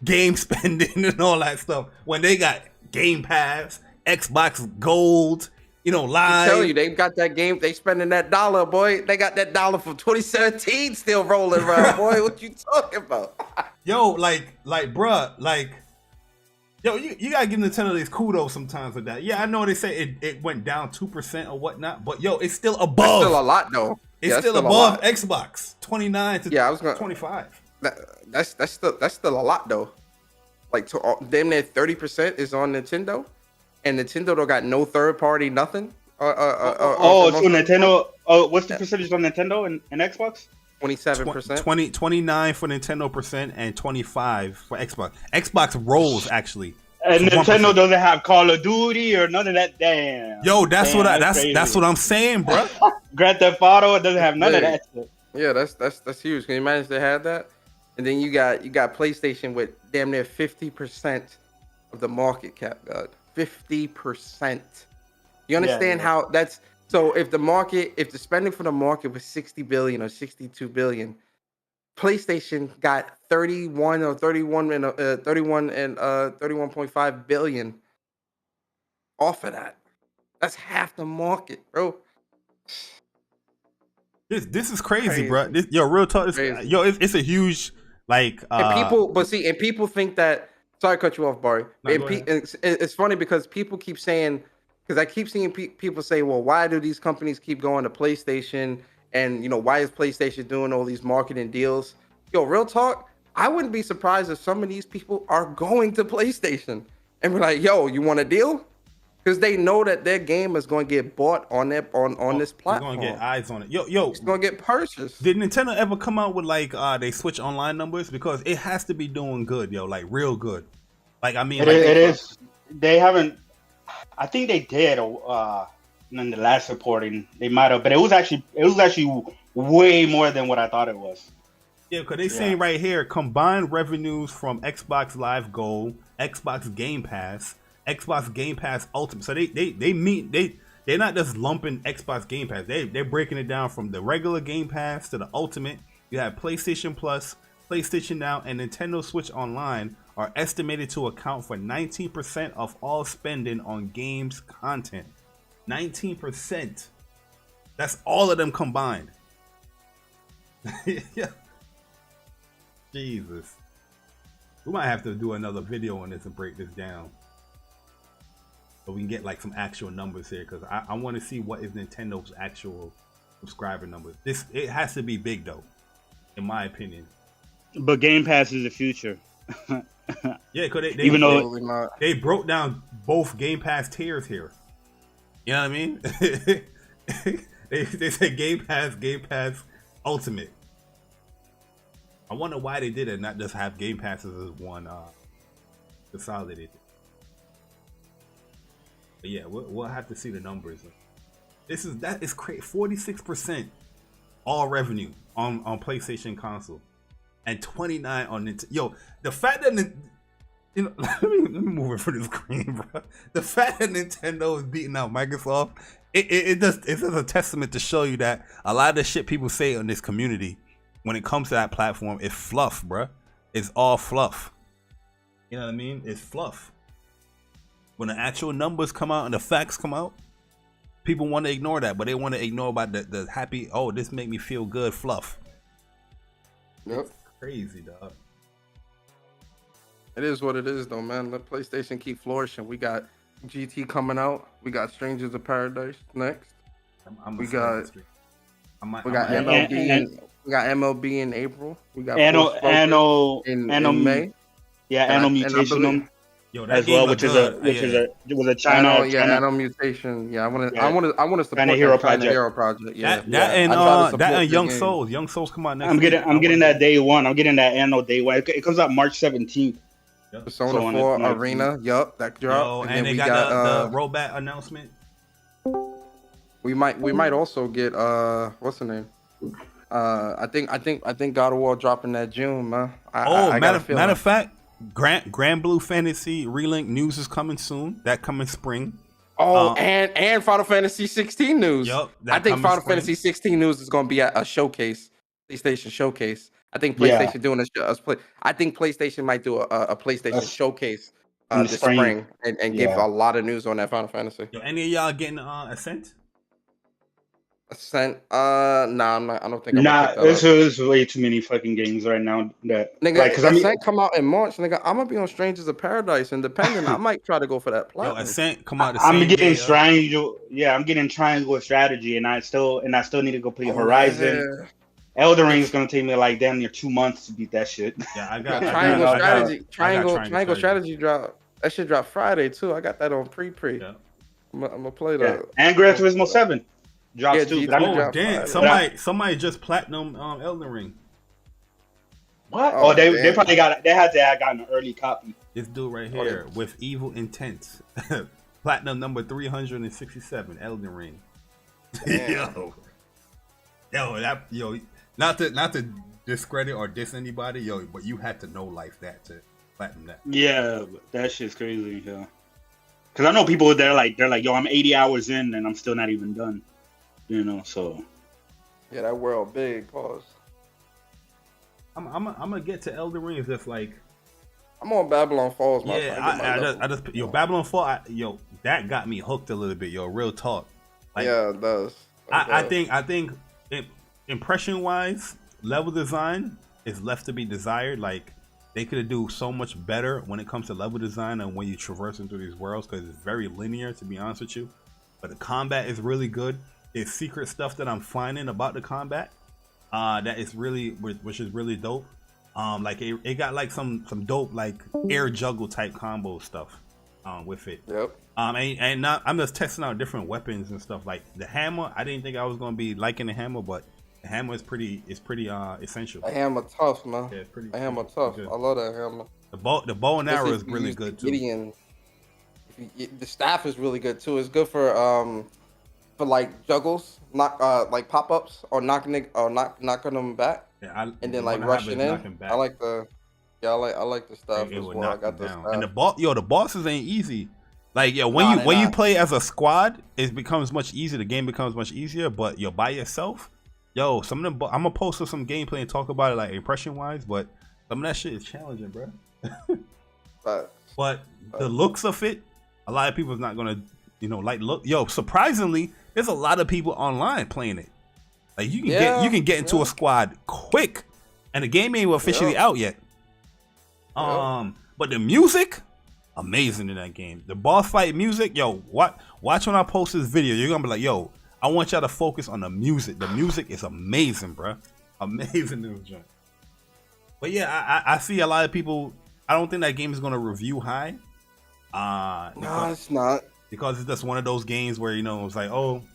Speaker 1: game spending, and all that stuff? When they got Game Pass, Xbox Gold, Live.
Speaker 4: I tell you, they got that game. They spending that dollar, boy. They got that dollar from 2017 still rolling around, boy. What you talking about?
Speaker 1: Yo, bruh, yo, you gotta give Nintendo these kudos sometimes with that. Yeah, I know they say it went down 2% or whatnot, but yo, it's still above.
Speaker 4: It's still a lot though.
Speaker 1: It's still above Xbox, 29 to 25.
Speaker 4: That's still a lot though. Like damn near 30% is on Nintendo, and Nintendo don't got no third party, nothing.
Speaker 3: So Nintendo. What's the percentage on Nintendo and Xbox?
Speaker 4: 27%.
Speaker 1: 29 for Nintendo percent and 25 for Xbox. Xbox rolls actually.
Speaker 3: And Nintendo doesn't have Call of Duty or none of that. Damn.
Speaker 1: Yo, that's what I'm saying, bro.
Speaker 3: Grand Theft Auto doesn't have none of that shit.
Speaker 4: Yeah, that's huge. Can you imagine if they had that? And then you got PlayStation with damn near 50% of the market cap, God. 50%. You understand how that's so if the spending for the market was 60 billion or 62 billion, PlayStation got 31.5 billion off of that. That's half the market, bro.
Speaker 1: This is crazy, bro. Real talk. It's a huge
Speaker 4: and people think that. Sorry to cut you off, Barry. It's funny because people keep saying, because I keep seeing people say, well, why do these companies keep going to PlayStation? And, why is PlayStation doing all these marketing deals? Yo, real talk, I wouldn't be surprised if some of these people are going to PlayStation and be like, yo, you want a deal? because they know that their game is going to get bought on this platform.
Speaker 1: They're going to get eyes on it. Yo,
Speaker 4: it's going to get purchased.
Speaker 1: Did Nintendo ever come out with like they Switch Online numbers? Because it has to be doing good, yo, like real good. Like I mean,
Speaker 3: it is. They haven't. I think they did. In the last reporting, they might have, but it was actually way more than what I thought it was.
Speaker 1: Yeah, because they saying right here combined revenues from Xbox Live Gold, Xbox Game Pass, Xbox Game Pass Ultimate. So they're not just lumping Xbox Game Pass. They're breaking it down from the regular Game Pass to the Ultimate. You have PlayStation Plus, PlayStation Now, and Nintendo Switch Online are estimated to account for 19% of all spending on games content. 19%. That's all of them combined. Yeah. Jesus. We might have to do another video on this and break this down. So we can get like some actual numbers here, because I want to see what is Nintendo's actual subscriber numbers. It has to be big though, in my opinion.
Speaker 3: But Game Pass is the future.
Speaker 1: Yeah, because they broke down both Game Pass tiers here. You know what I mean? they said Game Pass Ultimate. I wonder why they did it, not just have Game Passes as one consolidated. But yeah, we'll have to see the numbers. That is crazy. 46% all revenue on PlayStation console, and 29 on Nintendo. Yo, the fact that let me move it from the screen, bro. The fact that Nintendo is beating out Microsoft, it's just a testament to show you that a lot of the shit people say on this community, when it comes to that platform, is fluff, bro. It's all fluff. You know what I mean? It's fluff. When the actual numbers come out and the facts come out, people want to ignore that, but they want to ignore about the happy, oh, this make me feel good fluff.
Speaker 4: Yep.
Speaker 1: It's crazy, dog.
Speaker 4: It is what it is, though, man. Let PlayStation keep flourishing. We got GT coming out. We got Strangers of Paradise next. We got MLB. We got MLB in April. We got
Speaker 3: Anno
Speaker 4: in May.
Speaker 3: Yeah, Anno Mutation
Speaker 1: Yo,
Speaker 3: as well, which was a China.
Speaker 4: Anno Mutation. Yeah, I want to support
Speaker 3: China Hero Project.
Speaker 4: Yeah,
Speaker 1: that and Young Souls. Young Souls come out next.
Speaker 3: I'm getting that day one. I'm getting that Anno day one. It comes out March 17th.
Speaker 1: Yep.
Speaker 4: Persona 4 Arena. Yup, that drop.
Speaker 1: And they got the rollback announcement.
Speaker 4: We might also get what's the name? I think God of War dropping that June, man.
Speaker 1: Matter of fact, Grand Blue Fantasy Relink news is coming soon. That coming spring.
Speaker 4: Oh, and Final Fantasy 16 news.
Speaker 1: Yep.
Speaker 4: I think Final Fantasy 16 news is going to be a showcase, PlayStation showcase. I think PlayStation doing I think PlayStation might do a PlayStation showcase this spring and give a lot of news on that Final Fantasy.
Speaker 1: Yo, any of y'all getting Ascent?
Speaker 4: Ascent? Nah, I'm not. I don't think.
Speaker 3: There's way too many fucking games right now. That
Speaker 4: nigga, Ascent come out in March. Nigga, I'm gonna be on Strangers of Paradise Independent. I might try to go for that platinum.
Speaker 1: Yo, Ascent come out.
Speaker 3: I'm getting Triangle. Yeah, I'm getting Triangle Strategy, and I still need to go play Horizon.
Speaker 4: Yeah.
Speaker 3: Elden Ring is gonna take me like damn near 2 months to beat that shit.
Speaker 1: Yeah, I got
Speaker 4: Triangle Strategy drop. That shit drop Friday too. I got that on pre. Yeah. I'm gonna play that.
Speaker 3: Yeah. And Gran Turismo 7 drops too.
Speaker 1: Oh damn! Somebody just platinum Elden Ring.
Speaker 3: What? Oh, they probably got. They had to have gotten an early copy.
Speaker 1: This dude right here with evil intent, platinum number 367 Elden Ring. Yo, not to discredit or diss anybody, but you had to know like that to platinum that.
Speaker 3: Yeah, that shit's crazy. Yeah, because I know people they're like, yo, I'm 80 hours in and I'm still not even done. You know, so
Speaker 4: yeah, that world big. Pause.
Speaker 1: I'm gonna get to Elden Ring. Is just like
Speaker 4: I'm on Babylon Falls.
Speaker 1: I just Babylon Falls. That got me hooked a little bit. Real talk. Like,
Speaker 4: yeah, it does.
Speaker 1: I think impression wise, level design is left to be desired. Like they could do so much better when it comes to level design and when you traverse through these worlds, because it's very linear, to be honest with you. But the combat is really good. There's secret stuff that I'm finding about the combat that is really, which is really dope. Like it got like some dope like air juggle type combo stuff. with it.
Speaker 4: Yep.
Speaker 1: I'm just testing out different weapons and stuff. Like the hammer, I didn't think I was gonna be liking the hammer, but the hammer is pretty essential.
Speaker 4: The hammer tough, man.
Speaker 1: Yeah, it's pretty.
Speaker 4: The hammer tough. I love that hammer.
Speaker 1: The bow and arrow is really good too.
Speaker 4: The staff is really good too. It's good for like juggles, like pop ups or knocking them back.
Speaker 1: Yeah,
Speaker 4: and then like rushing in. I like the stuff as well. I got
Speaker 1: down. And the bosses ain't easy. Like when you play as a squad, it becomes much easier. The game becomes much easier. But you're by yourself. Some of them. I'm gonna post some gameplay and talk about it like impression wise. But some of that shit is challenging, bro. But the looks of it, a lot of people's not gonna look. Surprisingly, there's a lot of people online playing it. Like you can get into a squad quick, and the game ain't officially out yet. But the music, amazing in that game. The boss fight music, watch when I post this video. You're gonna be like, I want y'all to focus on the music. The music is amazing, bro. Amazing in this joint. But yeah, I see a lot of people. I don't think that game is gonna review high.
Speaker 4: No, it's not.
Speaker 1: Because it's just one of those games where it's like,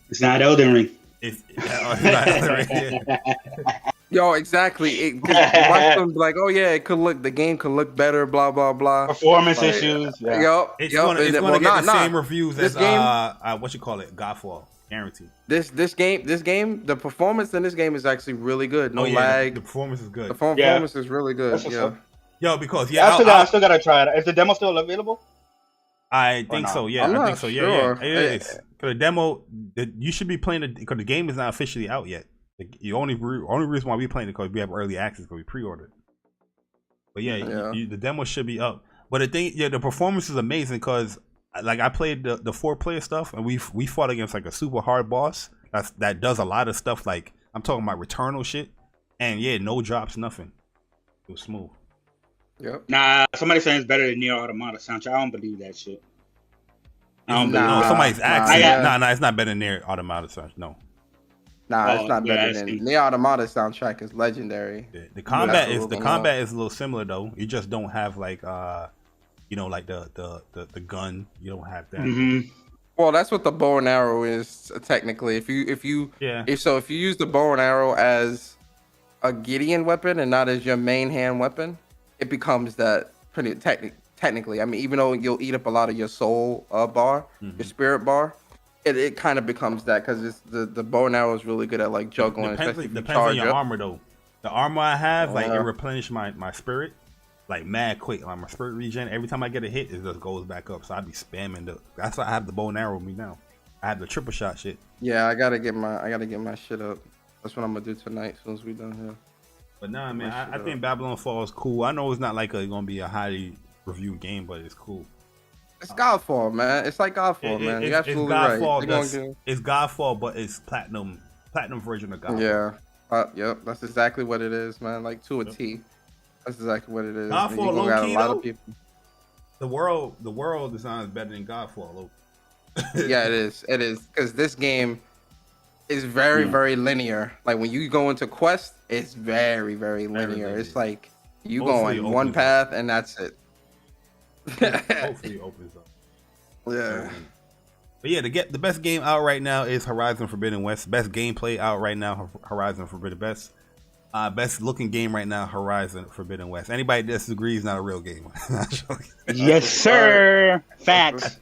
Speaker 3: it's not Elden Ring.
Speaker 1: It's not Elden Ring.
Speaker 4: Yeah. Exactly. Watch them like, the game could look better, blah blah blah.
Speaker 3: Performance issues. Yeah.
Speaker 1: It's gonna get the same reviews as what you call it, Godfall, guaranteed.
Speaker 4: This game, the performance in this game is actually really good. No lag.
Speaker 1: The performance is good.
Speaker 4: The performance is really good.
Speaker 1: Because
Speaker 3: I still gotta try it. Is the demo still available?
Speaker 1: I think so. Yeah, I think so.
Speaker 4: Sure.
Speaker 1: Yeah. It is. For the demo, you should be playing it because the game is not officially out yet. The only reason why we playing it because we have early access because we pre-ordered. But the demo should be up. But the thing, the performance is amazing because like I played the 4-player stuff and we fought against like a super hard boss that does a lot of stuff. Like I'm talking about Returnal shit, and no drops, nothing. It was smooth.
Speaker 4: Yep.
Speaker 3: Nah, somebody's saying it's better than Nier Automata soundtrack. I don't believe that shit.
Speaker 1: Somebody's asking. It's not better than Nier Automata soundtrack. No.
Speaker 4: It's not better than Nier Automata soundtrack is legendary.
Speaker 1: Yeah, the combat is a little similar though. You just don't have like like the gun. You don't have that.
Speaker 3: Mm-hmm.
Speaker 4: Well, that's what the bow and arrow is technically. If you use the bow and arrow as a Gideon weapon and not as your main hand weapon, it becomes that pretty technically. I mean, even though you'll eat up a lot of your soul bar, your spirit bar, it kind of becomes that because it's the bow and arrow is really good at like juggling.
Speaker 1: Depends on your armor though. The armor I have, like it replenishes my spirit like mad quick. Like my spirit regen, every time I get a hit, it just goes back up. So I be spamming that's why I have the bow and arrow with me now. I have the triple shot shit.
Speaker 4: Yeah, I gotta get my shit up. That's what I'm gonna do tonight as soon as we done here.
Speaker 1: But nah, man, I think Babylon Fall is cool. I know it's not like gonna be a highly reviewed game, but it's cool.
Speaker 4: It's Godfall, man. It's like Godfall, man. You're absolutely right.
Speaker 1: It's Godfall, but it's platinum version of Godfall.
Speaker 4: Yeah. Yep. That's exactly what it is, man. Like to a T. That's exactly what it is.
Speaker 1: Godfall, low key, though, people. The world design is better than Godfall.
Speaker 4: Yeah, it is. It is because this game is very, very linear. Like when you go into quest, it's very, very linear. It's like you go in one path and that's it.
Speaker 1: Hopefully it opens up.
Speaker 4: Yeah.
Speaker 1: But yeah, the best game out right now is Horizon Forbidden West. Best gameplay out right now, Horizon Forbidden West. Best looking game right now, Horizon Forbidden West. Anybody that disagrees, not a real game.
Speaker 3: Yes, sir. Facts.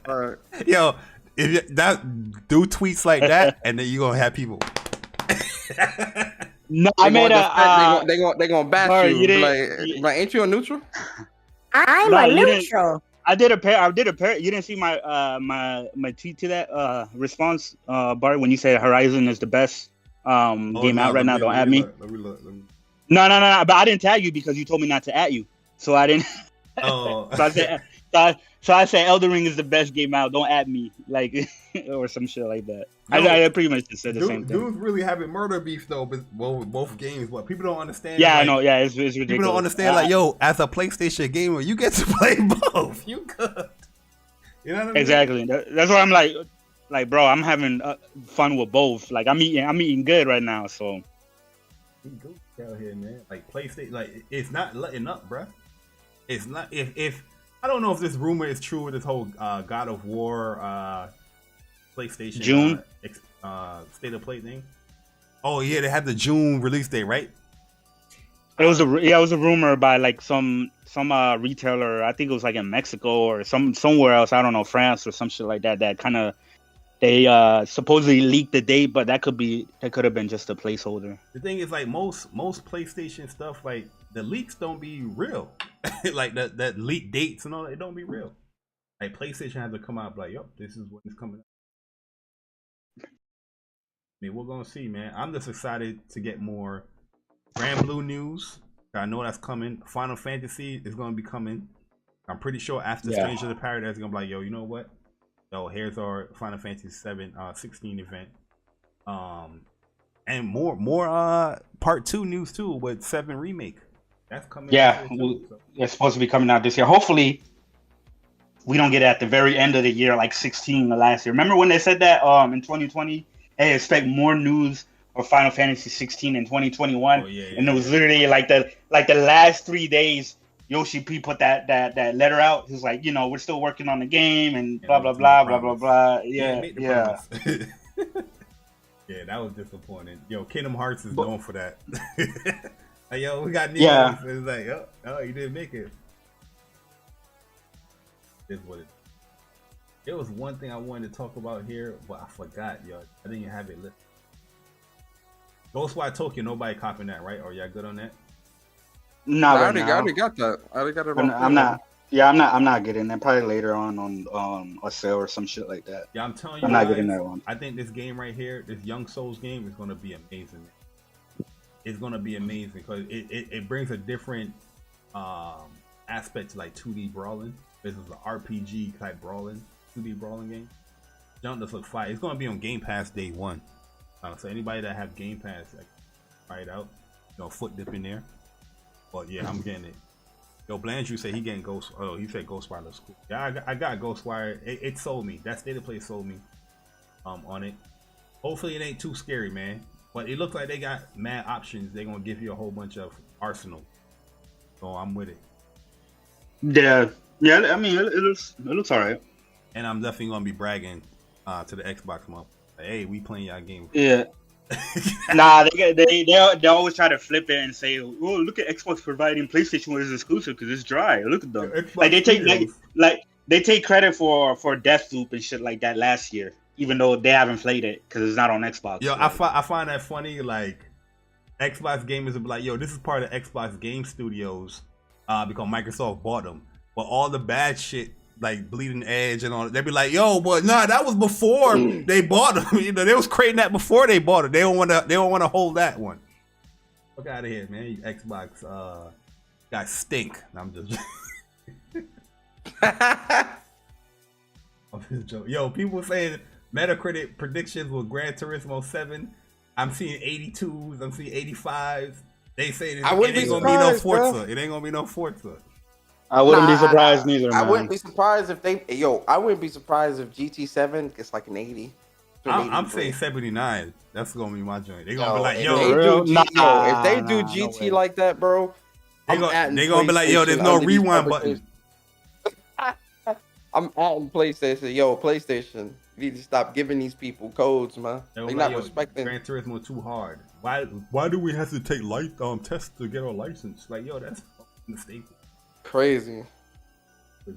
Speaker 1: Yo, if that do tweets like that, and then you gonna have people.
Speaker 3: No, I made
Speaker 4: they gonna bash you. Like, ain't you a neutral?
Speaker 7: I'm a neutral.
Speaker 3: I did a pair. You didn't see my my tweet to that response, Bart, when you said Horizon is the best game out right now. Don't add me.
Speaker 1: Let me look.
Speaker 3: No. But I didn't tag you because you told me not to add you, so I didn't.
Speaker 1: Oh.
Speaker 3: So I said Elden Ring is the best game out. Don't add me, like, or some shit like that. I pretty much just said the same thing.
Speaker 1: Dudes really having murder beef though, with both games. What people don't understand.
Speaker 3: Yeah, I know. Yeah, it's ridiculous.
Speaker 1: People don't understand. Like, yo, as a PlayStation gamer, you get to play both. You could. You know what I mean?
Speaker 3: Exactly. That's why I'm like, bro, I'm having fun with both. Like, I'm eating good right now. So.
Speaker 1: Go out here, man. Like PlayStation, like it's not letting up, bro. It's not if I don't know if this rumor is true with this whole God of War PlayStation
Speaker 3: June
Speaker 1: State of Play thing. Oh yeah, they had the June release date, right?
Speaker 3: It was a rumor by like some retailer. I think it was like in Mexico or somewhere else. I don't know, France or some shit like that. That kind of they supposedly leaked the date, but that could have been just a placeholder.
Speaker 1: The thing is, like most PlayStation stuff, like the leaks don't be real. Like that leak dates and all that, it don't be real. Like PlayStation has to come out like, yo, this is when it's coming up. I mean, we're gonna see, man. I'm just excited to get more Grand Blue news. I know that's coming. Final Fantasy is gonna be coming. I'm pretty sure after Stranger of the Paradise, is gonna be like, yo, you know what? Yo, here's our Final Fantasy 16 event. And more part 2 news too with 7 remake. That's coming.
Speaker 3: Yeah, it's supposed to be coming out this year. Hopefully, we don't get it at the very end of the year like 16 last year. Remember when they said that in 2020? Hey, expect more news of Final Fantasy 16 in 2021, and it was literally like the last 3 days. Yoshi P put that letter out. He's like, we're still working on the game and blah blah blah blah blah blah. Yeah.
Speaker 1: Yeah, that was disappointing. Yo, Kingdom Hearts is known for that. Like, yo, we got news. Yeah. It's like, oh, you didn't make it. This what it. There was one thing I wanted to talk about here, but I forgot, yo. I didn't have it lit. Ghostwire Tokyo, nobody copying that, right? Or y'all good on that?
Speaker 4: No, I already got that. I already got it.
Speaker 3: I'm not. Yeah, I'm not getting that. Probably later on a sale or some shit like that.
Speaker 1: Yeah, I'm telling you,
Speaker 3: I'm not getting that one.
Speaker 1: I think this game right here, this Young Souls game, is gonna be amazing. It's gonna be amazing because it brings a different aspect to like 2D brawling. This is an RPG type brawling, 2D brawling game. Don't just look fire. It's gonna be on Game Pass day 1. So anybody that have Game Pass, like, try it out. Foot dip in there. But yeah, I'm getting it. Yo, Blandrew said he getting Ghost. Oh, he said Ghostwire looks cool. Yeah, I got Ghostwire. It sold me. That State of Play sold me. On it. Hopefully it ain't too scary, man. But it looks like they got mad options. They're gonna give you a whole bunch of arsenal. So I'm with it.
Speaker 3: Yeah. I mean, it looks alright.
Speaker 1: And I'm definitely gonna be bragging to the Xbox month. Like, hey, we playing y'all game.
Speaker 3: Yeah. Nah, they always try to flip it and say, "Oh, look at Xbox providing PlayStation with its exclusive because it's dry. Look at them." Like they take credit for Deathloop and shit like that last year, even though they haven't played it because it's not on Xbox.
Speaker 1: Yo, I find that funny. Like Xbox gamers will be like, "Yo, this is part of Xbox Game Studios," because Microsoft bought them. But all the bad shit, like Bleeding Edge and all, they'd be like, "Yo, but nah, that was before they bought them." They was creating that before they bought it. They don't want to hold that one. Fuck out of here, man. You Xbox guys stink. I'm just joking. Yo, people saying Metacritic predictions with Gran Turismo 7. I'm seeing 82s. I'm seeing 85s. They say it ain't gonna be no Forza. Bro. It ain't gonna be no Forza.
Speaker 3: I wouldn't be surprised neither.
Speaker 4: I wouldn't be surprised if I wouldn't be surprised if GT7 gets like an 80.
Speaker 1: I'm saying 79. That's gonna be my joint. They're gonna be like, yo,
Speaker 4: if they do GT like that, bro,
Speaker 1: they're gonna be like, yo, there's no rewind button.
Speaker 4: I'm adding PlayStation. Yo, PlayStation, you need to stop giving these people codes, man. They're not respecting.
Speaker 1: Gran Turismo too hard. Why do we have to take tests to get our license? Like, yo, that's a mistake.
Speaker 4: Crazy.
Speaker 1: We're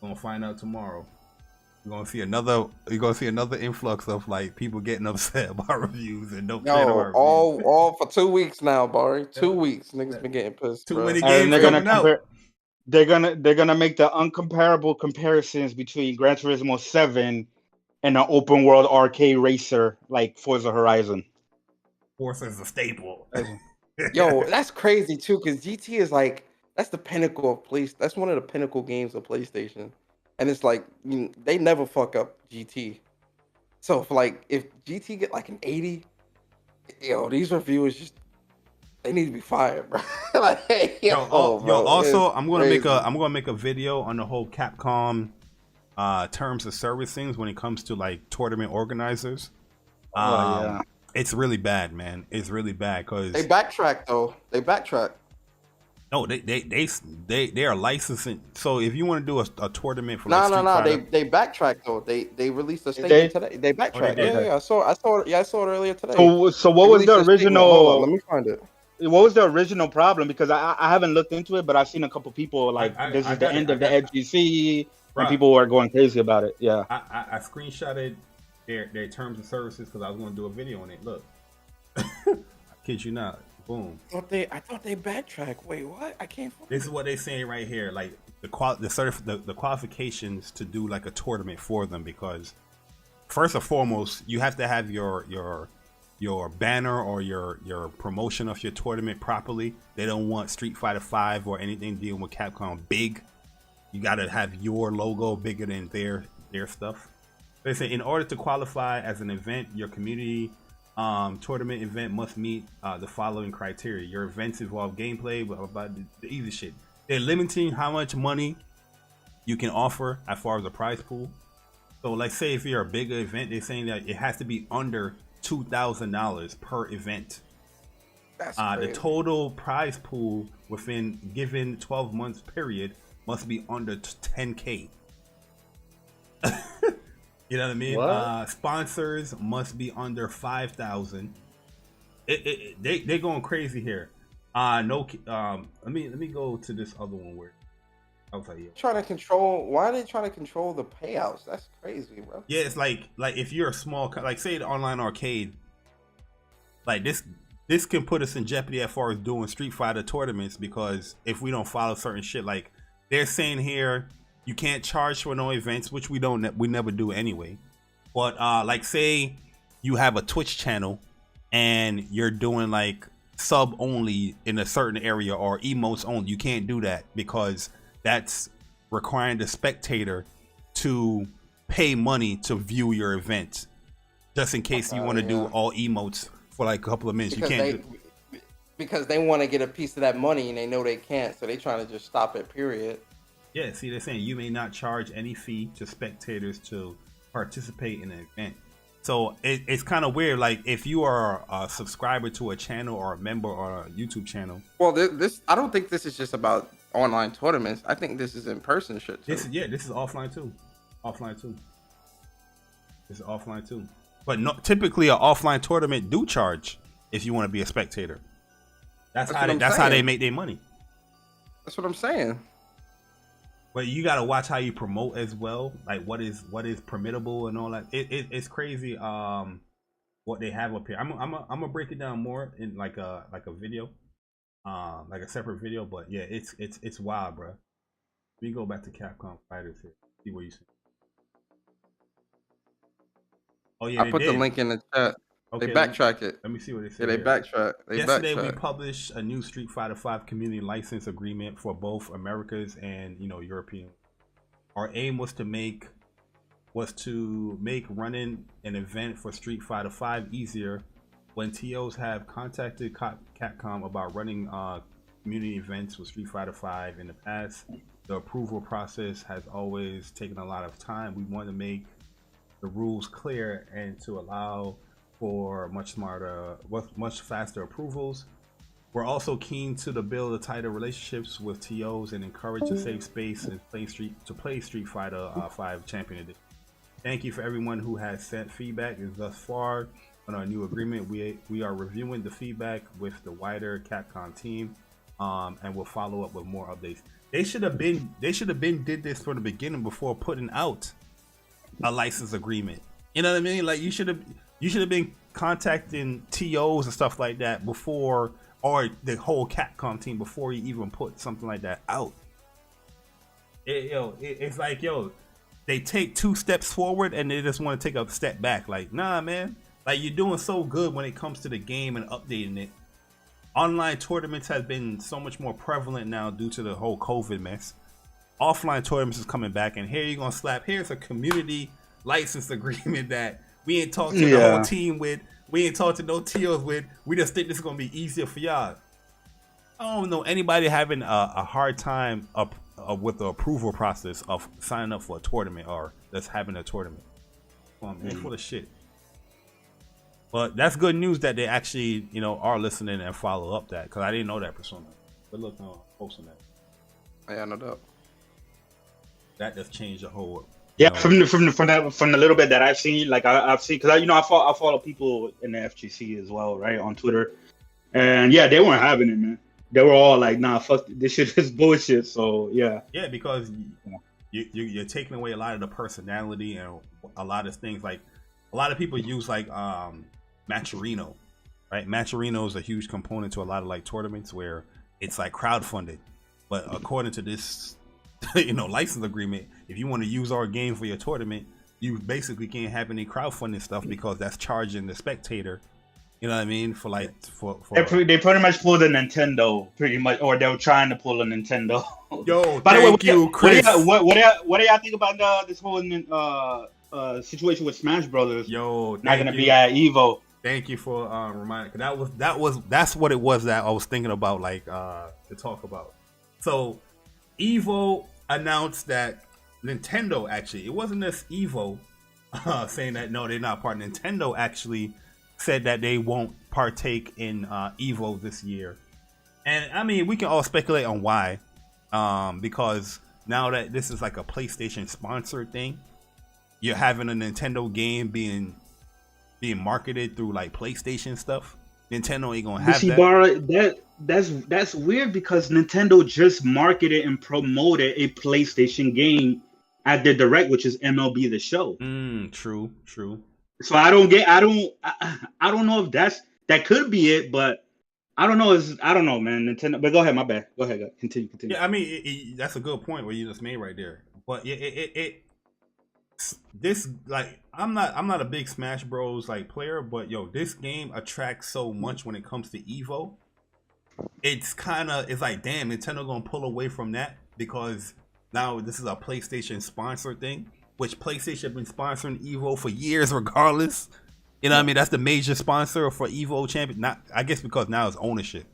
Speaker 1: gonna find out tomorrow. You're gonna see another influx of like people getting upset about reviews and no.
Speaker 4: All for 2 weeks now, Barry. 2 weeks, niggas been getting pissed.
Speaker 1: Too many games coming out.
Speaker 3: They're gonna make the uncomparable comparisons between Gran Turismo 7 and an open world arcade racer like Forza Horizon.
Speaker 1: Forza is a staple.
Speaker 4: Yo, that's crazy too, because GT is like that's the pinnacle of PlayStation. That's one of the pinnacle games of PlayStation, and it's like they never fuck up GT. So if GT get like an 80, these reviewers just they need to be fired, bro.
Speaker 1: Also, I'm gonna make a video on the whole Capcom terms of service things when it comes to like tournament organizers. It's really bad, man. It's really bad because
Speaker 4: they backtrack though. They backtrack.
Speaker 1: No, they are licensing. So if you want to do a tournament for
Speaker 4: No,
Speaker 1: like
Speaker 4: no,
Speaker 1: Street
Speaker 4: no.
Speaker 1: Fighter,
Speaker 4: They backtracked though. They released a statement today. They backtracked.
Speaker 1: did.
Speaker 4: Yeah. I saw it earlier today.
Speaker 3: So what
Speaker 4: They
Speaker 3: was the
Speaker 4: released a statement. Hold
Speaker 3: original?
Speaker 4: on, let me find it.
Speaker 3: What was the original problem? Because I haven't looked into it, but I've seen a couple people like this is the
Speaker 1: got
Speaker 3: end
Speaker 1: it.
Speaker 3: of the FGC,
Speaker 1: Bruh.
Speaker 3: and people are going crazy about it. Yeah.
Speaker 1: I screenshotted their terms of services because I was going to do a video on it. Look, I kid you not. Boom.
Speaker 4: I thought they backtracked. Wait, what? I can't find
Speaker 1: This is what they're saying right here. Like the qualifications to do like a tournament for them, because first and foremost, you have to have your banner or your promotion of your tournament properly. They don't want Street Fighter 5 or anything dealing with Capcom big. You got to have your logo bigger than their stuff. They say in order to qualify as an event, your community tournament event must meet the following criteria. Your events involve gameplay, blah, blah, blah, the easy shit. They're limiting how much money you can offer as far as the prize pool. So like say if you're a bigger event, they're saying that it has to be under $2,000 per event.
Speaker 4: That's
Speaker 1: the total prize pool within given 12 months period must be under 10K. You know what I mean? Sponsors must be under 5,000. They're going crazy here. Let me go to this other one where I'll tell you.
Speaker 4: Trying to control. Why are they trying to control the payouts? That's crazy, bro.
Speaker 1: Yeah, it's like if you're a small, like say the online arcade, like this can put us in jeopardy as far as doing Street Fighter tournaments, because if we don't follow certain shit, like they're saying here, you can't charge for no events, which we never do anyway. But like say you have a Twitch channel and you're doing like sub only in a certain area or emotes only, you can't do that because that's requiring the spectator to pay money to view your event, just in case you want to do all emotes for like a couple of minutes.
Speaker 4: Because
Speaker 1: you can't
Speaker 4: because they want to get a piece of that money and they know they can't, so they trying to just stop it, period.
Speaker 1: Yeah, see, they're saying you may not charge any fee to spectators to participate in an event. So it's kind of weird. Like if you are a subscriber to a channel or a member or a YouTube channel.
Speaker 4: Well, this I don't think this is just about online tournaments. I think this is in person shit too.
Speaker 1: This is offline too. This is offline too. But no, typically an offline tournament do charge if you want to be a spectator. That's how they make their money.
Speaker 4: That's what I'm saying.
Speaker 1: But you gotta watch how you promote as well, like what is permittable and all that. It's crazy. What they have up here. I'm gonna break it down more in like a video, like a separate video. But yeah, it's wild, bro. Let me go back to Capcom Fighters here. See what you see. Oh yeah,
Speaker 4: I put the link in the chat.
Speaker 1: Okay,
Speaker 4: they backtrack it.
Speaker 1: Let me see what they say.
Speaker 4: Yeah, they backtrack.
Speaker 1: Yesterday we published a new Street Fighter 5 community license agreement for both Americas and European. Our aim was to make running an event for Street Fighter 5 easier. When TOs have contacted Capcom about running community events with Street Fighter 5 in the past, the approval process has always taken a lot of time. We want to make the rules clear and to allow for much faster approvals. We're also keen to build tighter relationships with TOs and encourage a safe space and play Street Fighter 5 Champion Edition. Thank you for everyone who has sent feedback thus far on our new agreement. We are reviewing the feedback with the wider Capcom team, and we'll follow up with more updates. They should have been did this from the beginning before putting out a license agreement. You know what I mean? Like you should have been contacting TOs and stuff like that before, or the whole Capcom team before you even put something like that out. It's like, they take 2 steps forward and they just want to take a step back. Like, nah, man. Like, you're doing so good when it comes to the game and updating it. Online tournaments has been so much more prevalent now due to the whole COVID mess. Offline tournaments is coming back, and here you're gonna slap, here's a community license agreement that we ain't talked to the whole team with, we ain't talked to no TOs with, we just think this is gonna be easier for y'all. I don't know anybody having a hard time with the approval process of signing up for a tournament or just having a tournament. Man, full of shit. But that's good news that they actually, are listening and follow up that, because I didn't know that, Persona. Good luck on posting that.
Speaker 4: Yeah, no doubt.
Speaker 1: That just changed the whole.
Speaker 3: Yeah, from the little bit that I've seen, like I've seen, because I follow people in the FGC as well, right, on Twitter, and yeah, they weren't having it, man. They were all like, "Nah, fuck this shit is bullshit." So yeah,
Speaker 1: because you're taking away a lot of the personality and a lot of things. Like a lot of people use like Matcherino, right? Matcherino is a huge component to a lot of like tournaments where it's like crowdfunded, but according to this license agreement, if you want to use our game for your tournament, you basically can't have any crowdfunding stuff because that's charging the spectator. You know what I mean? For like for
Speaker 3: they pretty much pulled a Nintendo, pretty much, or they were trying to pull a Nintendo.
Speaker 1: Yo, by the way, Chris.
Speaker 3: What do y'all think about this whole situation with Smash Brothers?
Speaker 1: Yo,
Speaker 3: not gonna be at Evo.
Speaker 1: Thank you for reminding. That's what it was that I was thinking about, like to talk about. So Evo announced that Nintendo actually, it wasn't this Evo saying that no, they're not part. Nintendo actually said that they won't partake in Evo this year, and I mean we can all speculate on why, because now that this is like a PlayStation sponsored thing, you're having a Nintendo game being marketed through like PlayStation stuff. Nintendo ain't gonna have that.
Speaker 3: Bara, that's weird because Nintendo just marketed and promoted a PlayStation game at the Direct, which is MLB The Show.
Speaker 1: True.
Speaker 3: So I don't know if that could be it, but I don't know. I don't know, man. Nintendo. But go ahead, my bad. Go ahead, continue.
Speaker 1: Yeah, I mean that's a good point what you just made right there. But this like I'm not a big Smash Bros like player, but this game attracts so much when it comes to Evo. It's like damn, Nintendo gonna pull away from that because now this is a PlayStation sponsored thing, which PlayStation been sponsoring Evo for years regardless. You know what I mean? That's the major sponsor for Evo champion. Not, I guess because now it's ownership.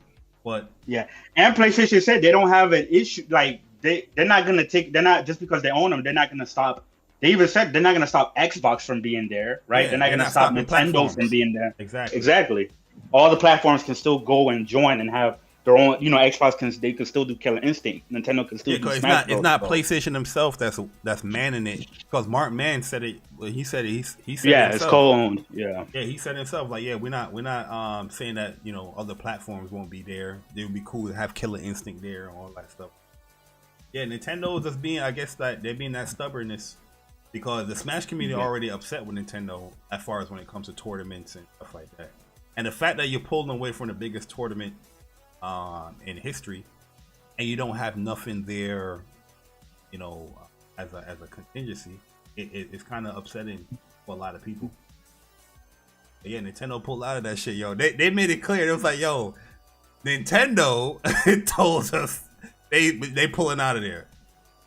Speaker 1: But
Speaker 3: yeah, and PlayStation said they don't have an issue. Like they're not just because they own them, they're not gonna stop. They even said they're not gonna stop Xbox from being there, right?
Speaker 1: Yeah,
Speaker 3: they're not gonna stop Nintendo from being there.
Speaker 1: Exactly.
Speaker 3: All the platforms can still go and join and have their own. Xbox can still do Killer Instinct. Nintendo can still do Smash Bros.
Speaker 1: It's not PlayStation himself that's manning it, because Mark Mann said it. He said it. He said
Speaker 3: it it's co-owned. Yeah,
Speaker 1: he said himself like, we're not saying that other platforms won't be there. It would be cool to have Killer Instinct there and all that stuff. Yeah, Nintendo is just being, I guess that they're being that stubbornness. Because the Smash community already upset with Nintendo as far as when it comes to tournaments and stuff like that. And the fact that you're pulling away from the biggest tournament in history and you don't have nothing there, as a contingency, it's kind of upsetting for a lot of people. But yeah, Nintendo pulled out of that shit, yo. They made it clear. It was like, yo, Nintendo told us they pulling out of there.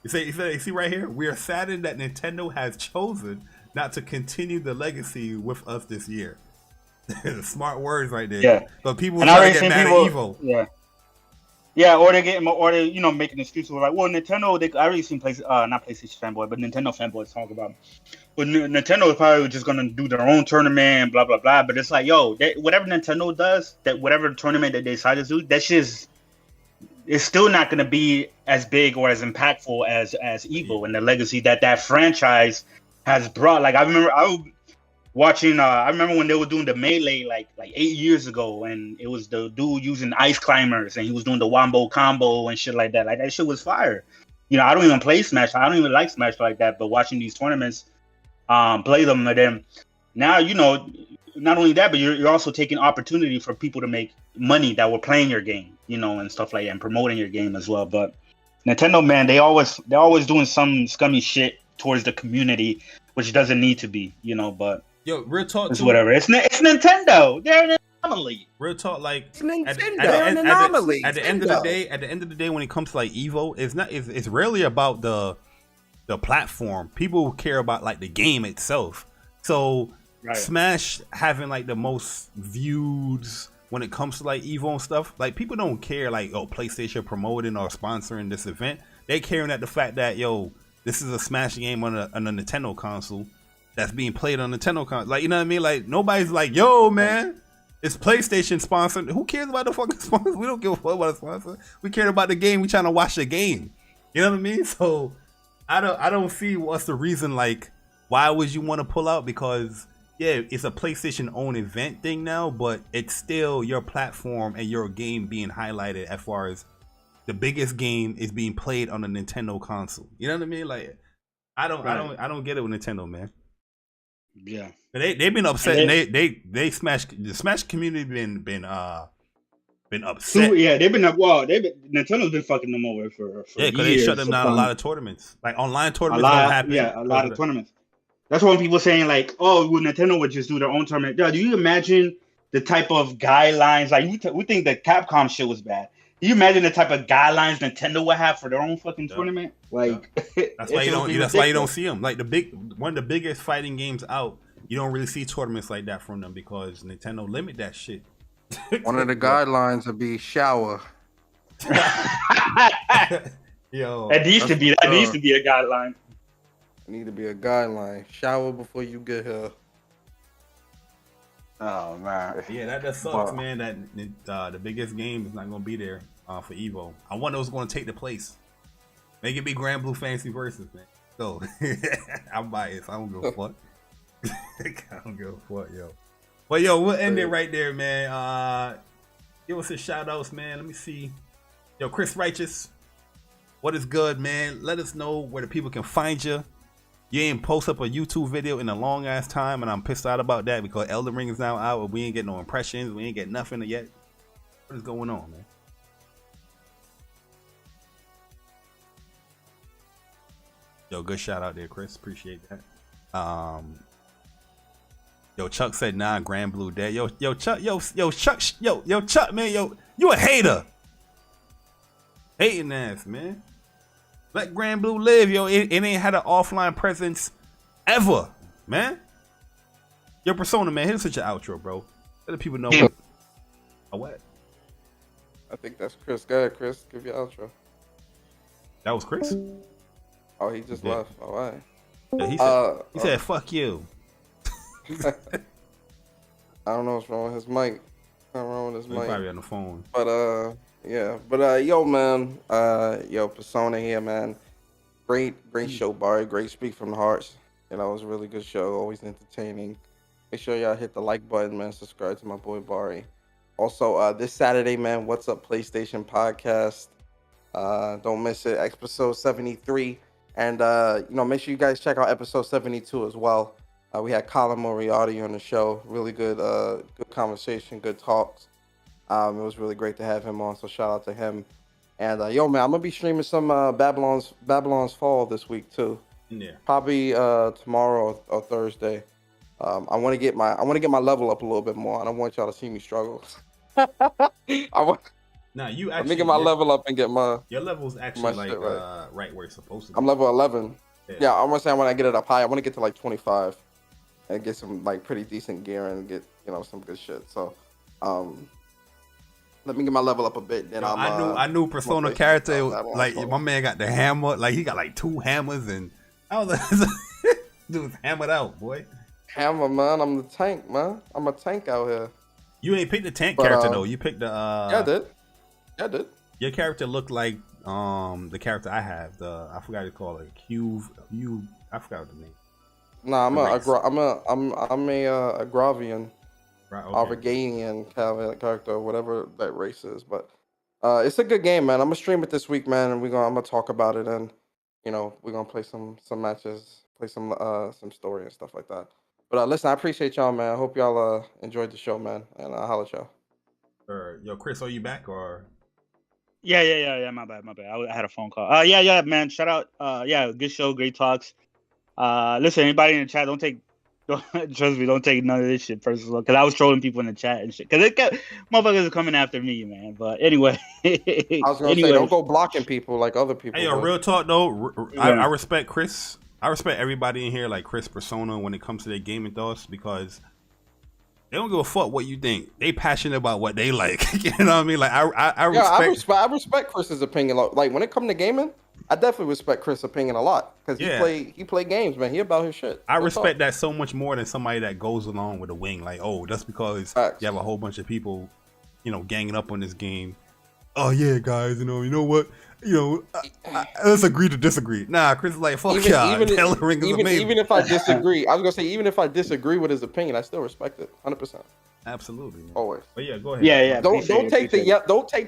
Speaker 1: You see right here? We are saddened that Nintendo has chosen not to continue the legacy with us this year. Smart words right there.
Speaker 3: Yeah.
Speaker 1: But people try to get mad at Evo.
Speaker 3: Yeah. Yeah, or they're making excuses like, well, Nintendo. I already seen not PlayStation fanboy, but Nintendo fanboys talk about. Well, Nintendo is probably just gonna do their own tournament, and blah blah blah. But it's like, yo, whatever Nintendo does, that whatever tournament that they decide to do, that shit's. It's still not going to be as big or as impactful as Evo and the legacy that franchise has brought. Like I remember when they were doing the Melee like 8 years ago, and it was the dude using ice climbers and he was doing the wombo combo and shit like that. Like that shit was fire. I don't even play Smash. I don't even like Smash like that. But watching these tournaments, play them, and then now not only that, but you're also taking opportunity for people to make money that were playing your game, and stuff like that, and promoting your game as well. But Nintendo, man, they're always doing some scummy shit towards the community, which doesn't need to be, But
Speaker 1: yo, real talk,
Speaker 3: it's whatever. It's Nintendo. They're an anomaly.
Speaker 1: Real talk, like
Speaker 4: it's Nintendo. They're an anomaly.
Speaker 1: At the end of the day, when it comes to like Evo, it's rarely about the platform. People care about like the game itself. So. Right. Smash having like the most views when it comes to like Evo and stuff, like people don't care like, PlayStation promoting or sponsoring this event. They caring at the fact that this is a Smash game on a Nintendo console that's being played on Nintendo console. Like, you know what I mean? Like nobody's like, yo man, It's PlayStation sponsored. Who cares about the fucking sponsor? We don't give a fuck about the sponsor. We care about the game. We trying to watch the game. You know what I mean? So I don't see what's the reason. Like, why would you want to pull out? Because yeah, it's a PlayStation owned event thing now, but it's still your platform and your game being highlighted as far as the biggest game is being played on a Nintendo console. You know what I mean? Like, I don't get it with Nintendo, man.
Speaker 3: Yeah,
Speaker 1: they've been upset. And they smash the Smash community been upset.
Speaker 3: Yeah, Nintendo's been fucking them over for
Speaker 1: yeah, because they shut them down a lot of tournaments, like online tournaments. Don't happen.
Speaker 3: Yeah, a lot of tournaments. That's why people saying like, oh, well, Nintendo would just do their own tournament. Do you imagine the type of guidelines? Like we think the Capcom shit was bad. Do you imagine the type of guidelines Nintendo would have for their own fucking tournament? Like
Speaker 1: that's why you don't. That's why you don't see them. Like one of the biggest fighting games out. You don't really see tournaments like that from them because Nintendo limit that shit.
Speaker 4: One of the guidelines would be shower.
Speaker 1: Yo,
Speaker 3: that needs to be a guideline.
Speaker 4: It need to be a guideline. Shower before you get here.
Speaker 3: Oh man,
Speaker 1: yeah, that sucks, man. That the biggest game is not gonna be there for Evo. I wonder who's gonna take the place. Make it be Grand Blue Fantasy Versus, man. So I'm biased. I don't give a fuck. I don't give a fuck, yo. But yo, we'll end it right there, man. Give us a shout outs, man. Let me see. Yo, Chris Righteous, what is good, man? Let us know where the people can find you. You ain't post up a YouTube video in a long ass time, and I'm pissed out about that because Elden Ring is now out, and we ain't get no impressions. We ain't get nothing yet. What is going on, man? Yo, good shout out there, Chris. Appreciate that. Yo, Chuck said Grand Blue dead. Yo, Chuck, Chuck, man, you a hater. Hating ass, man. Let Grand Blue live, yo. It ain't had an offline presence ever, man. Your persona, man. Hit us with your outro, bro. Let the people know. What?
Speaker 4: I think that's Chris. Go ahead, Chris. Give your outro.
Speaker 1: That was Chris?
Speaker 4: Oh, he just left. All right.
Speaker 1: Yeah, he said, fuck you.
Speaker 4: I don't know what's wrong with his mic. What's wrong with his mic?
Speaker 1: Probably on the phone.
Speaker 4: But yeah. But yo, man. Yo, Persona here, man. Great show, Barry. Great speak from the hearts. You know, it was a really good show. Always entertaining. Make sure y'all hit the like button, man. Subscribe to my boy Barry. Also, this Saturday, man, What's Up PlayStation podcast. Don't miss it. Episode 73. And you know, make sure you guys check out episode 72 as well. We had Colin Moriarty on the show. Really good conversation, good talks. It was really great to have him on, so shout out to him. And yo, man, I'm gonna be streaming some Babylon's Fall this week too.
Speaker 1: Yeah.
Speaker 4: Probably tomorrow or Thursday. I want to get my level up a little bit more. I don't want y'all to see me struggle.
Speaker 1: Nah, you actually.
Speaker 4: Let me get my level up and get my.
Speaker 1: Your level's actually like right where it's supposed to be.
Speaker 4: I'm level 11. Yeah, I'm gonna say when I get it up high, I want to get to like 25, and get some like pretty decent gear and get some good shit. So, let me get my level up a bit. Then
Speaker 1: I knew Persona character like my man got the hammer. Like he got like 2 hammers, and I was like, dude's hammered out, boy.
Speaker 4: Hammer, man. I'm the tank, man. I'm a tank out here.
Speaker 1: You ain't picked the tank character though. You picked the.
Speaker 4: Yeah, I did. Your
Speaker 1: character looked like the character I have. I forgot to call it I forgot the name.
Speaker 4: Nah, I'm a Agravian,
Speaker 1: right,
Speaker 4: Arvagadian character, whatever that race is. But it's a good game, man. I'm gonna stream it this week, man, and I'm gonna talk about it, and we're gonna play some matches, play some story and stuff like that. But listen, I appreciate y'all, man. I hope y'all enjoyed the show, man, and I'll holler at y'all.
Speaker 1: Yo, Chris, are you back or?
Speaker 3: Yeah. My bad. I had a phone call. Yeah, man. Shout out. Yeah, good show, great talks. Listen, anybody in the chat, don't take none of this shit personal. Because I was trolling people in the chat and shit. Because motherfuckers are coming after me, man. But anyway.
Speaker 4: I was gonna say, don't go blocking people like other people.
Speaker 1: Hey, yo, real talk though. I respect Chris. I respect everybody in here, like Chris Persona, when it comes to their gaming thoughts, because they don't give a fuck what you think. They passionate about what they like. You know what I mean? Like I respect.
Speaker 4: I respect Chris's opinion. Like when it comes to gaming, I definitely respect Chris' opinion a lot because he play games, man. He about his shit.
Speaker 1: I respect that so much more than somebody that goes along with a wing. Like, oh, that's because you have a whole bunch of people, ganging up on this game. Oh yeah, guys, you know what? Let's agree to disagree. Nah, Chris is like, fuck y'all. Elden Ring is amazing.
Speaker 4: Even if I disagree, I was gonna say, even if I disagree with his opinion, I still respect it, 100%.
Speaker 1: Absolutely, man.
Speaker 4: Always.
Speaker 1: But yeah, go ahead.
Speaker 3: Yeah.
Speaker 4: Don't take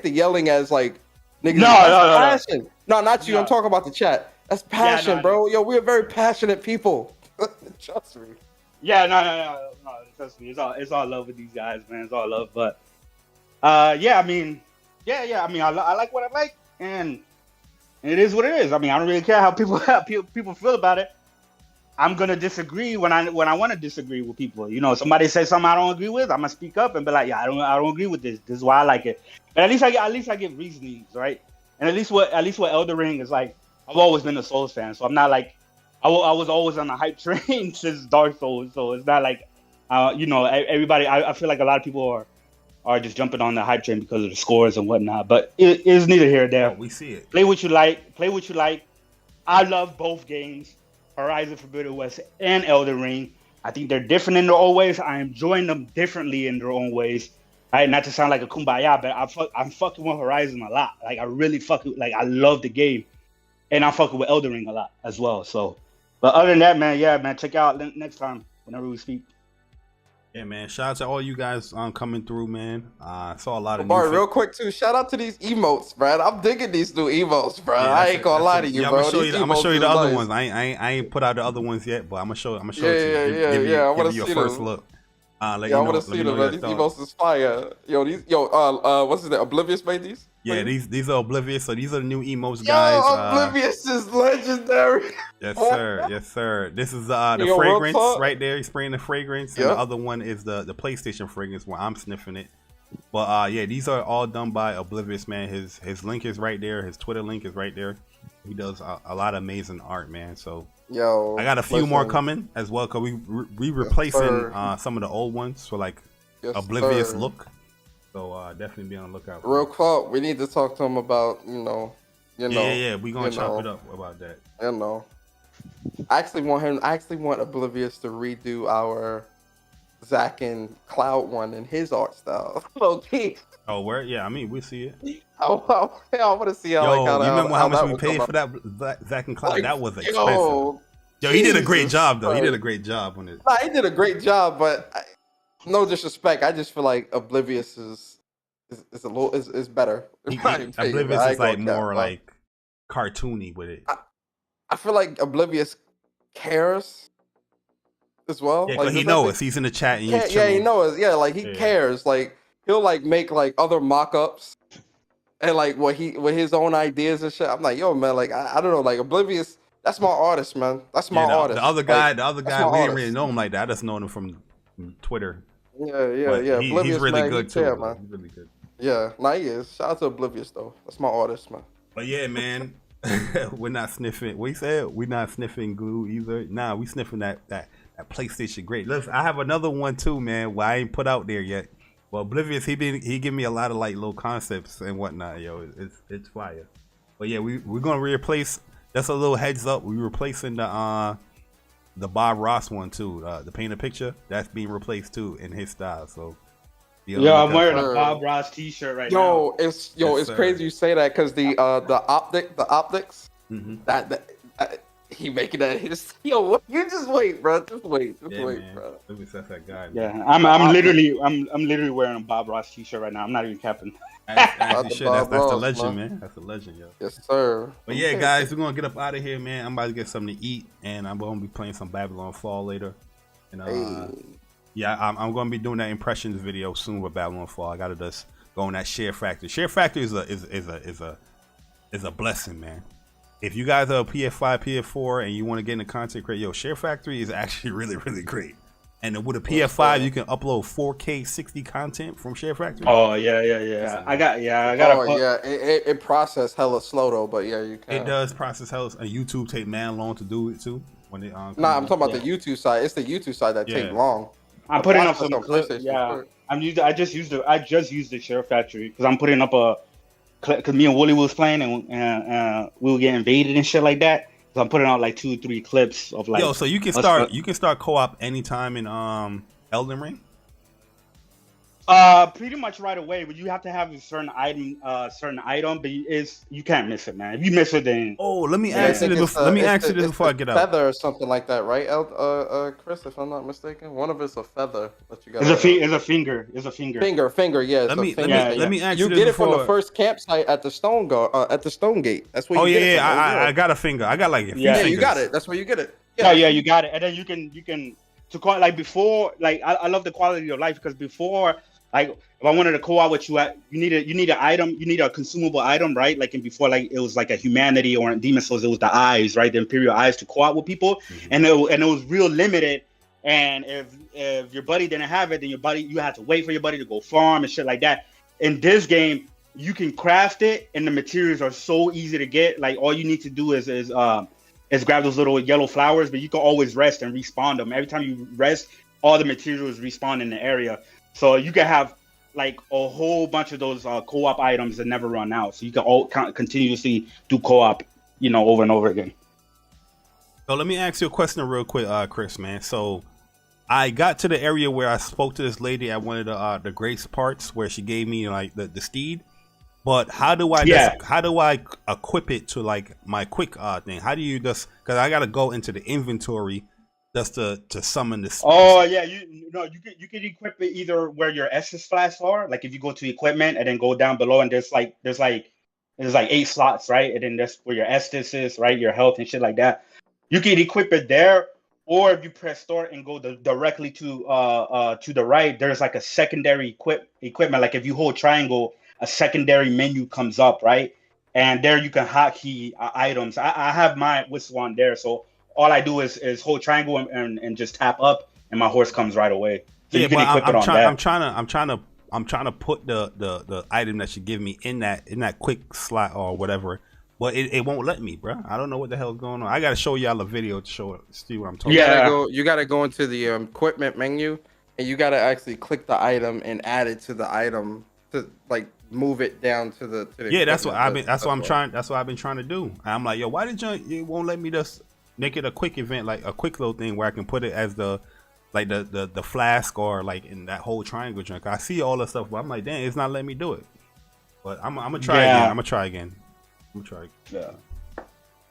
Speaker 4: the yelling as like, niggas.
Speaker 3: No.
Speaker 4: Passion. No, not you. I'm talking about the chat. That's passion, bro. Yo, we're very passionate people. Trust me.
Speaker 3: Yeah, no. Trust me. It's all love with these guys, man. It's all love. But I mean, I like what I like, and it is what it is. I mean, I don't really care how people feel about it. I'm gonna disagree when I want to disagree with people. Somebody says something I don't agree with, I'm gonna speak up and be like, I don't agree with this. This is why I like it. But at least I get reasonings, right? And at least what Elden Ring is like. I've always been a Souls fan, so I'm not like I was always on the hype train since Dark Souls. So it's not like everybody. I feel like a lot of people are just jumping on the hype train because of the scores and whatnot. But it is neither here nor there.
Speaker 1: We see it.
Speaker 3: Play what you like. I love both games, Horizon Forbidden West and Elden Ring. I think they're different in their own ways. I enjoy them differently in their own ways. Right? Not to sound like a kumbaya, but I'm fucking with Horizon a lot. Like I really I love the game, and I'm fucking with Elden Ring a lot as well. So, but other than that, man, check out next time whenever we speak.
Speaker 1: Yeah, man. Shout out to all you guys coming through, man. I saw a lot of
Speaker 4: real quick too. Shout out to these emotes, bro. I'm digging these new emotes, bro. I ain't gonna lie to you, bro.
Speaker 1: I'm gonna show you the other ones. I ain't put out the other ones yet, but I'm gonna show it to you.
Speaker 4: I want to
Speaker 1: see
Speaker 4: your
Speaker 1: first look.
Speaker 4: I want to see them, man. These emotes is fire. What's his name? Oblivious made these?
Speaker 1: Yeah, these are Oblivious. So these are the new emotes, guys.
Speaker 4: Oblivious is legendary.
Speaker 1: Yes, sir. Yes, sir. This is the fragrance right there. He's spraying the fragrance. And the other one is the PlayStation fragrance where I'm sniffing it. But these are all done by Oblivious, man. His link is right there. His Twitter link is right there. He does a lot of amazing art, man. So I got a few more coming as well because we replacing some of the old ones for like Oblivious look. So definitely be on the lookout.
Speaker 4: Real quick, we need to talk to him about
Speaker 1: Yeah, we gonna chop it up about that.
Speaker 4: I actually want Oblivious to redo our Zach and Cloud one in his art style. Okay.
Speaker 1: Oh, where? Yeah, I mean, we see it.
Speaker 4: I want to see how.
Speaker 1: You remember how much we paid for that Zach and Cloud? That was expensive. Yo, he did a great job though. He did a great job on it.
Speaker 4: Nah, he did a great job, but no disrespect, I just feel like Oblivious is better.
Speaker 1: Oblivious is like more like cartoony with it.
Speaker 4: I feel like Oblivious cares as well.
Speaker 1: Yeah, like, he knows. He's in the chat. And
Speaker 4: he knows. Yeah, like he cares. Like he'll like make like other mock-ups and like with his own ideas and shit. I'm like, yo, man, like I don't know, like Oblivious. That's my artist, man. That's my artist.
Speaker 1: The other guy, we didn't really know him like that. I just know him from Twitter.
Speaker 4: Yeah.
Speaker 1: He's really good too, man. He's really good.
Speaker 4: Yeah, he is. Shout out to Oblivious though. That's my artist, man.
Speaker 1: But yeah, man, we're not sniffing. What you said? We're not sniffing glue either. Nah, we sniffing that PlayStation great. Listen, I have another one too, man. Well, I ain't put out there yet. Well, Oblivious, he give me a lot of like little concepts and whatnot. Yo, it's fire. But yeah, we're gonna replace. That's a little heads up. We're replacing the Bob Ross one too. The paint a picture that's being replaced too in his style. So.
Speaker 3: I'm wearing a Bob Ross T-shirt right now.
Speaker 4: It's crazy you say that because the optics that he making that his you just wait, bro. Just wait, bro.
Speaker 1: That's that guy. Man.
Speaker 3: Yeah, I'm literally wearing a Bob Ross T-shirt right now. I'm not even capping.
Speaker 1: That's the legend, man. That's the legend, yo.
Speaker 4: Yes, sir.
Speaker 1: But yeah, guys, we're gonna get up out of here, man. I'm about to get something to eat, and I'm gonna be playing some Babylon Fall later. And yeah, I'm gonna be doing that impressions video soon with Babylon Fall. I gotta just go on that share factor. Share factor is a blessing, man. If you guys are a PS5, PS4, and you want to get into content create, Share Factory is actually really, really great. And with a PS5, you can upload 4K 60 content from Share Factory.
Speaker 3: Oh yeah. I got.
Speaker 4: It process hella slow though, but yeah, you can.
Speaker 1: It does process hella. And YouTube take man long to do it too. When it
Speaker 4: I'm talking about the YouTube side. It's the YouTube side that take long.
Speaker 3: I'm putting up some clips. Yeah, I just used the Share Factory because I'm putting up because me and Wooly was playing and we would get invaded and shit like that. So I'm putting out like 2-3 clips of like.
Speaker 1: Yo, so you can start co-op anytime in Elden Ring.
Speaker 3: Pretty much right away, but you have to have a certain item, but you can't miss it, man. If you miss it, then
Speaker 1: let me ask you this. Let me ask you this before I get out.
Speaker 4: Feather or something like that, right? Chris, if I'm not mistaken, one of it's a feather that you got.
Speaker 3: It's a finger. It's a finger.
Speaker 4: Finger. Yeah.
Speaker 1: Let me ask you this.
Speaker 4: You get it from the first campsite at the Stone Gate. That's where you get it.
Speaker 1: I got a finger. I got like a few fingers.
Speaker 4: You got it. That's where you get it.
Speaker 3: Yeah, you got it. And then you can like before, like I love the quality of life because before. Like if I wanted to co-op with you, you need an item, you need a consumable item, right? Like before, like it was like a humanity or in Demon Souls, it was the eyes, right? The Imperial eyes to co-op with people, and it was real limited. And if your buddy didn't have it, then you had to wait for your buddy to go farm and shit like that. In this game, you can craft it, and the materials are so easy to get. Like all you need to do is grab those little yellow flowers, but you can always rest and respawn them. Every time you rest, all the materials respawn in the area. So you can have like a whole bunch of those co-op items that never run out. So you can continuously do co-op, over and over again.
Speaker 1: So let me ask you a question real quick, Chris, man. So I got to the area where I spoke to this lady at one of the grace parts where she gave me like the steed. But how do I equip it to like my quick thing? How do you because I got to go into the inventory just to summon this.
Speaker 3: Oh yeah, you can equip it either where your Estus flasks are. Like if you go to equipment and then go down below, and there's like 8 slots, right? And then that's where your Estus is, right? Your health and shit like that. You can equip it there, or if you press start and go directly to the right, there's like a secondary equipment. Like if you hold triangle, a secondary menu comes up, right? And there you can hotkey items. I have my whistle on there, so. All I do is hold triangle and just tap up, and my horse comes right away. So you can equip it on that.
Speaker 1: I'm trying to put the item that you give me in that quick slot or whatever, but it won't let me, bro. I don't know what the hell's going on. I gotta show y'all a video to see what I'm talking about.
Speaker 4: You gotta go into the equipment menu, and you gotta actually click the item and add it to the item to like move it down to the.
Speaker 1: That's what I've been trying to do. I'm like, yo, why did you won't let me just make it a quick event, like a quick little thing where I can put it as the flask or like in that whole triangle drink. I see all the stuff, but I'm like, damn, it's not letting me do it. But I'm gonna try again. I'm gonna try again. Yeah.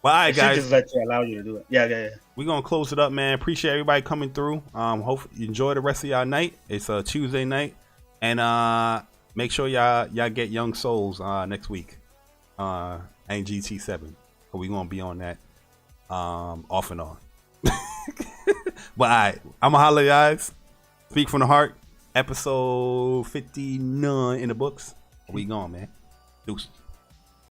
Speaker 1: Well, all right, guys.
Speaker 3: Just let you allow you to do it. Yeah.
Speaker 1: We're gonna close it up, man. Appreciate everybody coming through. Hope you enjoy the rest of y'all night. It's a Tuesday night, and make sure y'all get Young Souls next week. And GT7. So we gonna be on that. Off and on. But alright, I'ma holler guys. Speak from the Heart, episode 59 in the books. We going, man. Deuces.